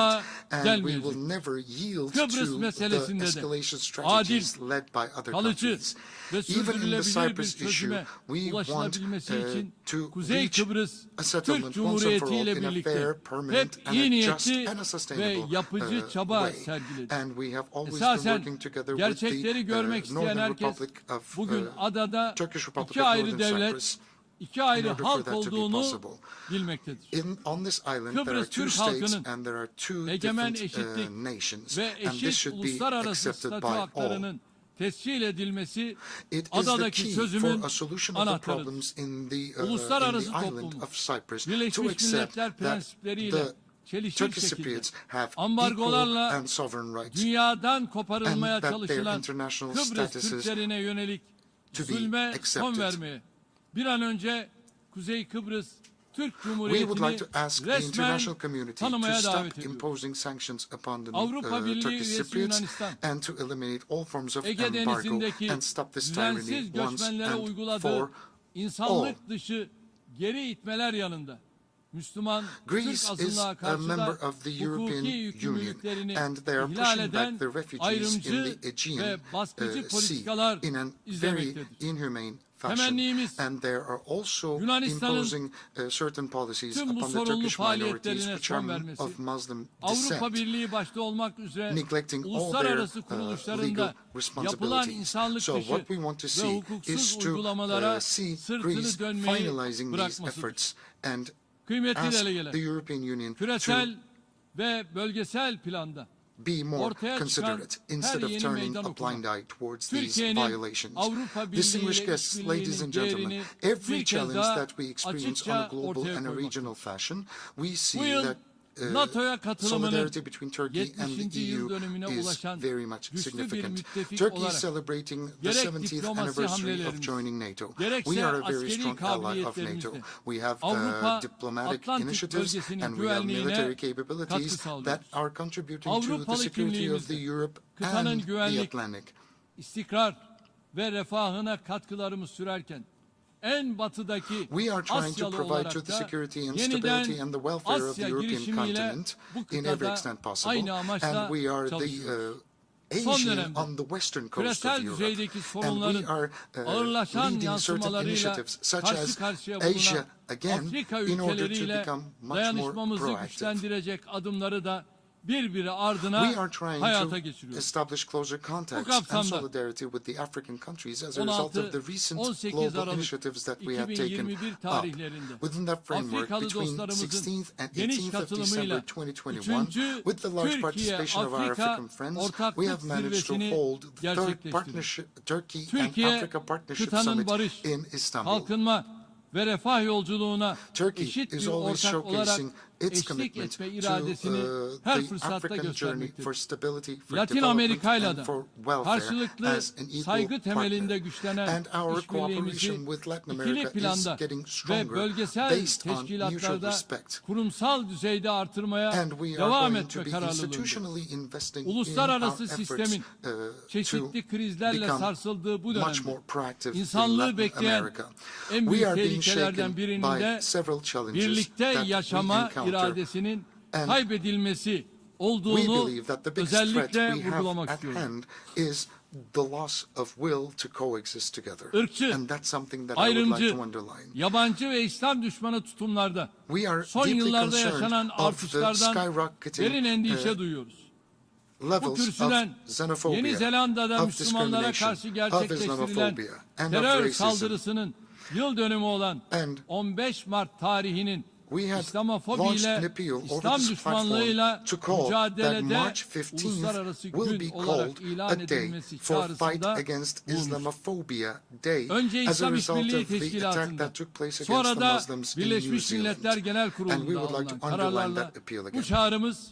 and we will gelmeyecek. never yield Kıbrıs to the meselesinde de escalation adil, strategies led by other kalıcı countries. ve Even in the sürdürülebilir bir Cyprus issue, çözüme we want ulaşılabilmesi için to Kuzey reach Kıbrıs a Türk settlement once and for Cumhuriyeti all ile in a birlikte fair, hep permanent, and iyi a just niyetli and a ve sustainable yapıcı çaba way. sergiledi. And we have always been Esasen working together with gerçekleri the görmek isteyen Northern herkes Republic of bugün adada Turkish Republic iki of ayrı Northern devlet, Cyprus. iki ayrı in order for halk that to be olduğunu possible. bilmektedir. On this island there are Kıbrıs two Türk states halkının and there are two egemen different eşitlik nations, ve and this eşit should be uluslararası accepted statü by all. haklarının tescil edilmesi It is the adadaki key çözümün for a solution of the anahtarıdır. problems in the Uluslararası island toplumun of Cyprus to Birleşmiş accept Milletler that prensipleriyle the çelişir Turkish şekilde Cypriots have equal ambargolarla and sovereign rights dünyadan koparılmaya and that their çalışılan international Kıbrıs statuses Türklerine yönelik to be zulme son accepted. vermeye, bir an önce Kuzey Kıbrıs Türk We would Cumhuriyeti'ni like to ask the resmen international community to tanımaya davet stop ediyoruz. imposing sanctions upon the Avrupa Birliği Turkish üyesi Cypriots Yunanistan, and to eliminate all forms of Ege embargo Denizi'ndeki and stop this tyranny düzensiz once göçmenlere and uyguladığı for insanlık dışı geri itmeler yanında Müslüman Türk Greece is azınlığa a karşı member da of the European hukuki Union yükümlülüklerini and they are ihlal pushing eden back the refugees in ayrımcı the Aegean ve baskıcı Sea politikalar in a very izlemektedir. inhumane fashion. Temennimiz And they are also Yunanistan'ın imposing certain policies tüm bu upon the sorunlu Turkish minorities faaliyetlerine which son are vermesi, of Muslim Avrupa descent, Birliği başta olmak üzere neglecting all their uluslararası legal kuruluşlarında yapılan responsibilities. insanlık So dışı what we want to ve see hukuksuz is to uygulamalara see sırtını Greece dönmeyi finalizing these bırakmasıdır. efforts and Kıymetli ask delegeler, the European Union to küresel ve bölgesel planda be more ortaya çıkan considerate instead her of yeni turning meydan a okuma, blind eye towards these Türkiye'nin violations. Avrupa Birliği Distinguished ile guests, ladies and gentlemen, işbirliğinin every bir kez challenge daha that we experience on a açıkça global ortaya and a koymaktadır. regional fashion, we Bu see yıl that NATO'ya katılımının solidarity between Turkey and 70. the yıl EU dönümüne is ulaşan very much güçlü bir significant. müttefik Turkey is olarak celebrating the gerek 70th diplomasi anniversary of hamlelerimiz, joining NATO. gerekse We are a very askeri strong ally of NATO. kabiliyetlerimizle We have Avrupa, diplomatic Atlantik initiatives bölgesinin and we have güvenliğine military katkı capabilities sağlıyoruz. that are contributing to the Avrupalı security of the kimliğimizle Europe kıtanın and the güvenlik, Atlantic. istikrar ve refahına katkılarımız sürerken en batıdaki We are trying to Asyalı provide olarak to the da security and yeniden stability and the welfare of the Asya European girişimiyle continent bu in every kıtada extent possible. aynı amaçla And we are the çalışıyoruz. son Asian dönemde on the western coast of küresel Europe. düzeydeki And we sorunların are ağırlaşan leading certain yansımalarıyla initiatives such karşı as karşıya Asia bulunan again Afrika in order to ülkeleriyle become much more dayanışmamızı proactive. güçlendirecek adımları da birbiri ardına We are trying hayata to geçiriyoruz. establish closer contacts and kapsamda solidarity with the African countries as a result of the recent 16-18 global Aralık initiatives that we have taken 2021 up. tarihlerinde Within that framework, Afrikalı between dostlarımızın 16th and geniş 18th of katılımıyla December 2021, with the large participation of our African friends, we have Ortaklık managed to Zirvesi'ni hold the third gerçekleştirdik. partnership, Turkey and Türkiye, Africa Partnership kıtanın Summit barış, in Istanbul. kalkınma ve refah yolculuğuna Turkey eşit is bir always ortak olarak showcasing its eşlik commitment etme to iradesini her the fırsatta African journey göstermektedir. for stability, for Latin development, Amerika'yla and da for welfare karşılıklı as an equal saygı temelinde partner. güçlenen And our işbirliğimizi cooperation with Latin ikili America is planda getting ve stronger bölgesel based on mutual teşkilatlarda respect. kurumsal düzeyde artırmaya And we are devam going to etme be kararlılığındadır. institutionally investing in Uluslararası our efforts sistemin çeşitli to krizlerle become sarsıldığı bu much dönemde more proactive in insanlığı Latin bekleyen America. en We büyük are being tehlikelerden shaken birinin by de several challenges birlikte that we yaşama encounter. iradesinin And kaybedilmesi we olduğunu believe that the biggest threat özellikle we have vurgulamak at istiyorum. hand is the loss of will to coexist together. Irkçı, And that's something that I would like ayrımcı, to underline. yabancı ve İslam düşmanı tutumlarda We are son deeply yıllarda concerned yaşanan of the artışlardan skyrocketing derin endişe duyuyoruz. Bu levels of kürsüden xenophobia, Yeni Zelanda'da of Müslümanlara discrimination, karşı of gerçekleştirilen Islamophobia, and of terör racism. saldırısının yıl dönümü olan And 15 Mart tarihinin we had İslamofobi launched an ile appeal over İslam this düşmanlığıyla platform to call that mücadelede March 15th uluslararası will be gün olarak called ilan a day edilmesi for Fight çağrısında Against bulunmuş. Islamophobia Day Önce as a İslam result İşbirliği of the attack Teşkilatı'nda, that took place against sonra the da Muslims in New Birleşmiş Milletler Zealand. Genel And we Kurulu'nda would like alınan to underline kararlarla that appeal bu again. çağrımız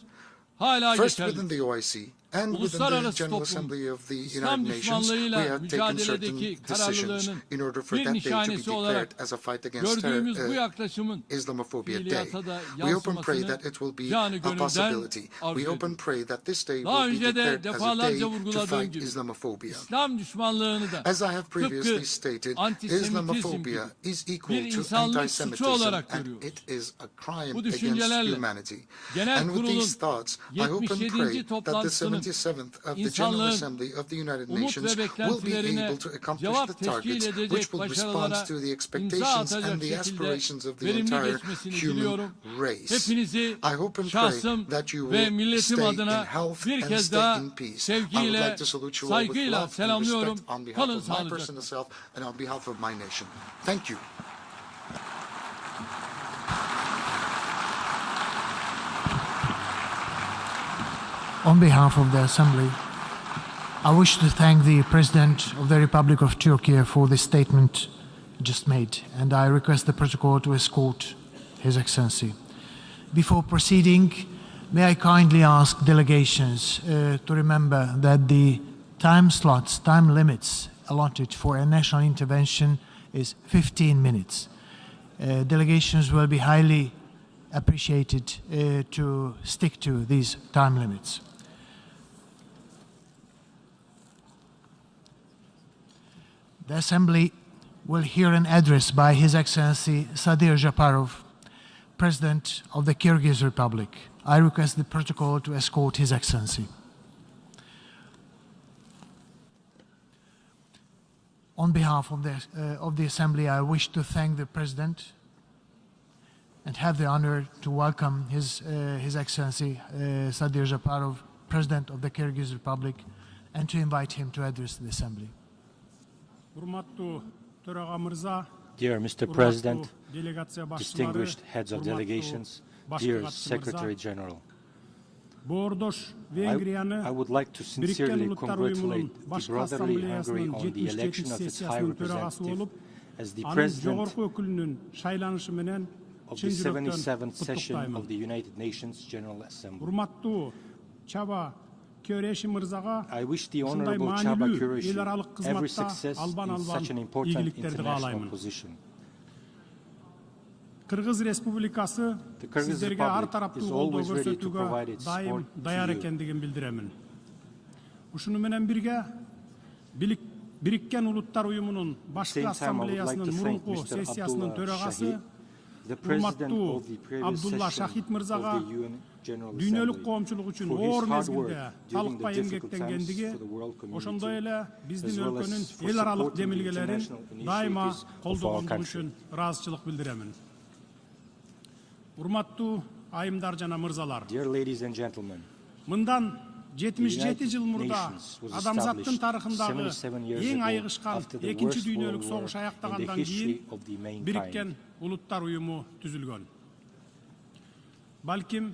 hala First within geçerli. the OIC and within the Uluslararası General toplum, Assembly of the İslam United Nations, we düşmanlığıyla have taken certain mücadeledeki decisions kararlılığının in order for bir that day to be nişanesi olarak declared as a fight against gördüğümüz bu yaklaşımın Islamophobia Day. fiiliyata da We open pray yansımasını that it will be canı a gönülden possibility. We arzu open ediyoruz. pray that this day Daha will be önce de declared as a day defalarca to vurguladığım fight gibi Islamophobia. İslam düşmanlığını da As I have previously tıpkı stated, antisemitizm Islamophobia gibi is equal bir to insanlık suçu anti-Semitism olarak and görüyoruz. it is a crime Bu against düşüncelerle humanity. Genel And with Kurul'un these thoughts, I hope and 77. pray that the toplantısının 77th of the General insanlığın Assembly of the United umut Nations ve will be beklentilerine able to accomplish cevap the teşkil targets edecek which will respond başarılara to the imza expectations and atacak the şekilde aspirations of the verimli entire geçmesini human diliyorum. race. Hepinizi I hope and pray şahsım that you ve will milletim stay in adına health bir and kez stay daha in peace. I would sevgiyle, like to salute you all with saygıyla love and selamlıyorum. respect on behalf Kalın of my sağlıcakla. personal self and on behalf of my nation. Thank you. On behalf of the Assembly, I wish to thank the President of the Republic of Turkey for the statement just made, and I request the protocol to escort His Excellency. Before proceeding, may I kindly ask delegations to remember that the time limits allotted for a national intervention is 15 minutes. Delegations will be highly appreciated to stick to these time limits. The Assembly will hear an address by His Excellency Sadir Japarov, President of the Kyrgyz Republic. I request the protocol to escort His Excellency. On behalf of the Assembly, I wish to thank the President and have the honor to welcome His Excellency Sadir Japarov, President of the Kyrgyz Republic, and to invite him to address the Assembly. Dear Mr. President, distinguished heads of delegations, dear Secretary General, I would like to sincerely congratulate the brotherly Hungary on the election of its High Representative as the President of the 77th session of the United Nations General Assembly. I wish the Honorable Chaba Qureshi every success in such an important international position. The Kyrgyz Republic is always ready to provide its support to you. Ушуну менен бирге Бириккен Улуттар Уюмунун башкы ассамблеясынын мурунку сессиясынын төрагасы the president урматтуу of the previous Абдулла session Шахид of мырзага the UN General дүйнөлүк Assembly коомчулук үчүн for his оор hard мезгилде work during талыкпай the difficult эмгектенгендиги, times for the world community, ошондой эле биздин as well as өлкөнүн for эл аралык supporting the демилгелерин international дайыма initiatives of our колдогондугу country. үчүн ыраазычылык билдиремин. Урматтуу айымдар жана мырзалар, Dear ladies and gentlemen, мындан the 77 жыл United мурда Nations was адамзаттын established тарыхындагы 77 years эң ago айыгышкан after the экинчи worst дүйнөлүк world согуш war in the аяктагандан history кийин of the mankind. Бириккен Улуттар уюму түзүлгөн. Балким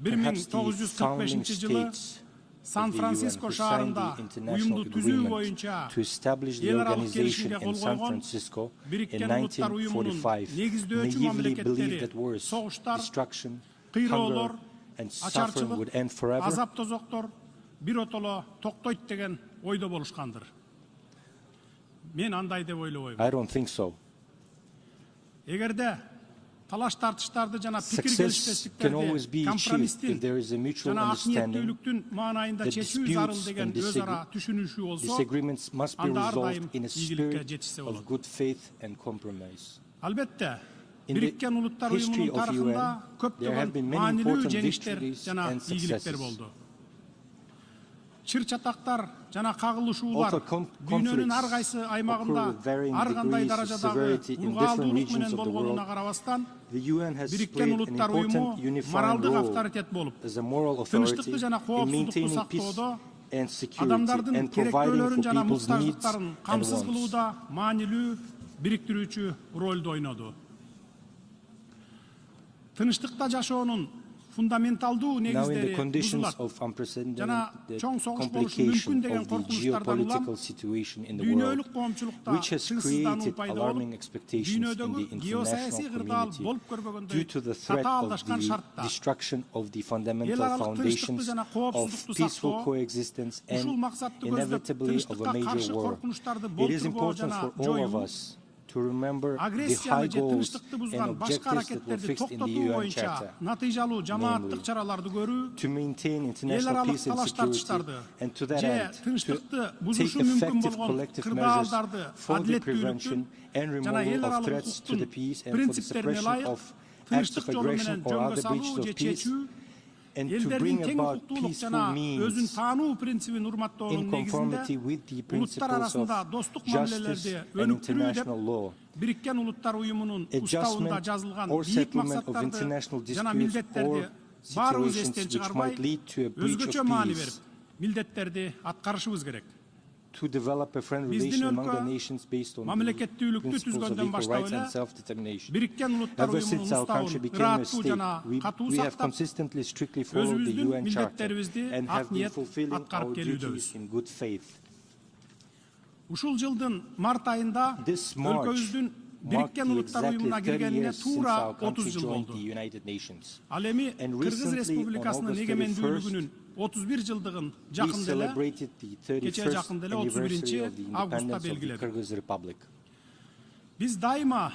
Perhaps the 1945 жылы states Сан-Франциско who signed шаарында the international уюмду түзүү agreement боюнча to establish the эл аралык organization келишимге in кол San койгон Francisco in Бириккен Улуттар уюмунун 1945 негиздөөчү naively believed мамлекеттери that wars, согуштар, destruction, кыйроолор, hunger, and suffering would end forever. азап тозоктор биротоло токтойт деген ойдо болушкандыр. Мен андай деп ойлобойм. I don't think so. Эгерде талаш тартыштарды жана пикир Success can always келишпестиктерди be achieved if компромисстин there is a mutual жана ак understanding. ниеттүүлүктүн маанайында The чечүү disputes зарыл деген and өз ара түшүнүшүү болсо, disagreements must be анда ар resolved дайым in a ийгиликке spirit жетишсе of болот. good faith and compromise. Албетте, In the Бириккен Улуттар history уюмунун of тарыхында UN, there have көптөгөн been many маанилүү important жеңиштер victories жана and ийгиликтер successes. болду. Чыр чатактар жана кагылышуулар Also, дүйнөнүн ар conflicts кайсы аймагында occur with varying ар кандай degrees of даражадагы severity in ургаалдуулук different regions менен of the болгонуна world. карабастан, The UN has Бириккен played an Улуттар уюму important unifying моралдык role авторитет болуп, as a moral authority тынчтыкты жана in коопсуздукту maintaining peace сактоодо, and security адамдардын and providing керектөөлөрүн for жана people's needs муктаждыктарын and камсыз wants. кылууда маанилүү бириктирүүчү ролду ойноду. Тынчтыкта жашоонун фундаменталдуу Now, in the негиздери conditions бузулат. of unprecedented Жана чоң согуш болушу complication мүмкүн деген of the коркунучтардан улам geopolitical situation in the world, дүйнөлүк коомчулукта which has тынчсыздануу created пайда alarming болуп, expectations in дүйнөдөгү the геосаясий international кырдаал community болуп due көрбөгөндөй to the threat of татаалдашкан the шартта destruction of the эл fundamental аралык тынчтыкты foundations жана of коопсуздукту peaceful сактоо, coexistence ушул and максатты көздөп inevitably of a тынчтыкка major каршы war. коркунучтарды It is болтурбоо important жана for all of жоюу, us to remember the high агрессияны же goals тынчтыкты and бузган башка objectives that were аракеттерди fixed in the токтотуу UN боюнча Charter, натыйжалуу жамааттык namely чараларды көрүү, to maintain эл international аралык peace and талаш security, тартыштарды and to that же end, тынчтыкты to take бузушу мүмкүн effective болгон collective measures кырдаалдарды for the prevention адилеттүүлүктүн and жана эл removal of аралык threats to the укуктун peace and for the принциптерине suppression ылайык of acts тынчтык of жолу aggression менен or жөнгө other breaches салуу же of peace, чечүү, and to элдердин bring тең about укуктуулук жана peaceful өзүн means таануу принцибин in урматтоонун conformity негизинде with the улуттар principles арасында of достук justice мамилелерди and өнүктүрүү деп international law. Бириккен Улуттар уюмунун уставында Adjustment жазылган or бийик settlement of максаттарды international жана disputes милдеттерди or баарыбыз situations эстен which чыгарбай, might lead to a breach өзгөчө of маани peace. берип, милдеттерди аткарышыбыз керек. To develop a friendly Биздин relation among the өлкө nations based on the мамлекеттүүлүктү principles of түзгөндөн equal баштап rights эле and self-determination. Бириккен Улуттар Ever уюмунун since our country уставын became a ырааттуу state, жана катуу we have сактап, consistently strictly followed the өзүбүздүн UN Charter милдеттерибизди and ак have been ниет fulfilling аткарып our келүүдөбүз. duties in good faith. Ушул жылдын март айында This March өлкөбүздүн marked Бириккен the Улуттар exactly уюмуна 30 киргенине years since туура our 30 country жыл joined болду. the United Nations. Ал эми And Кыргыз recently, on Республикасынын August эгемендүүлүгүнүн 31 жылдыгын We жакында эле, celebrated the кечээ 31st жакында эле anniversary 31 of the августта independence of the белгиледик. Kyrgyz Republic. Биз дайыма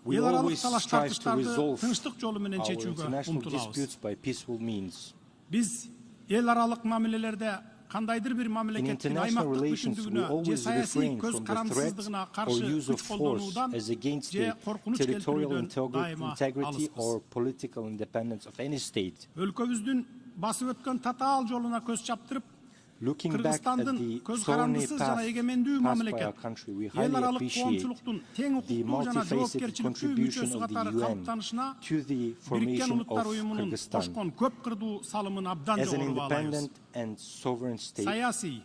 We эл аралык always талаш strive to тартыштарды resolve тынчтык жолу менен our чечүүгө international умтулабыз. disputes by peaceful means. Биз эл аралык мамилелерде кандайдыр бир In мамлекеттин international аймактык relations, we бүтүндүгүнө же always саясий refrain көз from the threat карандысыздыгына or каршы use of күч force колдонуудан as against же the коркунуч territorial келтирүүдөн дайыма integrity алыспыз. or political independence of any state. Өлкөбүздүн басып өткөн татаал жолуна көз чаптырып, Looking back at Кыргызстандын the көз thorny карандысыз жана path эгемендүү passed by our мамлекет, country, we эл highly аралык appreciate коомчулуктун тең the укуктуу жана multifaceted жоопкерчиликтүү contribution мүчөсү of the катары UN калыптанышына to the Бириккен formation Улуттар of уюмунун Kyrgyzstan. кошкон көп кырдуу салымын абдан As an жогору баалайбыз. independent and sovereign state, Саясий,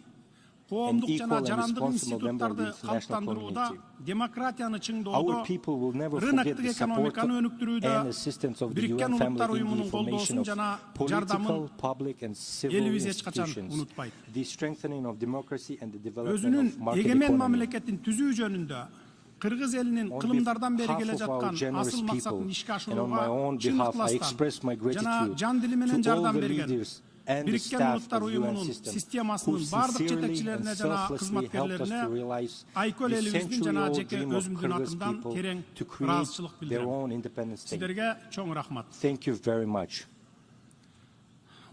коомдук an жана equal and жарандык responsible member of the институттарды international калыптандырууда, community, демократияны our чыңдоодо, people will never forget рыноктук the support экономиканы өнүктүрүүдө and assistance of the Бириккен UN Улуттар family in the уюмунун formation колдоосун of жана political, жардамын public and civil элибиз эч качан institutions, унутпайт. the strengthening of democracy and the development Өзүнүн of market эгемен economy. мамлекетин түзүү жөнүндө Кыргыз элинин On кылымдардан бери behalf келе of our жаткан generous асыл максатын people ишке and on my own ашырууга behalf, I express my чындык жана gratitude жан дили менен to all жардам the берген leaders and the Бириккен staff Улуттар of the UN уюмунун system who системасынын бардык sincerely and жетекчилерине жана selflessly helped us to кызматкерлерине realize Айкөл the элибиздин жана century-old жеке dream of өзүмдүн Kyrgyz атымдан people терең to create ыраазычылык their билдирем. own independent state. Сиздерге чоң рахмат. Thank you very much.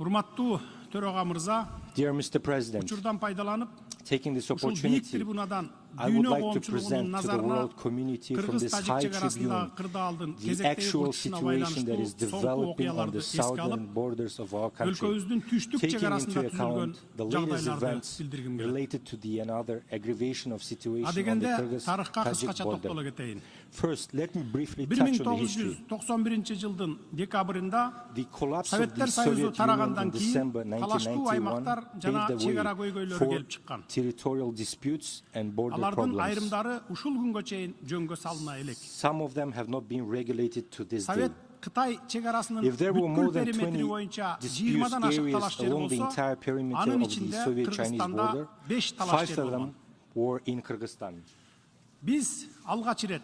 Урматтуу төрага мырза, Dear Mr. President, учурдан пайдаланып, taking this ушул биек opportunity, трибунадан I would дүйнө like to коомчулугунун present to the назарына world community from this Кыргыз-Тажик high чегарасындагы tribune кырдаалдын the кезектеги actual курчушуна situation that байланыштуу is соңку developing on окуяларды the эске southern алып, borders of our country, өлкөбүздүн түштүк taking чегарасында into account түзүлгөн the latest жагдайларды events билдиргим келет. related to the another aggravation of situation on the Адегенде тарыхка Kyrgyz-Tajik кыскача border. токтоло кетейин. First, let me briefly touch on the history. 1991 жылдын декабрында The collapse of the Советтер Союзу Soviet Union тарагандан in кийин December талаштуу 1991 аймактар жана paved the чегара way көйгөйлөрү for келип чыккан. territorial disputes and border Алардын problems. айрымдары ушул күнгө чейин жөнгө салына элек. Some of them have not been regulated to this day. Совет Кытай чегарасынын If there were more бүткүл than периметри 20 боюнча dispute 20дан ашык areas талаш жери along the болсо, entire perimeter анын of the ичинде Soviet-Chinese Кыргызстанда border, 5 талаш 5 жери of болгон. them were in Kyrgyzstan. Биз алгач ирет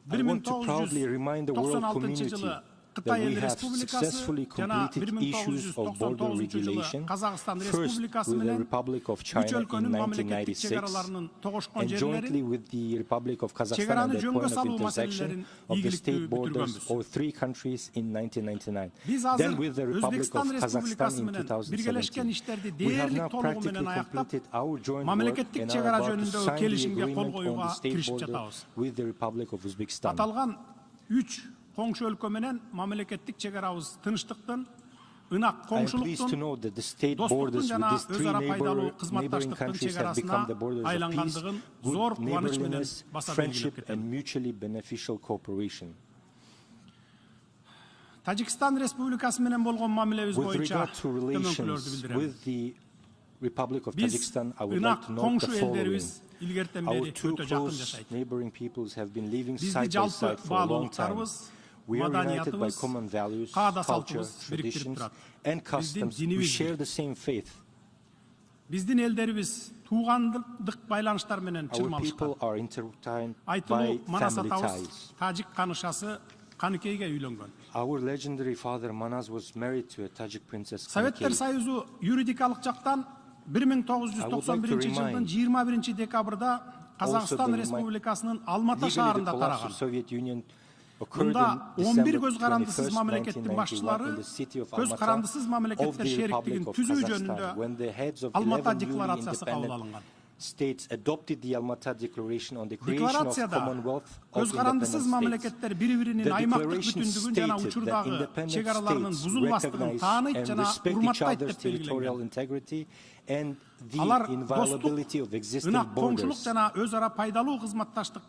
I want to proudly remind the world 1996 community жылы that Кытай we Эл have Республикасы successfully жана completed issues of border 1999 жылы regulation, Казакстан first Республикасы with the менен Republic of үч China in өлкөнүн мамлекеттик 1996 чегараларынын тогошкон and jointly жерлери with the Republic of Kazakhstan чегараны at the жөнгө point of салуу intersection маселелерин of the ийгиликтүү state borders бүтүргөнбүз. of 3 countries in 1999. Биз Then азыр with the Republic of Өзбекстан Kazakhstan Республикасы in менен биргелешкен 2017. иштерди We have дээрлик now толугу practically менен аяктап, completed our joint work мамлекеттик and are чегара about to жөнүндөгү sign the келишимге кол agreement on коюуга the state киришип border жатабыз. with the Republic of Uzbekistan. Аталган 3 коңшу өлкө менен мамлекеттик чегарабыз тынчтыктын, ынак I am pleased to коңшулуктун, know that the state достуктун borders with жана these three өзара пайдалуу neighboring кызматташтыктын countries have become чегарасына the borders of peace, айлангандыгын зор good кубаныч менен neighborliness, баса friendship, белгилеп and кетем. mutually beneficial cooperation. Тажикстан Республикасы менен болгон мамилебиз With боюнча regard to төмөнкүлөрдү relations билдирем. with the Republic of Биз Tajikistan, I would ынак like to note the коңшу following. элдерибиз илгертен Our бери two өтө жакын close жашайт. neighboring peoples have been living Бизди side by жалпы side for a long time. баалуулуктарыбыз, We are united by маданиятыбыз, common values, каада culture, салтыбыз бириктирип traditions, турат. and Биздин customs. We динибиз share бир. the same faith. Биздин элдерибиз туугандык байланыштар менен Our чырмалышкан. people are intertwined by Айтылуу Манас family атабыз ties. тажик канышасы Каныкейге үйлөнгөн. Our legendary father Manas was married to a Tajik princess Советтер Kanykei. Союзу юридикалык жактан 1991 жылдын 21 декабрда Казакстан Республикасынын Алмата Legally, the шаарында collapse тараган. of Soviet Union occurred Мында in 11 December көз карандысыз 21st, мамлекеттин 1991 башчылары in the city of көз Almaty карандысыз of мамлекеттер the шериктигин Republic of түзүү Kazakhstan, жөнүндө when the heads of Алмата 11 newly декларациясы кабыл independent алынган. states adopted the Almaty Declaration on the creation of Декларацияда Commonwealth of көз карандысыз Independent States. мамлекеттер бири-биринин The аймактык declaration бүтүндүгүн жана stated that учурдагы independent чегараларынын states бузулмастыгын recognize тааныйт and жана respect each урматтайт other's деп territorial белгиленген. integrity and the Алар inviolability достук, of existing ынак коңшулук borders. жана өз ара пайдалуу кызматташтык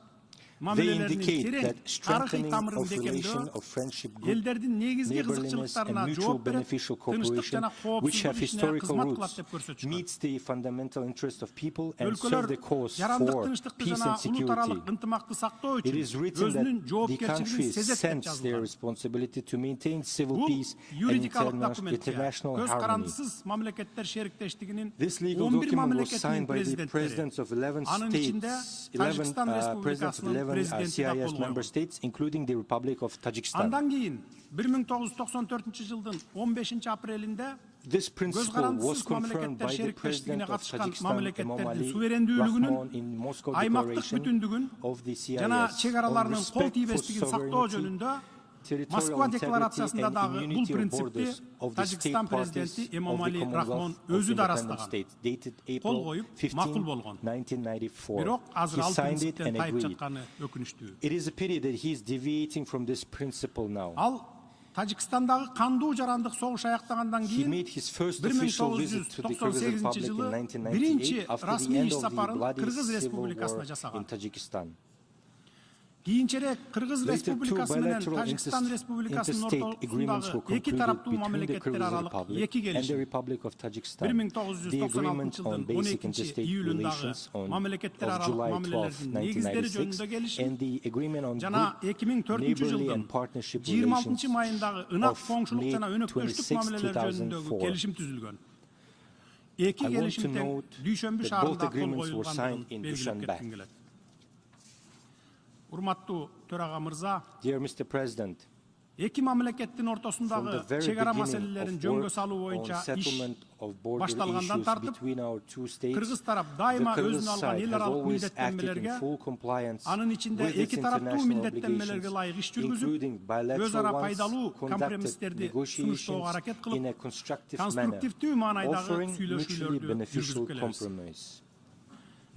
They мамилелеринин indicate терең that тарыхый strengthening тамырын of relation бекемдөө, of friendship, good элдердин негизги neighborliness, кызыкчылыктарына and mutual жооп берет, beneficial тынчтык cooperation, жана which have коопсуздук ишине historical кызмат кылат roots, деп көрсөтүшкөн. meets the fundamental interest of people and serve Өлкөлөр the cause жарандык for тынчтыкты peace жана and security. улуутаралык ынтымакты сактоо It үчүн is written өзүнүн that the жоопкерчилигин countries сезет деп sense their жазылган. responsibility to maintain civil Бул peace and юридикалык документке international көз harmony. карандысыз мамлекеттер шериктештигинин This legal 11 document was мамлекеттин signed by the президенттери, presidents of 11 анын ичинде states, 11 Тажикстан presidents of Республикасынын 11 президенти да CIS кол member койгон. states, including the Republic of Tajikistan. Андан кийин 1994 жылдын 15 апрелинде This көз principle was карандысыз confirmed мамлекеттер by the шериктештигине president of катышкан Tajikistan, мамлекеттердин Emomali суверендүүлүгүнүн, Rahmon, in Moscow аймактык Declaration бүтүндүгүн of the жана CIS on чегараларынын кол respect for тийбестигин сактоо sovereignty, жөнүндө territorial Москва integrity декларациясында and дагы бул immunity of принципти borders of the state Тажикстан parties президенти of the Эмомали Рахмон Commonwealth of өзү да Independent ырастаган. States, dated Кол April коюп 15, макул болгон. 1994. Бирок азыр He ал signed it принциптен and тайып agreed. жатканы өкүнүчтүү. It is a pity that he is deviating from this principle now. Ал Тажикстандагы кандуу жарандык согуш аяктагандан He кийин made his first official visit to the Kyrgyz 1998 Republic жылы in 1998 биринчи after the расмий end иш of the сапарын bloody Кыргыз civil war Республикасына in жасаган. Tajikistan. Кийинчерээк Кыргыз Later, two Республикасы менен bilateral Тажикстан Республикасынын interstate agreements were ортосундагы эки concluded тараптуу between the мамлекеттер Kyrgyz аралык Republic эки and the келишим Republic of Tajikistan. The 1996 agreement on жылдын basic 12 interstate июлундагы relations on мамлекеттер of аралык July 12, мамилелердин негиздери 1996 жөнүндө келишим and the agreement on жана good 2004 neighborly жылдын and partnership 26 relations майындагы ынак of коңшулук May жана өнөктөштүк 26, мамилелер жөнүндөгү 2004. келишим түзүлгөн. Эки I want to келишим тең note Дүйшөмбү that both шаарында кол agreements were коюлгандыгын signed in белгилеп Dushanbe. кетким келет. Урматтуу төрага мырза, Dear Mr. President, эки мамлекеттин from the ортосундагы very чегара beginning маселелерин of жөнгө work салуу on боюнча иш settlement of border башталгандан issues тартып, between our two states, Кыргыз тарап the дайыма Kyrgyz өзүнө алган side эл has аралык always acted in милдеттенмелерге, full compliance анын ичинде with its эки тараптуу international милдеттенмелерге obligations, ылайык иш жүргүзүп, including өз bilateral ара ones, пайдалуу conducted компромисстерди сунуштоого negotiations аракет in кылып, a constructive manner, конструктивдүү маанайдагы offering mutually сүйлөшүүлөрдү beneficial жүргүзүп келебиз. compromise.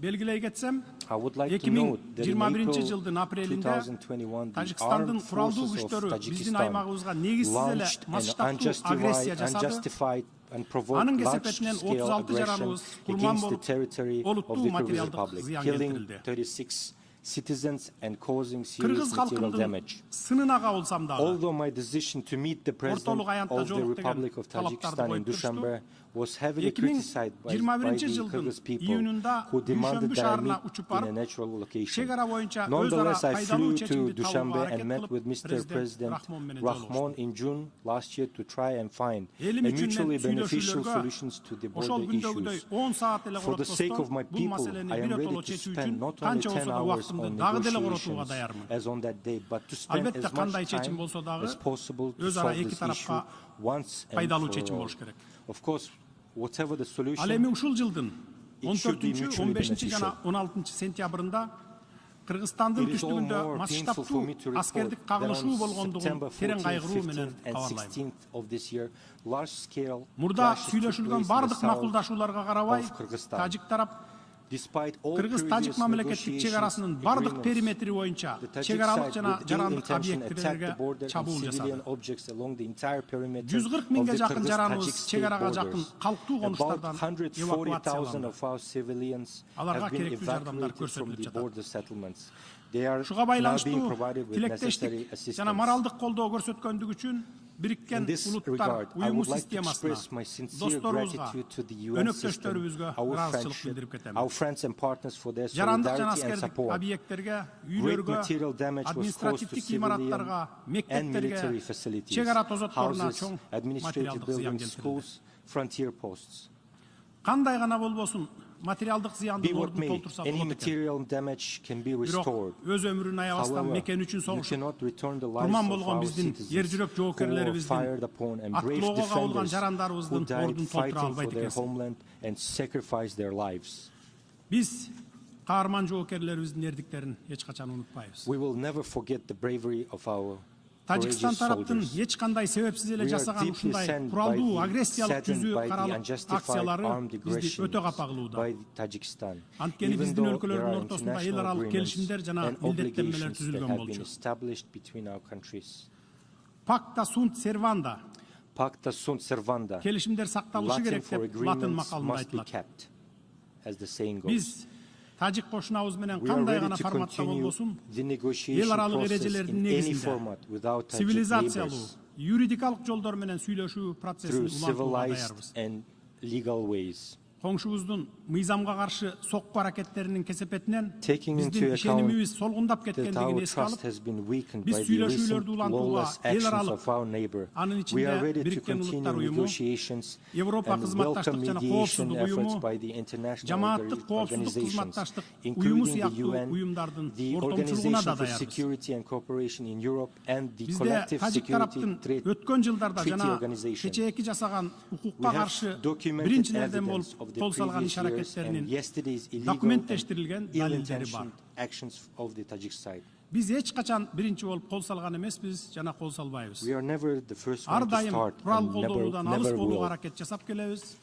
Белгилей кетсем, I would like to note that in 2021 April жылдын апрелинде 2021, the Тажикстандын armed куралдуу forces of күчтөрү биздин Tajikistan аймагыбызга негизсиз эле launched an масштабтуу агрессия жасады. unjustified and provoked Анын кесепетинен large-scale 36 aggression жараныбыз курман against the болуп, territory of олуттуу the Kyrgyz материалдык Republic, зыян killing келтирилди. 36 citizens and causing Кыргыз serious material халкындын damage. сынына кабылсам дагы, Although my decision to meet the president ортолук аянтта of the жок деген Republic of талаптарды Tajikistan in коюп турушту. Dushanbe was heavily criticized by the 2021 жылдын Kyrgyz people июнунда who demanded Дүйшөмбү that I шаарына meet учуп in a барып, natural location. чек-ара боюнча өз ара Nonetheless, I пайдалуу flew to чечимди табууга Dushanbe and аракет met кылып, with Mr. президент President Рахмон менен Rahmon in June last year to try and find a Элим үчүн mutually мен beneficial сүйлөшүүлөргө solutions to the ошол border күндөгүдөй issues. 10 саат эле For the sake of my бул people, маселени I am бир ready отоло to чечүү spend үчүн not only канча 10 болсо да hours убактымды on дагы деле коротууга negotiations даярмын. as on that day, but to spend Албетте as кандай much чечим time болсо дагы as possible to өз ара solve эки this issue тарапка once and пайдалуу for чечим all. болуш керек. Of course, whatever the Ал эми solution, ушул жылдын it should be 14, mutually 15 жана beneficial. 16 сентябрында Кыргызстандын It is all түштүгүндө more painful for масштабтуу me to report аскердик that кагылышуу on болгондугун September терең 14th, кайгыруу менен 15th, and кабарлайм. 16th of this year, large-scale Мурда clashes took сүйлөшүлгөн place in the бардык south макулдашууларга карабай, of Kyrgyzstan. тажик тарап Despite all Кыргыз-Тажик previous мамлекеттик чек арасынын бардык negotiations, периметри боюнча the Tajik чек аралык side жана with ill жарандык intention attacked the объектилерге border and чабуул civilian жасады. objects along the entire perimeter 140 of миңге the жакын жараныбыз Kyrgyz-Tajik чек state арага жакын borders. калктуу About конуштардан 140,000 эвакуацияланды. of our civilians Аларга have been керектүү жардамдар evacuated from көрсөтүлүп the жатат. border settlements. They are Ушуга now being байланыштуу provided with necessary тилектештик жана assistance. моралдык колдоо көрсөткөндүгү үчүн Бириккен In this Улуттар regard, I уюму would like to системасына, express my sincere досторубузга, gratitude to the UN system, өнөктөштөрүбүзгө our ыраазычылык friendship, билдирип кетем. our friends and partners for their Жарандык жана solidarity and аскердик support. объекттерге, Great үйлөргө, material damage was caused to административдик civilian имараттарга, and military мектептерге, facilities, чек ара тозотторуна houses, чоң administrative материалдык зыян buildings, келтирилди. schools, frontier posts. Кандай гана болбосун, материалдык Be зыяндын what ордун may, толтурса any болот экен. material damage can be Бирок restored. өз өмүрүн аябастан However, мекен үчүн you согушуп, cannot return the lives курман of болгон our биздин citizens ер жүрөк who were fired жоокерлерибиздин, upon and brave аттоого кабылган defenders who жарандарыбыздын died ордун толтура fighting for албайт their экенсиң. homeland and sacrificed their lives. Биз каарман жоокерлерибиздин эрдиктерин эч качан унутпайбыз. We will never forget the bravery of our Тажикстан courageous тараптын soldiers. эч кандай себепсиз эле We are жасаган deeply ушундай saddened by куралдуу the агрессиялык жүзүү saddened by the каралык unjustified акциялары armed бизди aggression өтө капагылууда. by Tajikistan. Анткени Even биздин though there өлкөлөрдүн are ортосунда эл international аралык agreements келишимдер жана and милдеттенмелер obligations that түзүлгөн have been болчу. established between our countries. Пакта сунт серванда Pacta sunt servanda. келишимдер сакталышы Latin керек for деп латын agreements макалында must be айтылат. kept, as the saying goes. Биз тажик кошунабыз менен We are кандай ready гана to форматта continue болбосун, the эл negotiation аралык process эрежелердин in any негизинде format without Tajik цивилизациялуу, neighbors, юридикалык жолдор менен сүйлөшүү процессин through улантууга civilized даярбыз. and legal ways. Коңшубуздун мыйзамга каршы сокку аракеттеринин кесепетинен Taking into биздин account ишенимибиз солгундап that кеткендигин our эске trust алып, has been weakened биз by the recent сүйлөшүүлөрдү улантууга lawless эл actions аралык, of our neighbor. анын We ичинде are ready to Бириккен continue Улуттар уюму, negotiations Европа and welcome кызматташтык жана mediation коопсуздук efforts уюму, by the international жамааттык коопсуздук organizations, кызматташтык уюму including the сыяктуу UN, уюмдардын the ортомчулугуна Organization да for даярбыз. Security and Cooperation in Europe, and the Бизде Collective тажик Security тараптын өткөн жылдарда Treaty жана Organization. кечээки жасаган We укукка have каршы documented биринчилерден evidence болуп of the кол салган иш previous years and аракеттеринин yesterday's illegal and документтештирилген далилдери бар. ill-intentioned actions of the Tajik side. Биз эч качан биринчи болуп кол салган эмеспиз жана кол салбайбыз. We are never the first Ар one to дайым start курал and колдонуудан алыс never болууга will. аракет жасап келебиз.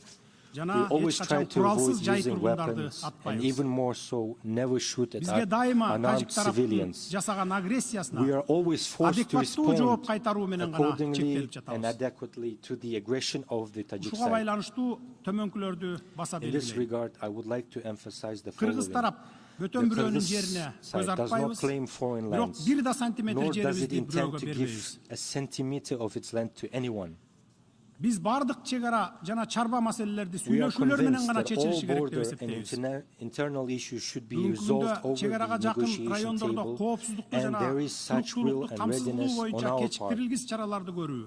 We Жана always эч try качан to куралсыз avoid жай using тургундарды weapons, and атпайбыз. even more so, never shoot at Бизге дайыма unarmed тажик тараптын civilians. жасаган агрессиясына We are always forced to адекваттуу жооп respond кайтаруу менен гана accordingly чектелип and жатабыз. adequately to the aggression of the Tajik Ушуга side. байланыштуу төмөнкүлөрдү баса In this белгилейм. regard, I would like to emphasize the Кыргыз following. тарап The бөтөн бирөөнүн Kyrgyz жерине side көз does not артпайбыз. claim foreign Бирок lands, бир да сантиметр nor does it жерибизди intend бирөөгө to give бербейбиз. a centimeter of its land to anyone. Биз бардык чек ара жана чарба маселелерди We are сүйлөшүүлөр менен convinced гана that all чечилиши керек деп border and эсептейбиз. internal issues should be Бүгүнкү resolved күндө over чек the арага жакын negotiation райондордо table, коопсуздукту and жана there is such will туруктуулукту and камсыздыгуу readiness on боюнча our part. кечиктирилгис чараларды көрүү.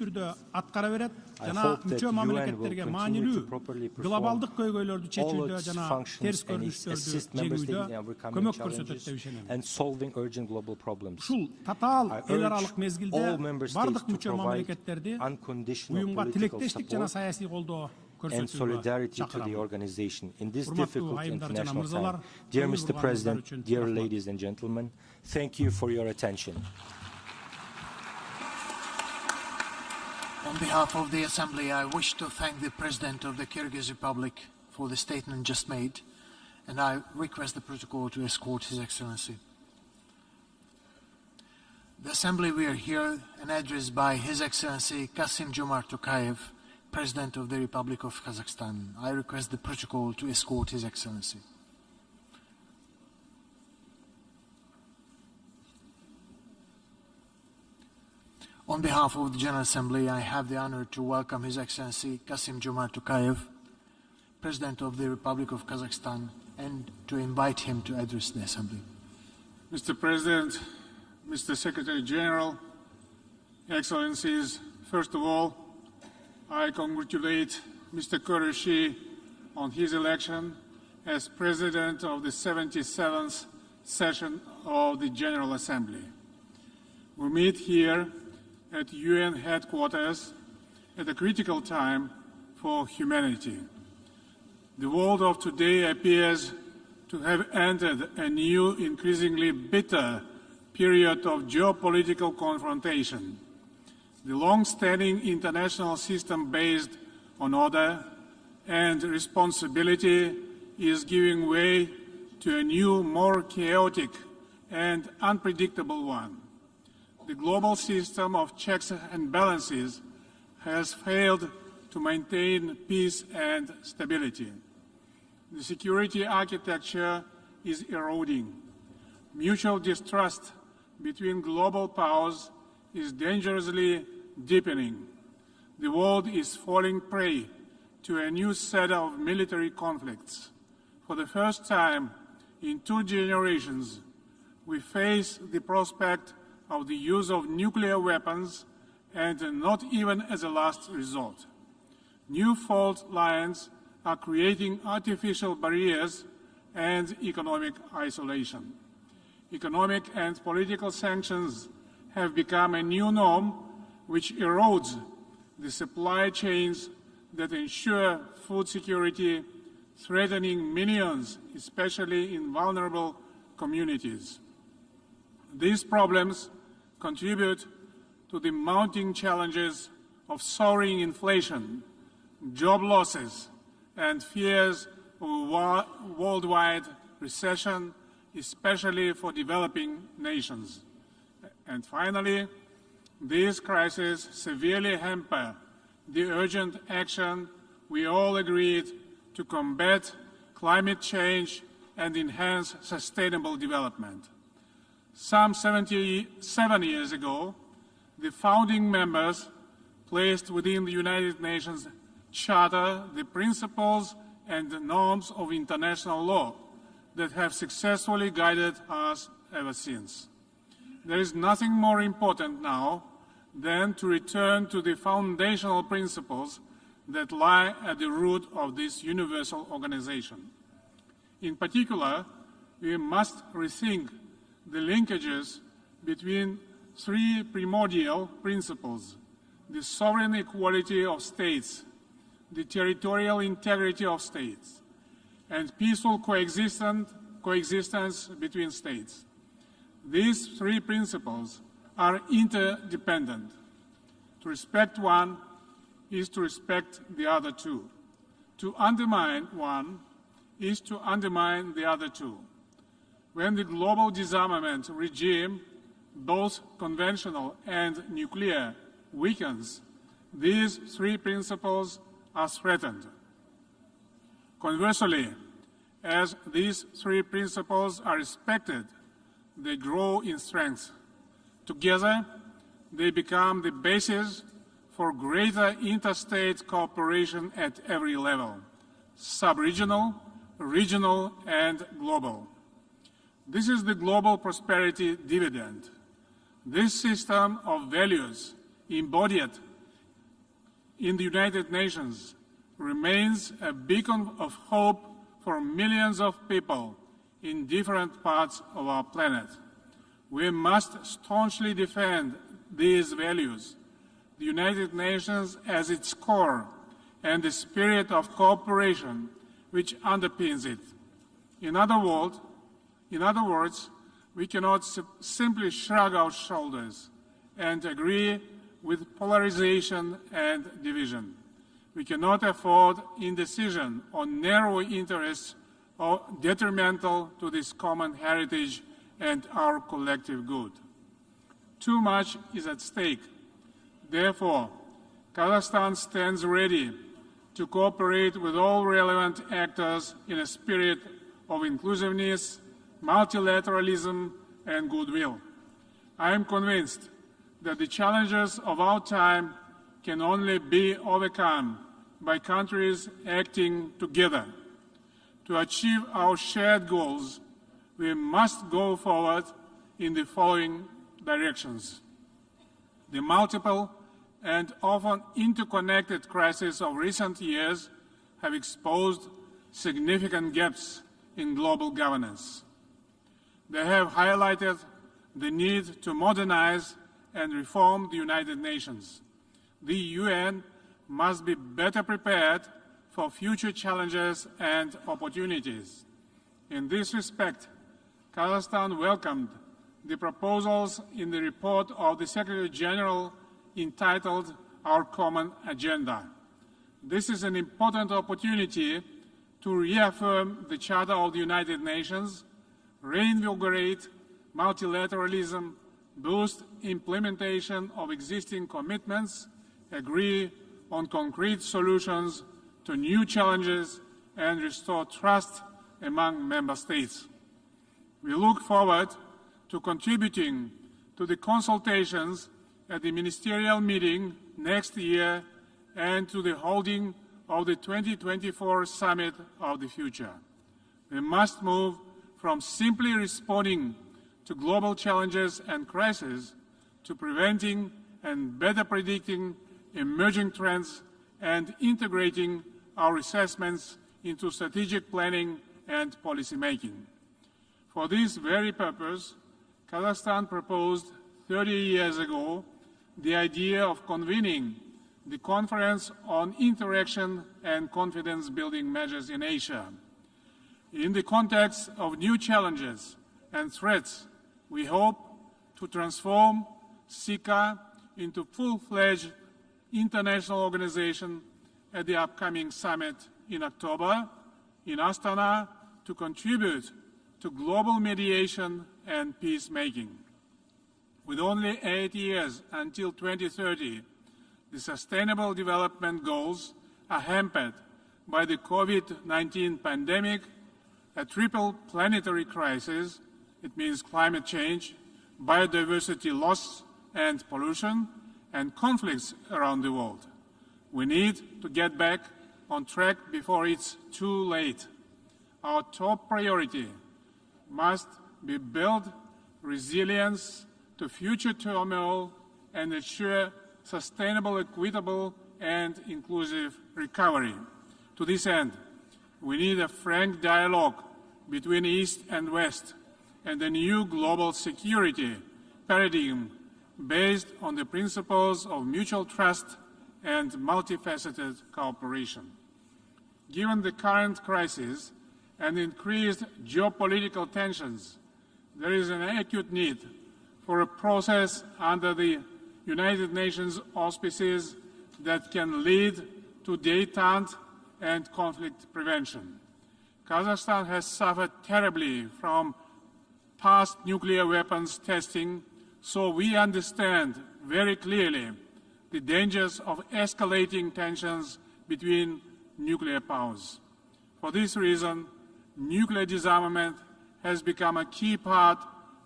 түрдө аткара берет I жана hope that мүчө UN will мамлекеттерге continue to маанилүү properly perform глобалдык көйгөйлөрдү all чечүүдө its жана functions терс and its көрүнүштөрдү assist member states жеңүүдө in overcoming көмөк көрсөтөт challenges деп ишенем. and solving urgent global problems. Ушул татаал I эл urge аралык мезгилде all member states бардык to мүчө provide мамлекеттерди unconditional уюмга political тилектештик жана support саясий колдоо and solidarity to the organization in this difficult international time. Dear Mr. President, dear ladies and gentlemen, thank you for your attention. On behalf of the Assembly, I wish to thank the President of the Kyrgyz Republic for the statement just made, and I request the protocol to escort His Excellency. The Assembly will hear an address by His Excellency Kassym-Jomart Tokayev, President of the Republic of Kazakhstan. I request the protocol to escort His Excellency. On behalf of the General Assembly, I have the honor to welcome His Excellency Kassym-Jomart Tokayev, President of the Republic of Kazakhstan, and to invite him to address the Assembly. Mr. President, Mr. Secretary General, Excellencies, first of all, I congratulate Mr. Qureshi on his election as President of the 77th session of the General Assembly. We meet here at UN headquarters at a critical time for humanity. The world of today appears to have entered a new, increasingly bitter period of geopolitical confrontation. The long-standing international system based on order and responsibility is giving way to a new, more chaotic and unpredictable one. The global system of checks and balances has failed to maintain peace and stability. The security architecture is eroding. Mutual distrust between global powers is dangerously deepening. The world is falling prey to a new set of military conflicts. For the first time in 2 generations, we face the prospect of the use of nuclear weapons, and not even as a last resort. New fault lines are creating artificial barriers and economic isolation. Economic and political sanctions have become a new norm which erodes the supply chains that ensure food security, threatening millions, especially in vulnerable communities. These problems contribute to the mounting challenges of soaring inflation, job losses, and fears of a worldwide recession, especially for developing nations. And finally, these crises severely hamper the urgent action we all agreed to combat climate change and enhance sustainable development. Some 77 years ago, the founding members placed within the United Nations Charter the principles and the norms of international law that have successfully guided us ever since. There is nothing more important now than to return to the foundational principles that lie at the root of this universal organization. In particular, we must rethink the linkages between 3 primordial principles: the sovereign equality of states, the territorial integrity of states, and peaceful coexistence between states. These 3 principles are interdependent. To respect one is to respect the other 2. To undermine one is to undermine the other 2. When the global disarmament regime, both conventional and nuclear, weakens, these 3 principles are threatened. Conversely, as these 3 principles are respected, they grow in strength. Together, they become the basis for greater interstate cooperation at every level: sub-regional, regional, and global. This is the global prosperity dividend. This system of values embodied in the United Nations remains a beacon of hope for millions of people in different parts of our planet. We must staunchly defend these values. The United Nations, as its core, and the spirit of cooperation which underpins it. In other words, we cannot simply shrug our shoulders and agree with polarization and division. We cannot afford indecision on narrow interests or detrimental to this common heritage and our collective good. Too much is at stake. Therefore, Kazakhstan stands ready to cooperate with all relevant actors in a spirit of inclusiveness, multilateralism, and goodwill. I am convinced that the challenges of our time can only be overcome by countries acting together. To achieve our shared goals, we must go forward in the following directions. The multiple and often interconnected crises of recent years have exposed significant gaps in global governance. They have highlighted the need to modernize and reform the United Nations. The UN must be better prepared for future challenges and opportunities. In this respect, Kazakhstan welcomed the proposals in the report of the Secretary General entitled Our Common Agenda. This is an important opportunity to reaffirm the Charter of the United Nations, reinvigorate multilateralism, boost implementation of existing commitments, agree on concrete solutions to new challenges, and restore trust among member states. We look forward to contributing to the consultations at the ministerial meeting next year and to the holding of the 2024 Summit of the Future. We must move from simply responding to global challenges and crises to preventing and better predicting emerging trends and integrating our assessments into strategic planning and policy making. For this very purpose, Kazakhstan proposed 30 years ago the idea of convening the Conference on Interaction and Confidence-Building Measures in Asia. In the context of new challenges and threats, we hope to transform SICA into full-fledged international organization at the upcoming summit in October in Astana to contribute to global mediation and peacemaking. With only 8 years until 2030, the Sustainable Development Goals are hampered by the COVID-19 pandemic, a triple planetary crisis, it means climate change, biodiversity loss and pollution, and conflicts around the world. We need to get back on track before it's too late. Our top priority must be build resilience to future turmoil and ensure sustainable, equitable, and inclusive recovery. To this end, we need a frank dialogue between East and West and a new global security paradigm based on the principles of mutual trust and multifaceted cooperation. Given the current crisis and increased geopolitical tensions, there is an acute need for a process under the United Nations auspices that can lead to détente and conflict prevention. Kazakhstan has suffered terribly from past nuclear weapons testing, so we understand very clearly the dangers of escalating tensions between nuclear powers. For this reason, nuclear disarmament has become a key part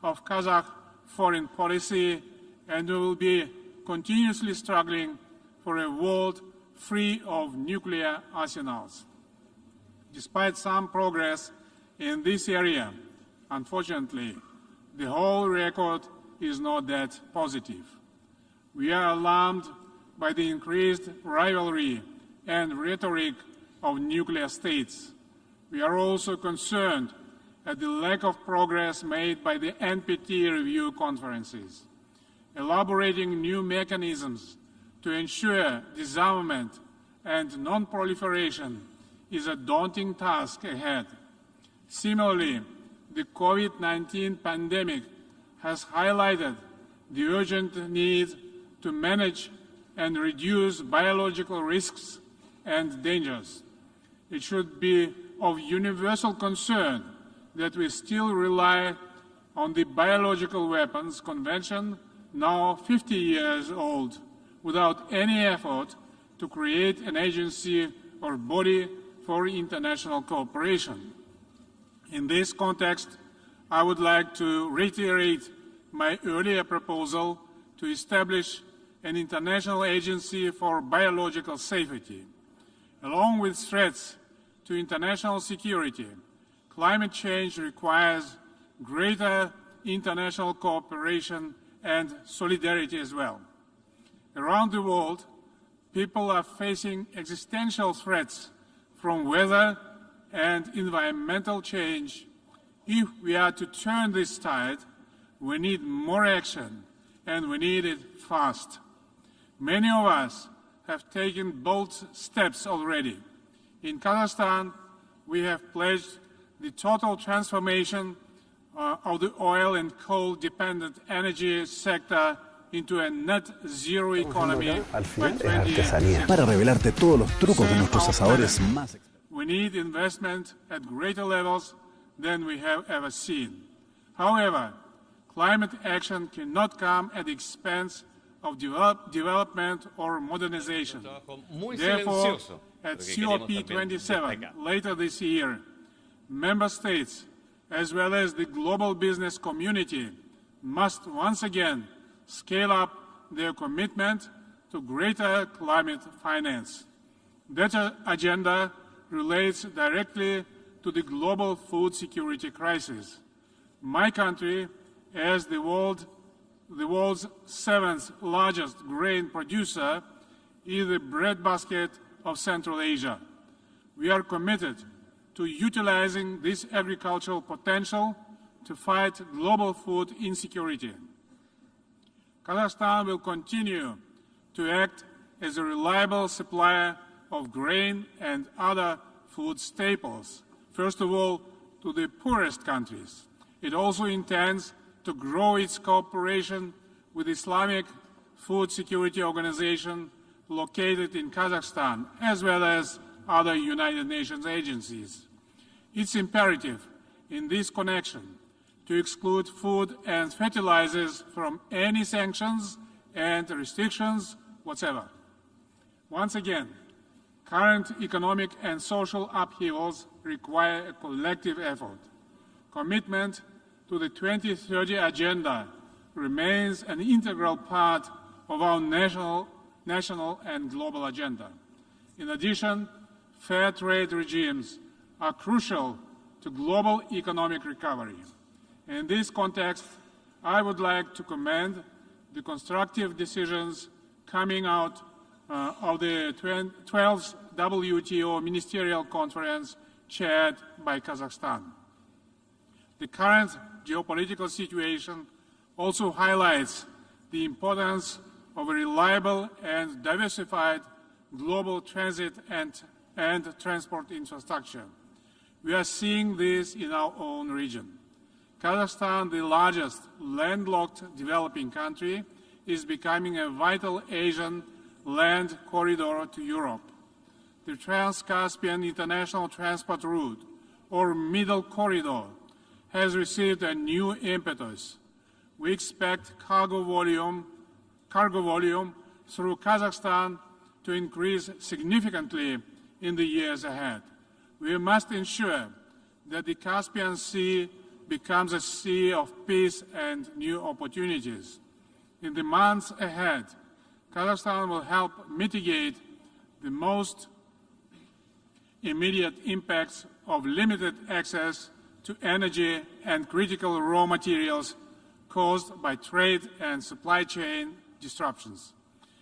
of Kazakh foreign policy, and we will be continuously struggling for a world free of nuclear arsenals. Despite some progress in this area, unfortunately, the whole record is not that positive. We are alarmed by the increased rivalry and rhetoric of nuclear states. We are also concerned at the lack of progress made by the NPT review conferences. Elaborating new mechanisms to ensure disarmament and non-proliferation is a daunting task ahead. Similarly, the COVID-19 pandemic has highlighted the urgent need to manage and reduce biological risks and dangers. It should be of universal concern that we still rely on the Biological Weapons Convention, now 50 years old, without any effort to create an agency or body for international cooperation. In this context, I would like to reiterate my earlier proposal to establish an international agency for biological safety. Along with threats to international security, climate change requires greater international cooperation and solidarity as well. Around the world, people are facing existential threats from weather and environmental change. If we are to turn this tide, we need more action, and we need it fast. Many of us have taken bold steps already. In Kazakhstan, we have pledged the total transformation of the oil and coal-dependent energy sector into a net zero economy by 2060. Para revelarte todos los trucos de nuestros asadores más. We need investment at greater levels than we have ever seen. However, climate action cannot come at the expense of development or modernization. Therefore, at COP27 later this year, member states, as well as the global business community, must once again scale up their commitment to greater climate finance. That agenda relates directly to the global food security crisis. My country, as the world's seventh largest grain producer, is the breadbasket of Central Asia. We are committed to utilizing this agricultural potential to fight global food insecurity. Kazakhstan will continue to act as a reliable supplier of grain and other food staples, first of all, to the poorest countries. It also intends to grow its cooperation with the Islamic Food Security Organization located in Kazakhstan, as well as other United Nations agencies. It's imperative in this connection to exclude food and fertilizers from any sanctions and restrictions whatsoever. Once again, current economic and social upheavals require a collective effort. Commitment to the 2030 Agenda remains an integral part of our national and global agenda. In addition, fair trade regimes are crucial to global economic recovery. In this context, I would like to commend the constructive decisions coming out of the 12th WTO Ministerial Conference chaired by Kazakhstan. The current geopolitical situation also highlights the importance of a reliable and diversified global transit and transport infrastructure. We are seeing this in our own region. Kazakhstan, the largest landlocked developing country, is becoming a vital Asian land corridor to Europe. The Trans-Caspian International Transport Route, or Middle Corridor, has received a new impetus. We expect cargo volume through Kazakhstan to increase significantly in the years ahead. We must ensure that the Caspian Sea becomes a sea of peace and new opportunities. In the months ahead, Kazakhstan will help mitigate the most immediate impacts of limited access to energy and critical raw materials caused by trade and supply chain disruptions.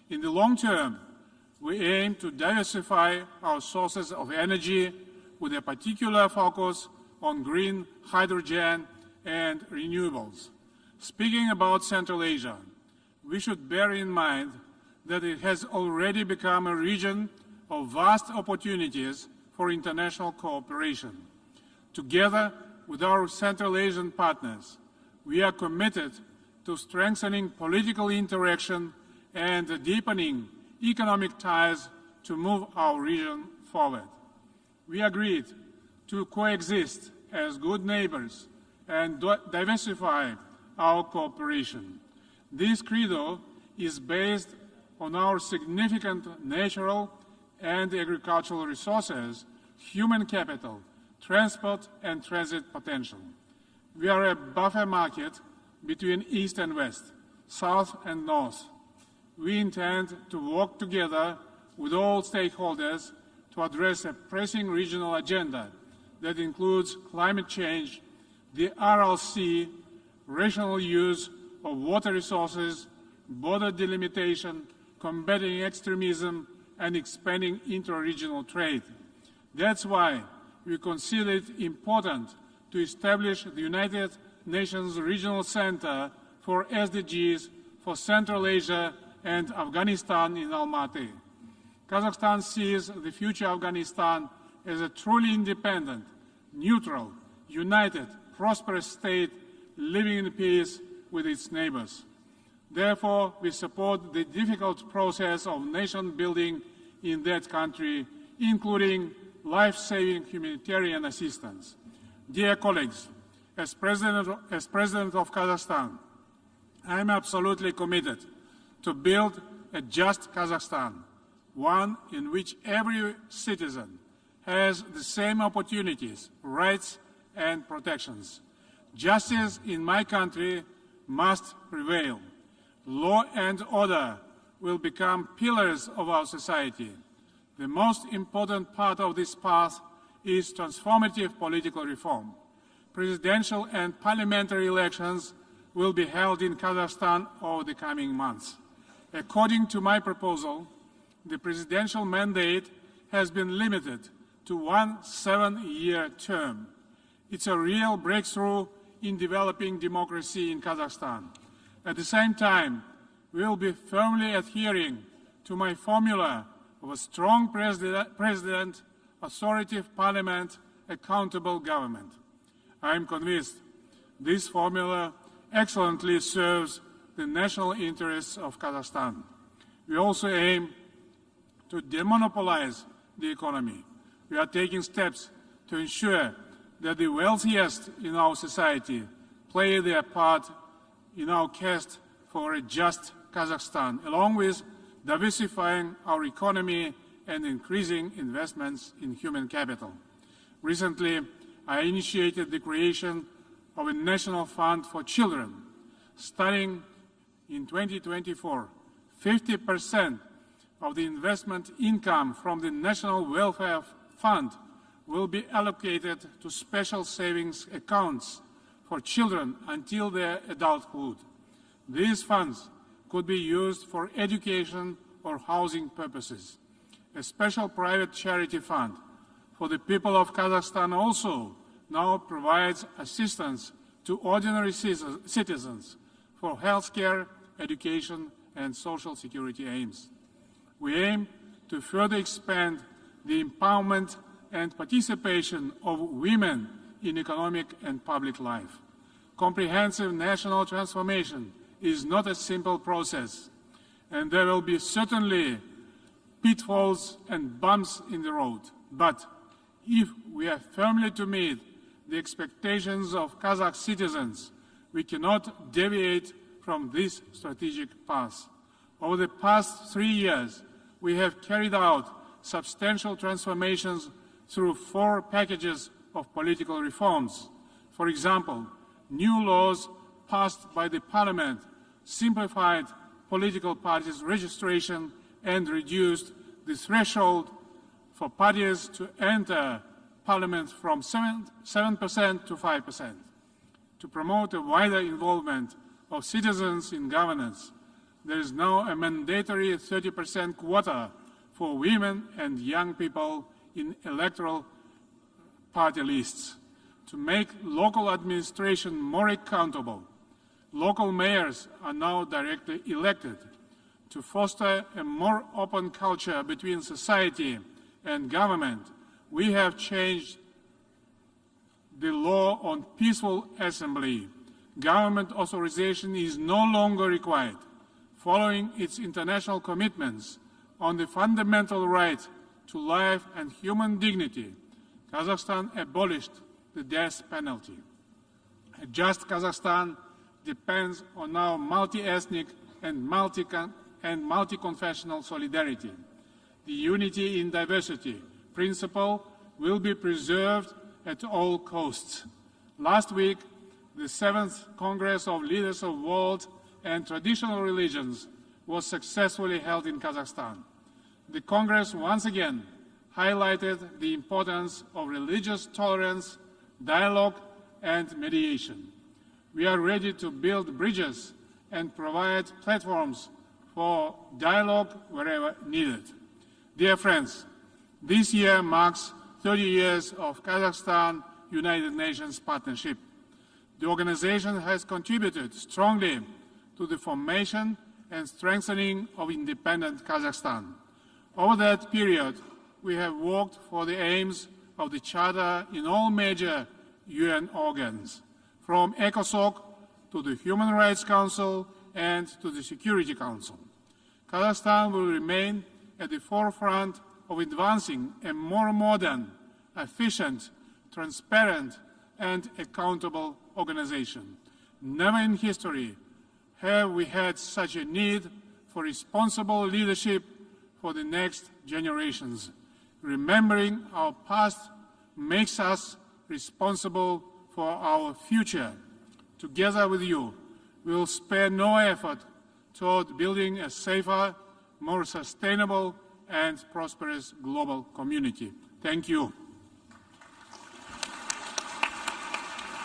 In the long term, we aim to diversify our sources of energy with a particular focus on green hydrogen and renewables. Speaking about Central Asia, we should bear in mind that it has already become a region of vast opportunities for international cooperation. Together with our Central Asian partners, we are committed to strengthening political interaction and deepening economic ties to move our region forward. We agreed to coexist as good neighbors and diversify our cooperation. This credo is based on our significant natural and agricultural resources, human capital, transport and transit potential. We are a buffer market between East and West, South and North. We intend to work together with all stakeholders to address a pressing regional agenda that includes climate change, the Aral Sea, rational use of water resources, border delimitation, combating extremism, and expanding intra-regional trade. That's why we consider it important to establish the United Nations Regional Center for SDGs for Central Asia and Afghanistan in Almaty. Kazakhstan sees the future Afghanistan as a truly independent, neutral, united, prosperous state living in peace with its neighbors. Therefore, we support the difficult process of nation building in that country, including life-saving humanitarian assistance. Dear colleagues, as President of Kazakhstan, I am absolutely committed to build a just Kazakhstan, one in which every citizen has the same opportunities, rights, and protections. Justice in my country must prevail. Law and order will become pillars of our society. The most important part of this path is transformative political reform. Presidential and parliamentary elections will be held in Kazakhstan over the coming months. According to my proposal, the presidential mandate has been limited to 1 7-year term. It's a real breakthrough in developing democracy in Kazakhstan. At the same time, we will be firmly adhering to my formula of a strong president, authoritative parliament, accountable government. I am convinced this formula excellently serves the national interests of Kazakhstan. We also aim to demonopolize the economy. We are taking steps to ensure that the wealthiest in our society play their part in our quest for a just Kazakhstan, along with diversifying our economy and increasing investments in human capital. Recently, I initiated the creation of a national fund for children. Starting in 2024, 50% of the investment income from the National Welfare Fund will be allocated to special savings accounts for children until their adulthood. These funds could be used for education or housing purposes. A special private charity fund for the people of Kazakhstan also now provides assistance to ordinary citizens for healthcare, education, and social security aims. We aim to further expand the empowerment and participation of women in economic and public life. Comprehensive national transformation is not a simple process, and there will be certainly pitfalls and bumps in the road. But if we are firmly to meet the expectations of Kazakh citizens, we cannot deviate from this strategic path. Over the past 3 years, we have carried out substantial transformations through 4 packages of political reforms. For example, new laws passed by the Parliament simplified political parties' registration and reduced the threshold for parties to enter Parliament from 7% to 5%. To promote a wider involvement of citizens in governance, there is now a mandatory 30% quota for women and young people in electoral party lists. To make local administration more accountable, local mayors are now directly elected. To foster a more open culture between society and government, we have changed the law on peaceful assembly. Government authorization is no longer required. Following its international commitments on the fundamental right to life and human dignity, Kazakhstan abolished the death penalty. A just Kazakhstan depends on our multi-ethnic and multi-confessional solidarity. The unity in diversity principle will be preserved at all costs. Last week, the 7th Congress of Leaders of World and Traditional Religions was successfully held in Kazakhstan. The Congress once again highlighted the importance of religious tolerance, dialogue, and mediation. We are ready to build bridges and provide platforms for dialogue wherever needed. Dear friends, this year marks 30 years of Kazakhstan-United Nations partnership. The organization has contributed strongly to the formation and strengthening of independent Kazakhstan. Over that period, we have worked for the aims of the Charter in all major UN organs, from ECOSOC to the Human Rights Council and to the Security Council. Kazakhstan will remain at the forefront of advancing a more modern, efficient, transparent, and accountable organization. Never in history have we had such a need for responsible leadership for the next generations. Remembering our past makes us responsible for our future. Together with you, we will spare no effort toward building a safer, more sustainable, and prosperous global community. Thank you.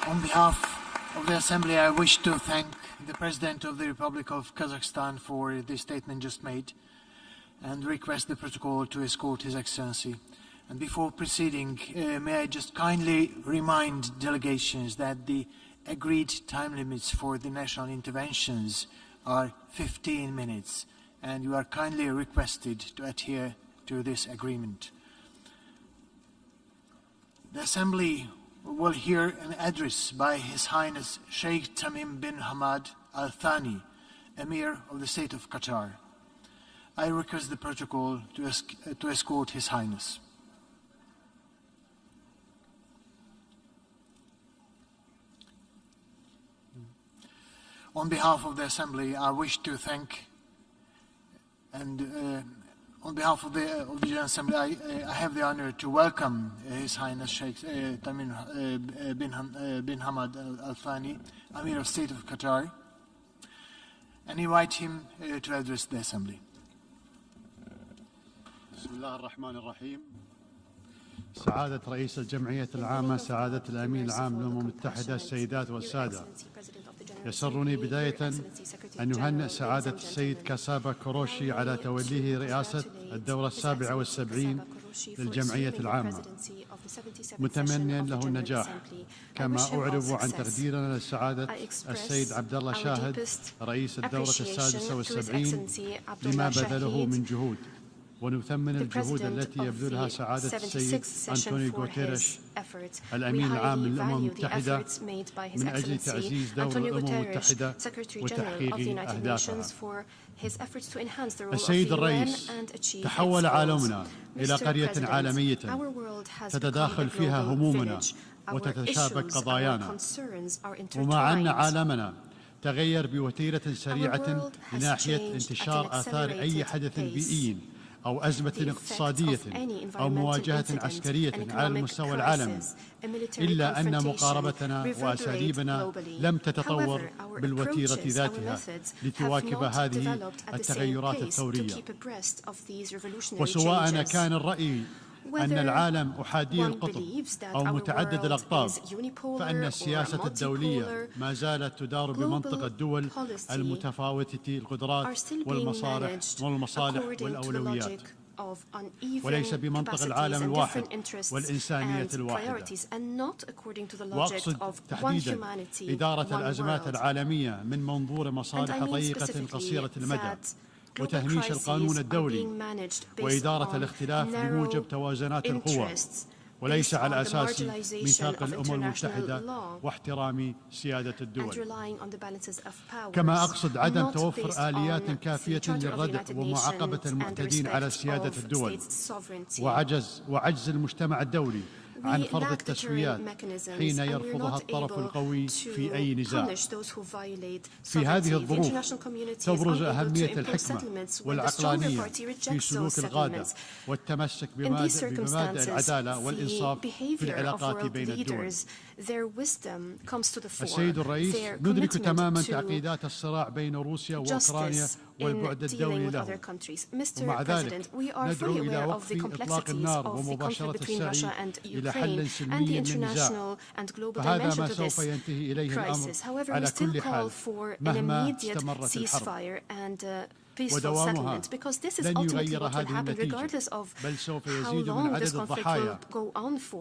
On behalf of the Assembly, I wish to thank the President of the Republic of Kazakhstan for the statement just made and request the protocol to escort His Excellency. And before proceeding, may I just kindly remind delegations that the agreed time limits for the national interventions are 15 minutes, and you are kindly requested to adhere to this agreement. The Assembly will hear an address by His Highness Sheikh Tamim bin Hamad Al Thani, Emir of the State of Qatar. I request the protocol to escort His Highness. On behalf of the Assembly, I wish to thank, and on behalf of the General Assembly, I have the honor to welcome His Highness Sheikh Tamim bin Hamad Al Thani, Emir of State of Qatar, and invite him to address the Assembly. بسم الله الرحمن الرحيم. سعادة رئيس الجمعية العامة، سعادة الأمين العام للأمم المتحدة، السيدات والسادة، يسرني بداية أن يهنئ سعادة السيد كاسابا كوروشي على توليه رئاسة الدورة 77 للجمعية العامة، متمنيا له النجاح. كما أعرب عن تقديرنا لسعادة السيد عبد الله شاهد رئيس الدورة 76 لما بذله من جهود، ونثمن الجهود التي يبذلها سعادة السيد أنطونيو غوتيريش الأمين العام للأمم المتحدة من أجل تعزيز دور الأمم المتحدة وتحقيق أهدافها. السيد الرئيس، تحول عالمنا إلى قرية عالمية تتداخل فيها همومنا وتتشابك قضايانا، ومع أن عالمنا تغير بوتيرة سريعة ناحية انتشار آثار أي حدث بيئي أو أزمة اقتصادية أو مواجهة عسكرية على المستوى العالمي، إلا أن مقاربتنا وأساليبنا لم تتطور بالوتيرة ذاتها لتواكب هذه التغيرات الثورية. وسواء كان الرأي أن العالم أحادي القطب أو متعدد الأقطاب، فإن السياسة الدولية ما زالت تدار بمنطق الدول المتفاوتة القدرات والمصالح والأولويات، وليس بمنطق العالم الواحد والإنسانية الواحدة. وأقصد تحديدا إدارة الأزمات العالمية من منظور مصالح ضيقة قصيرة المدى، وتهميش القانون الدولي وإدارة الاختلاف بموجب توازنات القوى وليس على أساس ميثاق الأمم المتحدة واحترام سيادة الدول. كما أقصد عدم توفر آليات كافية للردع ومعاقبة المعتدين على سيادة الدول وعجز المجتمع الدولي عن فرض التسويات حين يرفضها الطرف القوي في أي نزاع. في هذه الظروف تبرز أهمية الحكمة والعقلانية في سلوك القادة والتمسك بمبادئ العدالة والإنصاف في العلاقات بين الدول. السيد الرئيس، ندرك تماما تعقيدات الصراع بين روسيا وأوكرانيا والبعد الدولي له، ومع ذلك ندعو إلى وقف إطلاق النار ومباشرة السعي إلى حل سلمي للنزاع، فهذا ما سوف ينتهي إليه الأمر على كل حال مهما استمرت الحرب. ودوامها لن يغير هذه النتيجة، بل سوف يزيد من عدد الضحايا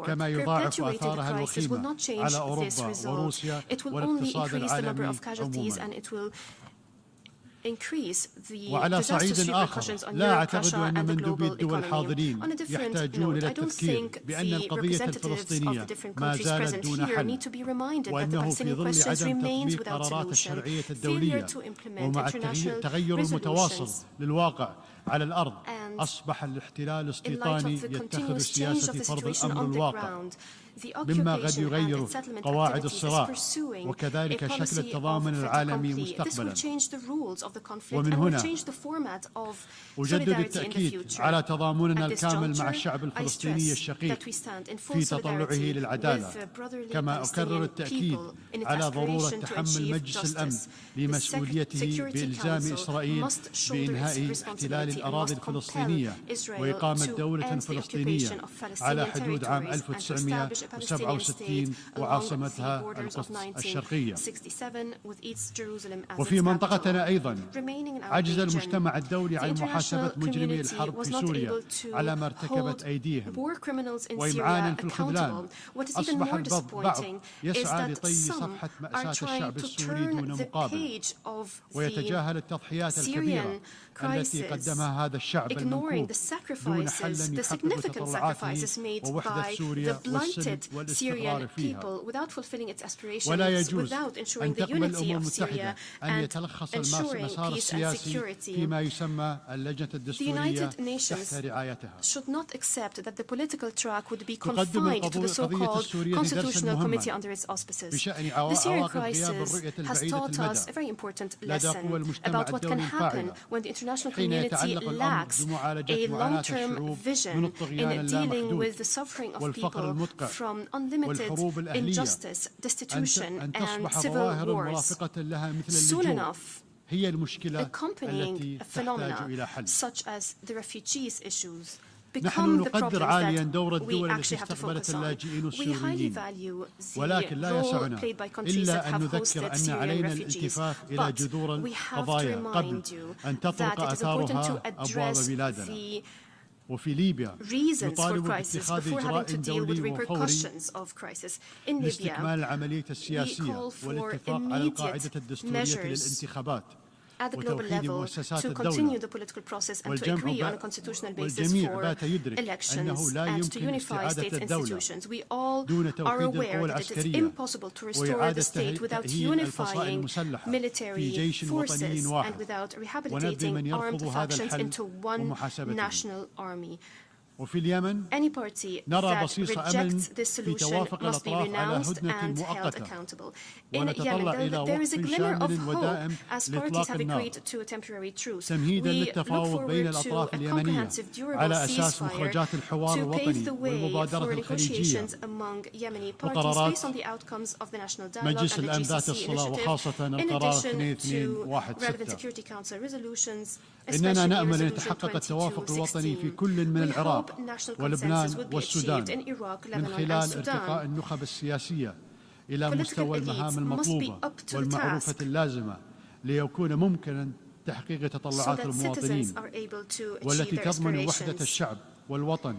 كما يضاعف آثارها الوخيمة على أوروبا وروسيا والاقتصاد العالمي عموما. وعلى صعيد آخر لا أعتقد أن مندوبي الدول الحاضرين يحتاجون إلى التذكير بأن القضية الفلسطينية ما زالت دون حل، وأنه في ظل عدم تطبيق قرارات الشرعية الدولية ومع التغير المتواصل للواقع على الأرض أصبح الاحتلال استيطاني يتخذ سياسة فرض الأمر الواقع، مما قد يغير قواعد الصراع وكذلك شكل التضامن العالمي مستقبلا. ومن هنا أجدد التأكيد على تضامننا الكامل مع الشعب الفلسطيني الشقيق في تطلعه للعدالة، كما أكرر التأكيد على ضرورة تحمل مجلس الأمن لمسؤوليته بإلزام إسرائيل بإنهاء احتلال الأراضي الفلسطينية وإقامة دولة فلسطينية على حدود عام 1967 وعاصمتها القدس الشرقية. وفي منطقتنا أيضا عجز المجتمع الدولي عن محاسبة مجرمي الحرب في سوريا على ما ارتكبت أيديهم، وإمعانا في الخذلان أصبح البعض يسعى لطي صفحة مأساة الشعب السوري دون مقابل ويتجاهل التضحيات الكبيرة التي قدمها هذا الشعب المنكوب دون حل يحقق تطلعاته ووحدة سوريا والسلم والاستقرار فيها. ولا يجوز أن تقبل الأمم المتحدة أن يتلخص المسار السياسي فيما يسمى اللجنة الدستورية تحت رعايتها. تقدم القضية السورية درسا مهما بشأن عواقب غياب الرؤية البعيدة المدى لدى قوى المجتمع الدولي الفاعلة حين يتعلق الأمر بمعالجة معاناة الشعوب من الطغيان اللامحدود والفقر المدقع والحروب الأهلية، أن تصبح ظواهر مرافقة لها مثل اللجوء هي المشكلة التي تحتاج إلى حل. نحن نقدر عاليا دور الدول التي استقبلت اللاجئين السوريين، ولكن لا يسعنا إلا أن نذكر أن علينا الالتفاف إلى جذور القضايا قبل أن تطرق أثارها أبواب بلادنا. وفي ليبيا نطالب باتخاذ إجراء دولي وفوري لاستكمال العملية السياسية والاتفاق على القاعدة الدستورية للانتخابات وتوحيد مؤسسات الدولة، والجميع بات يدرك أنه لا يمكن استعادة الدولة دون توحيد القوى العسكرية وإعادة تأهيل الفصائل المسلحة في جيش وطني واحد ونبذ من يرفض هذا الحل ومحاسبته. وفي اليمن نرى بصيص أمل في توافق الأطراف على هدنة مؤقتة، ونتطلع إلى وقف شامل ودائم لإطلاق النار تمهيدا للتفاوض بين الأطراف اليمنية على أساس مخرجات الحوار الوطني والمبادرة الخليجية وقرارات مجلس الأمن ذات الصلة وخاصة القرار 2216. إننا نأمل أن يتحقق التوافق الوطني في كل من العراق ولبنان والسودان من خلال ارتقاء النخب السياسية إلى مستوى المهام المطلوبة والمعروفة اللازمة ليكون ممكنا تحقيق تطلعات المواطنين والتي تضمن وحدة الشعب والوطن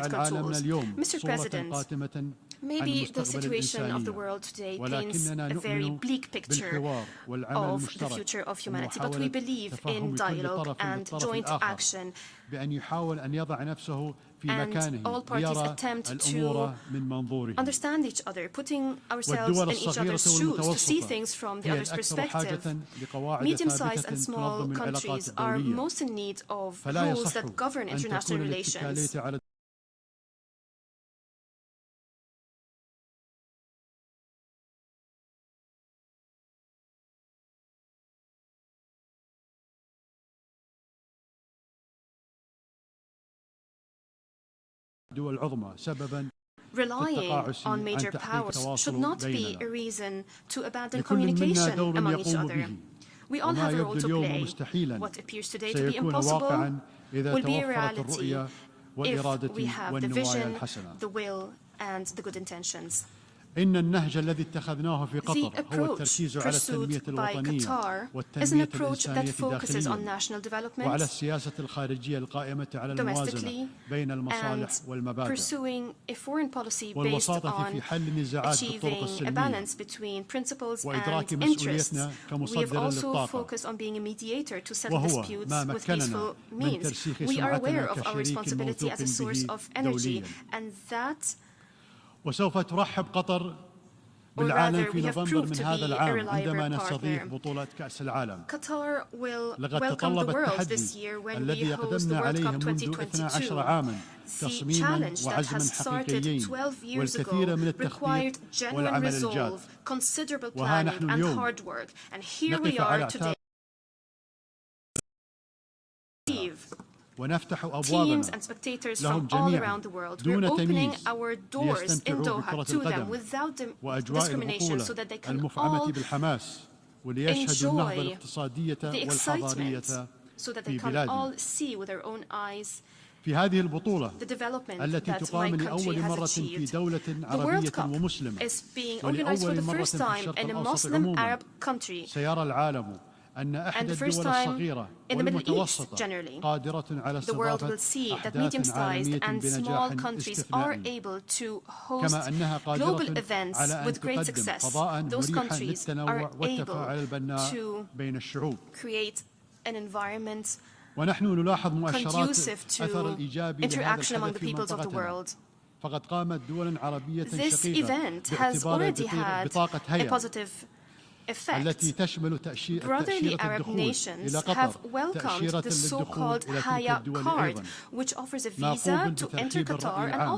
يجعل عالمنا اليوم Mr. صورة President, قاتمة عن maybe the مستقبل situation of the الإنسانية world today paints ولكننا a very نؤمن bleak picture بالحوار والعمل of the المشترك future of humanity, but we ومحاولة believe تفهم in كل dialogue طرف and للطرف joint الآخر action, بأن يحاول أن يضع نفسه في and مكانه all parties ليرى attempt to الأمور من منظوره. understand each other, putting ourselves والدول in each الصغيرة other's shoes, to see والمتوسطة things from the هي other's الأكثر حاجة perspective. لقواعد Medium-sized ثابتة and small تنظم العلاقات countries are الدولية. most in need of فلا rules يصح that govern أن international تكون relations. الاتكالية على الدول العظمى سببا Relying on major powers should not be a reason to abandon communication among each other. We all have a role to play. What appears today to be impossible will be a reality if we have the vision, the will, and the good intentions. إن النهج الذي اتخذناه في قطر هو التركيز على التنمية الوطنية والتنمية الإنسانية داخليا وعلى السياسة الخارجية القائمة على الموازنة بين المصالح والمبادئ والوساطة في حل النزاعات بالطرق السلمية وإدراك مسؤوليتنا كمصدر للطاقة وهو ما مكننا من ترسيخ سمعتنا كشريك موثوق به دوليا. وسوف ترحب قطر بالعالم في نوفمبر من هذا العام عندما نستضيف بطولة كأس العالم. لقد تطلب التحدي الذي أقدمنا عليه منذ 12 عاما تصميما وعزما حقيقيين والكثير من التخطيط والعمل الجاد. وها نحن اليوم نقف على أعتاب ونفتح أبوابنا لهم جميعا دون تمييز ليستمتعوا بكرة القدم وأجواء البطولة المفعمة بالحماس وليشهدوا النهضة الاقتصادية والحضارية في بلادنا. في هذه البطولة التي تقام لأول مرة في دولة عربية ومسلمة ولأول مرة في الشرق الأوسط عموما سيرى العالم أن إحدى الدول الصغيرة والمتوسطة قادرة على استضافة أحداث عالمية بنجاح استثنائي كما أنها قادرة على أن تقدم فضاء مريحا للتنوع والتفاعل البناء بين الشعوب. ونحن نلاحظ مؤشرات أثر الإيجابي لهذا الحدث في منطقتنا. فقد قامت دول عربية شقيقة باعتبار بطاقة هيئة التي تشمل تأشيرة الدخول إلى قطر تأشيرة للدخول إلى تلك الدول أيضا ما قوبل بترحيب الرأي العام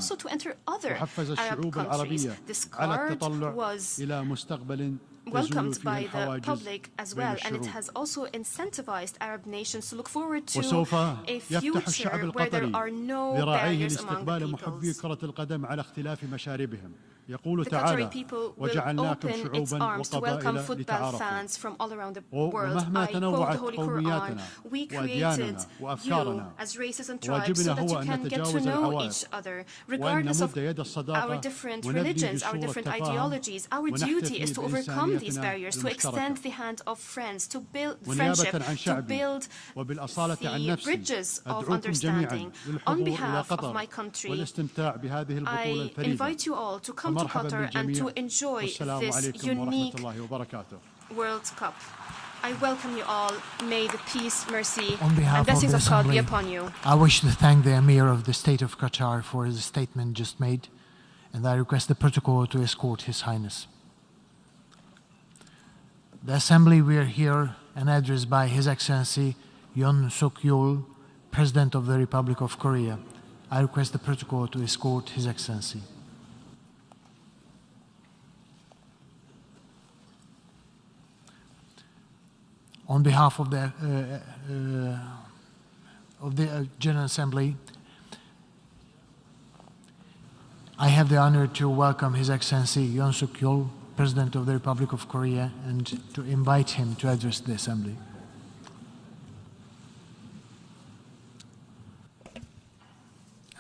وحفز الشعوب العربية على التطلع إلى مستقبل welcomed by the public as well, and it has also incentivized Arab nations to look forward to a future where there are no barriers among the محبي كرة القدم على اختلاف مشاربهم. يقول تعالى وجعلناكم شعوبا وقبائل لتعارفوا ومهما تنوعت قومياتنا وأدياننا وأفكارنا واجبنا هو أن نتجاوز العوائق وأن نمد يد الصداقة ونبني جسور التفاهم ونحتفي بإنسانيتنا المشتركة ونيابة عن شعبي وبالأصالة عن نفسي أدعوكم جميعا للحضور إلى قطر والاستمتاع بهذه البطولة الفريدة. to Qatar and to enjoy this unique World Cup. I welcome you all. May the peace, mercy, and blessings of God be upon you. I wish to thank the Emir of the State of Qatar for his statement just made, and I request the protocol to escort His Highness. The Assembly will hear an address by His Excellency Yoon Suk-yeol, President of the Republic of Korea. I request the protocol to escort His Excellency. On behalf of the General Assembly, I have the honor to welcome His Excellency Yoon Suk-yeol, President of the Republic of Korea, and to invite him to address the Assembly.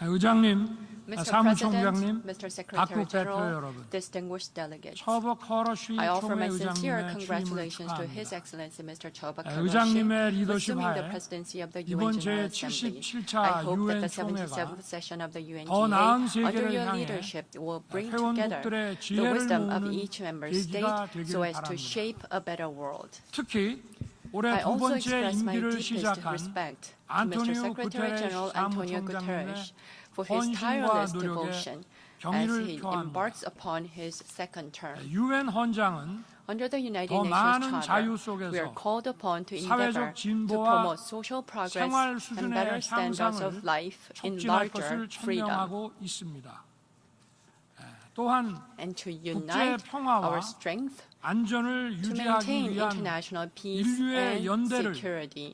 의장님, Mr. President, Mr. Secretary General, distinguished delegates, I offer my sincere congratulations to His Excellency Mr. Chobak Karashi for assuming the presidency of the UN General Assembly. I hope that the 77th session of the UNGA under your leadership will bring together the wisdom of each member state so as to shape a better world. I also express my deepest respect to Mr. Secretary General Antonio Guterres for his tireless devotion as he embarks upon his second term. Under the United Nations Charter, we are called upon to endeavor to promote social progress and better standards of life in larger freedom, and to unite our strength to maintain international peace and security.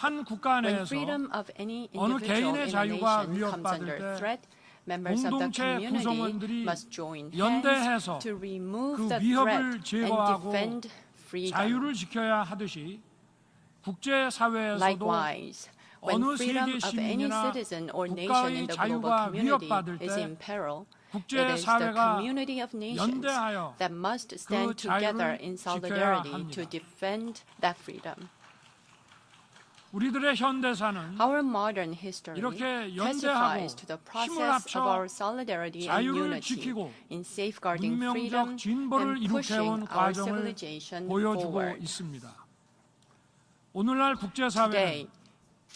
한 국가 When 내에서 freedom of any 어느 individual 개인의 in a 자유가 nation comes under 위협받을 threat, 때 members of the 공동체 community 구성원들이 must join hands 연대해서 to remove 그 the 위협을 threat and 제거하고 defend freedom. 자유를 지켜야 하듯이 국제사회에서도 Likewise, when 어느 freedom 세계 of any 시민이나 citizen or nation in 국가의 the global 자유가 community 위협받을 is 때 in peril, it is the 국제사회가 community of nations 연대하여 that must stand 그 together 자유를 in 지켜야 solidarity 합니다. to defend that freedom. 우리들의 현대사는 Our modern history 이렇게 testifies to the 힘을 process of 합쳐 our solidarity and 자유를 unity 지키고 in safeguarding freedom 문명적 진보를 and pushing 이룩해온 our 과정을 civilization 보여주고 forward. 있습니다. 오늘날 국제사회는 Today,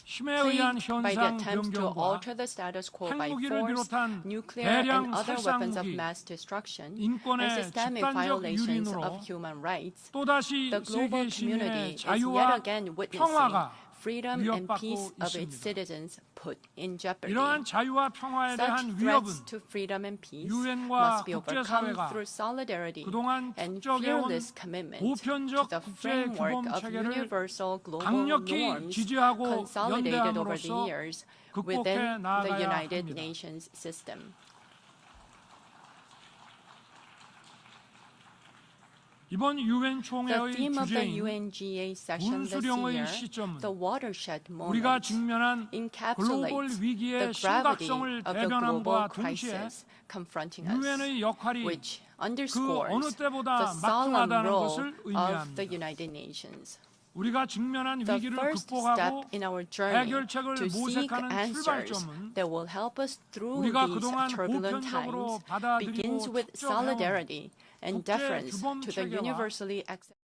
힘에 의한 plagued by the 현상 attempts to 변경과 alter the status quo by 핵무기를 force, 비롯한 nuclear 대량 and other weapons of 살상무기, mass destruction, and 인권의 systemic 집단적 violations 유린으로 of human rights, 또다시 the global 세계 community 시민의 is yet 자유와 again witnessing 평화가 freedom and 위협받고 peace of its 있습니다. citizens put in jeopardy. 이러한 자유와 평화에 Such 대한 threats 위협은 to freedom and peace 유엔과 must be overcome 국제사회가 through solidarity 그동안 and 축적해온 fearless commitment 보편적 to the 국제 framework 규범 of 체계를 universal global 강력히 norms 지지하고 consolidated over the 연대함으로써 years 극복해 within the 나아가야 United 합니다. Nations system. 이번 유엔 The 총회의 theme of the 주제인 UNGA session this 분수령의 year, 시점은 the watershed 우리가 moment, 직면한 글로벌 encapsulates 위기의 the gravity 심각성을 of the 대변함과 global 동시에 crisis confronting us, 유엔의 역할이 which 그 어느 underscores 때보다 the solemn 막중하다는 role 것을 of the 의미합니다. United Nations. 우리가 직면한 The 위기를 first 극복하고 step in our journey 해결책을 to seek 모색하는 answers 출발점은 that will help us through 우리가 these 그동안 turbulent 보편적으로 times 받아들이고 begins with 축적해온 solidarity and 국제 deference 규범 to the 체계와 universally accepted